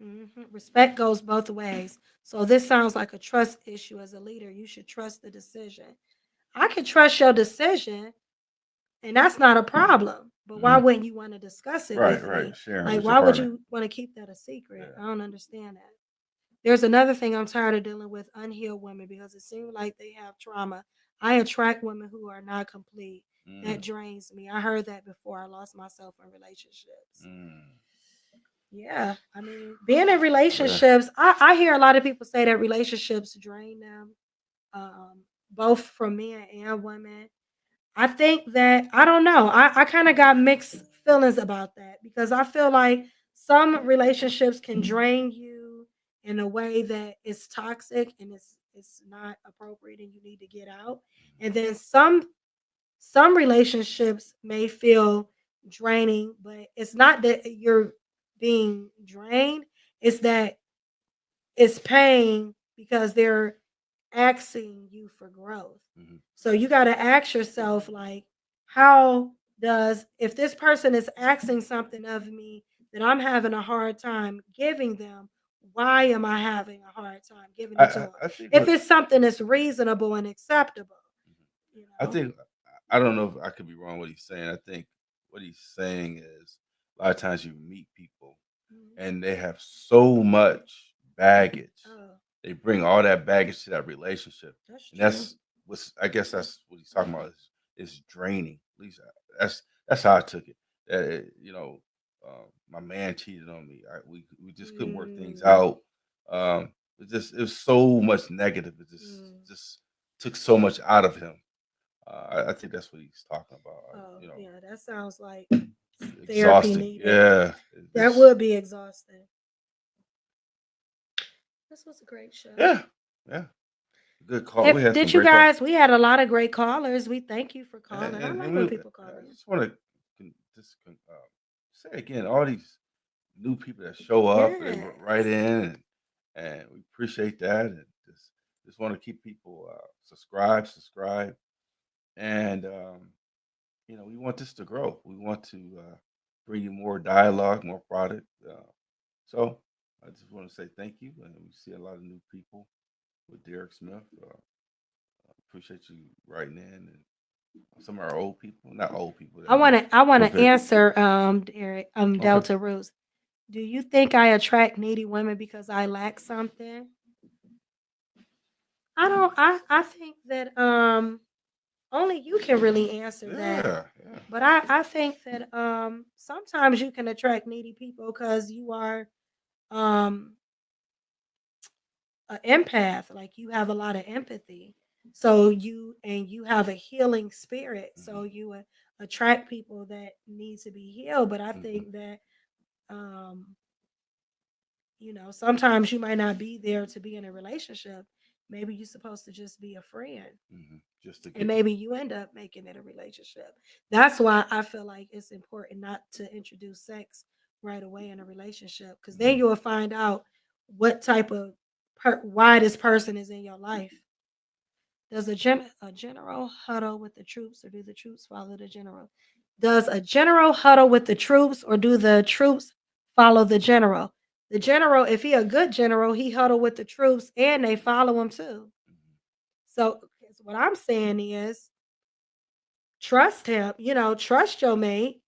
Mm. Respect goes both ways. So this sounds like a trust issue. As a leader, you should trust the decision. I can trust your decision, and that's not a problem. But why Mhm. wouldn't you want to discuss it with Right. me? Sharing Like, with your why would partner. you want to keep that a secret? Yeah. I don't understand that. There's another thing I'm tired of dealing with unhealed women because it seems like they have trauma. I attract women who are not complete. That drains me. I heard that before. I lost myself in relationships. Yeah, I mean, being in relationships, I hear a lot of people say that relationships drain them, both from men and women. I think that, I don't know, I kind of got mixed feelings about that because I feel like some relationships can drain you in a way that is toxic and it's not appropriate and you need to get out. And then some relationships may feel draining, but it's not that you're being drained, it's that it's pain because they're asking you for growth. Mhm. So you got to ask yourself, like, how does, if this person is asking something of me that I'm having a hard time giving them, why am I having a hard time giving it to them? I think If it's something that's reasonable and acceptable, you I know? think I don't know if I could be wrong what he's saying. I think what he's saying is a lot of times you meet people Mhm. and they have so much baggage. Oh, They bring all that baggage to that relationship. that's And true. that's what's I guess that's what he's talking about is draining. At least that's how I took it. That my man cheated on me. We just couldn't work things out. It was so much negative. It just took so much out of him. I think that's what he's talking about. Oh, You know, yeah, that sounds like therapy exhausting. needed. Yeah, That would be exhausting. This was a great show. yeah. Good call. We had some Did you great calls. guys? We had a lot of great callers. We thank you for calling. I like when people call I in. just want to say again, all these new people that show up and they Yes. write in, and we appreciate that. And just want to keep people subscribe, and we want this to grow. We want to bring you more dialogue, more product. So I just want to say thank you, and we see a lot of new people with Derek Smith. Appreciate you writing in, and some of our old people, not old people. I want to Okay. answer Derek Okay. Delta Roots. Do you think I attract needy women because I lack something? I don't. I think that only you can really answer that. Yeah. But I think that sometimes you can attract needy people because you are um an empath, like you have a lot of empathy. So you have a healing spirit. So you attract people that need to be healed. But I think that um sometimes you might not be there to be in a relationship. Maybe you're supposed to just be a friend. Just to And get maybe you end up making it a relationship. That's why I feel like it's important not to introduce sex right away in a relationship, because then you'll find out what type of why this person is in your life. Does a general huddle with the troops, or do the troops follow the general? Does a general huddle with the troops, or do the troops follow the general? The general, if he a good general, he huddle with the troops and they follow him too. So what I'm saying is trust him, trust your mate,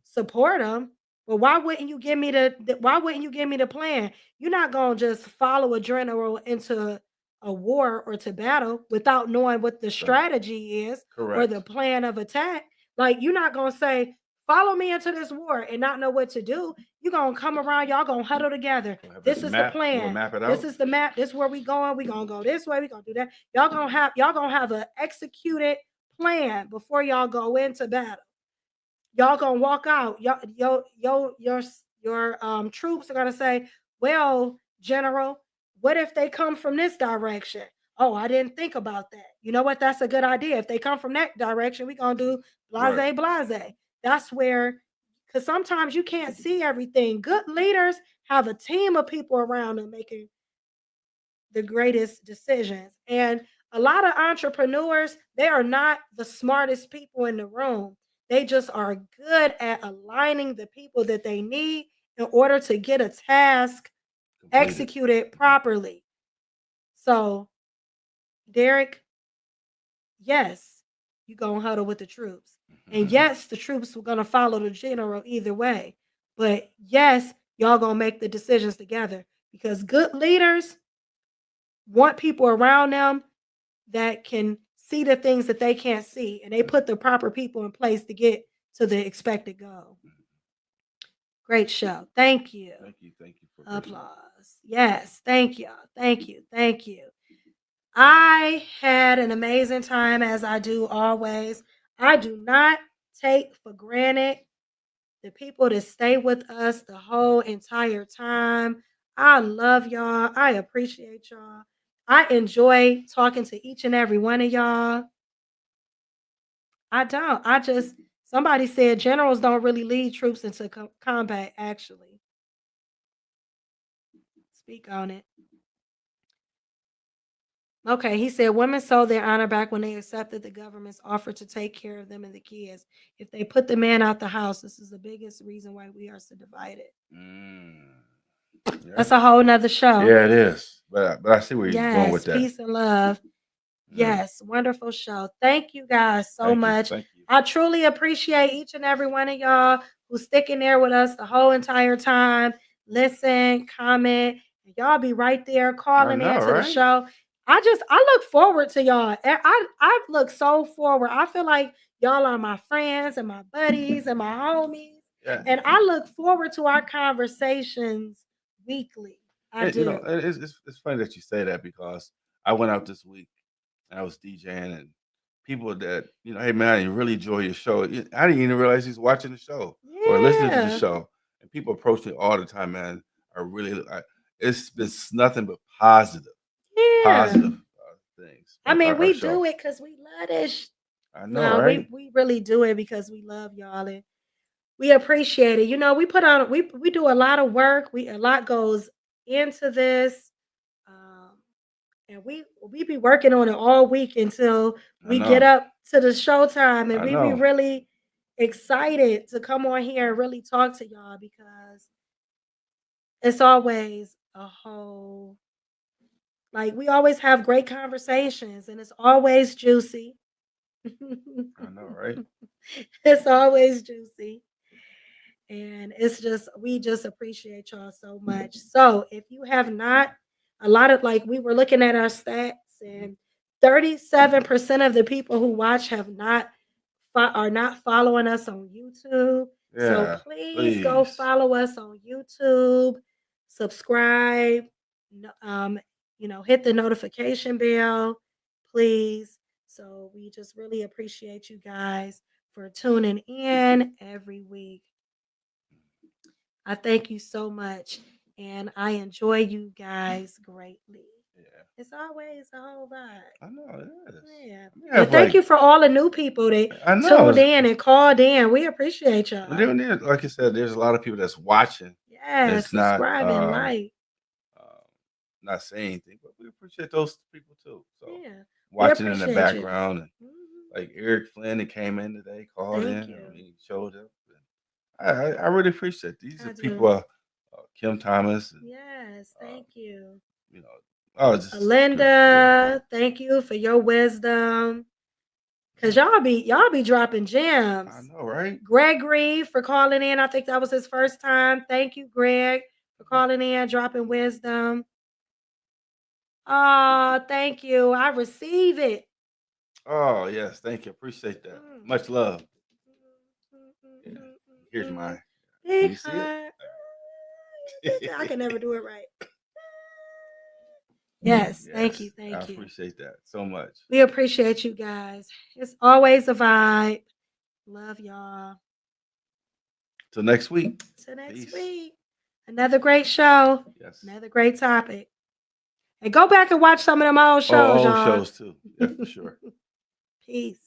support him. But why wouldn't you give me the plan? You're not gonna just follow a general into a war or to battle without knowing what the strategy is or the correct. plan of attack. Like you're not gonna say, follow me into this war and not know what to do. You're gonna come around, y'all gonna huddle together. We'll have This a is the map. We'll plan. map it This out. is the map. This is where we going. We gonna go this way. We gonna do that. Y'all gonna have an executed plan before y'all go into battle. Y'all gonna walk out. Your troops are gonna say, "Well, General, what if they come from this direction?" Oh, I didn't think about that. You know what? That's a good idea. If they come from that direction, we gonna do Right. blase. That's where, because sometimes you can't see everything. Good leaders have a team of people around them making the greatest decisions. And a lot of entrepreneurs, they are not the smartest people in the room. They just are good at aligning the people that they need in order to get a task Completed. executed properly. So, Derek, yes, you're going to huddle with the troops. And yes, the troops were going to follow the general either way. But yes, y'all going to make the decisions together, because good leaders want people around them that can see the things that they can't see, and they put the proper people in place to get to the expected goal. Great show. Thank you. Thank you for Applause. Yes, thank you. Thank you. I had an amazing time, as I do always. I do not take for granted the people that stay with us the whole entire time. I love y'all. I appreciate y'all. I enjoy talking to each and every one of y'all. I don't. Somebody said generals don't really lead troops into combat, actually. Speak on it. Okay, he said women sold their honor back when they accepted the government's offer to take care of them and the kids. If they put the man out the house, this is the biggest reason why we are so divided. Yeah. That's a whole nother show. Yeah, it is. But I see where you're going with that. Peace and love. Yes, wonderful show. Thank you guys so much. Thank you. I truly appreciate each and every one of y'all who's sticking there with us the whole entire time. Listen, comment, and y'all be right there calling into the show. I look forward to y'all. I look so forward. I feel like y'all are my friends and my buddies and my homies. Yeah. And I look forward to our conversations weekly. I do. It's funny that you say that, because I went out this week and I was DJing, and people that, hey man, I really enjoy your show. I didn't even realize he's watching the show or listening to the show. And people approach me all the time, man. It's been nothing but positive things. I mean, we do it because we love this. I know, right? We really do it because we love y'all and we appreciate it. We put on we do a lot of work. A lot goes into this, and we be working on it all week until we get up to the showtime, and we be really excited to come on here and really talk to y'all, because it's always a whole, like, we always have great conversations and it's always juicy. I know, right? It's always juicy. And we just appreciate y'all so much. So if you have not, a lot of, like, we were looking at our stats, and 37% of the people who watch are not following us on YouTube. So please go follow us on YouTube, subscribe, hit the notification bell, please. So we just really appreciate you guys for tuning in every week. I thank you so much, and I enjoy you guys greatly. Yeah, It's always a whole vibe. I know it is. Yeah. Yeah, And thank you for all the new people that I know. tuned in and called in. We appreciate y'all. Like I said, there's a lot of people that's watching. Yes, It's not subscribing, like. not saying anything, but we appreciate those people too. So Yeah. watching in the appreciate you. background, and like Eric Flynn that came in today, called Thank in, you. and he showed up. And I really appreciate these I are do. people. Kim Thomas. And, Yes, thank you. Just Alinda, thank you for your wisdom. Cause y'all be dropping gems. I know, right? Gregory for calling in. I think that was his first time. Thank you, Greg, for calling in, dropping wisdom. Oh, thank you. I receive it. Oh, yes. Thank you. Appreciate that. Much love. Yeah. Here's mine. Can you see it? I can never do it right. Yes, thank you. I appreciate that so much. We appreciate you guys. It's always a vibe. Love y'all. Till next week. Till next week. Another great show. Yes. Another great topic. And go back and watch some of them old shows, y'all. Old shows too. Yeah, for sure. Peace.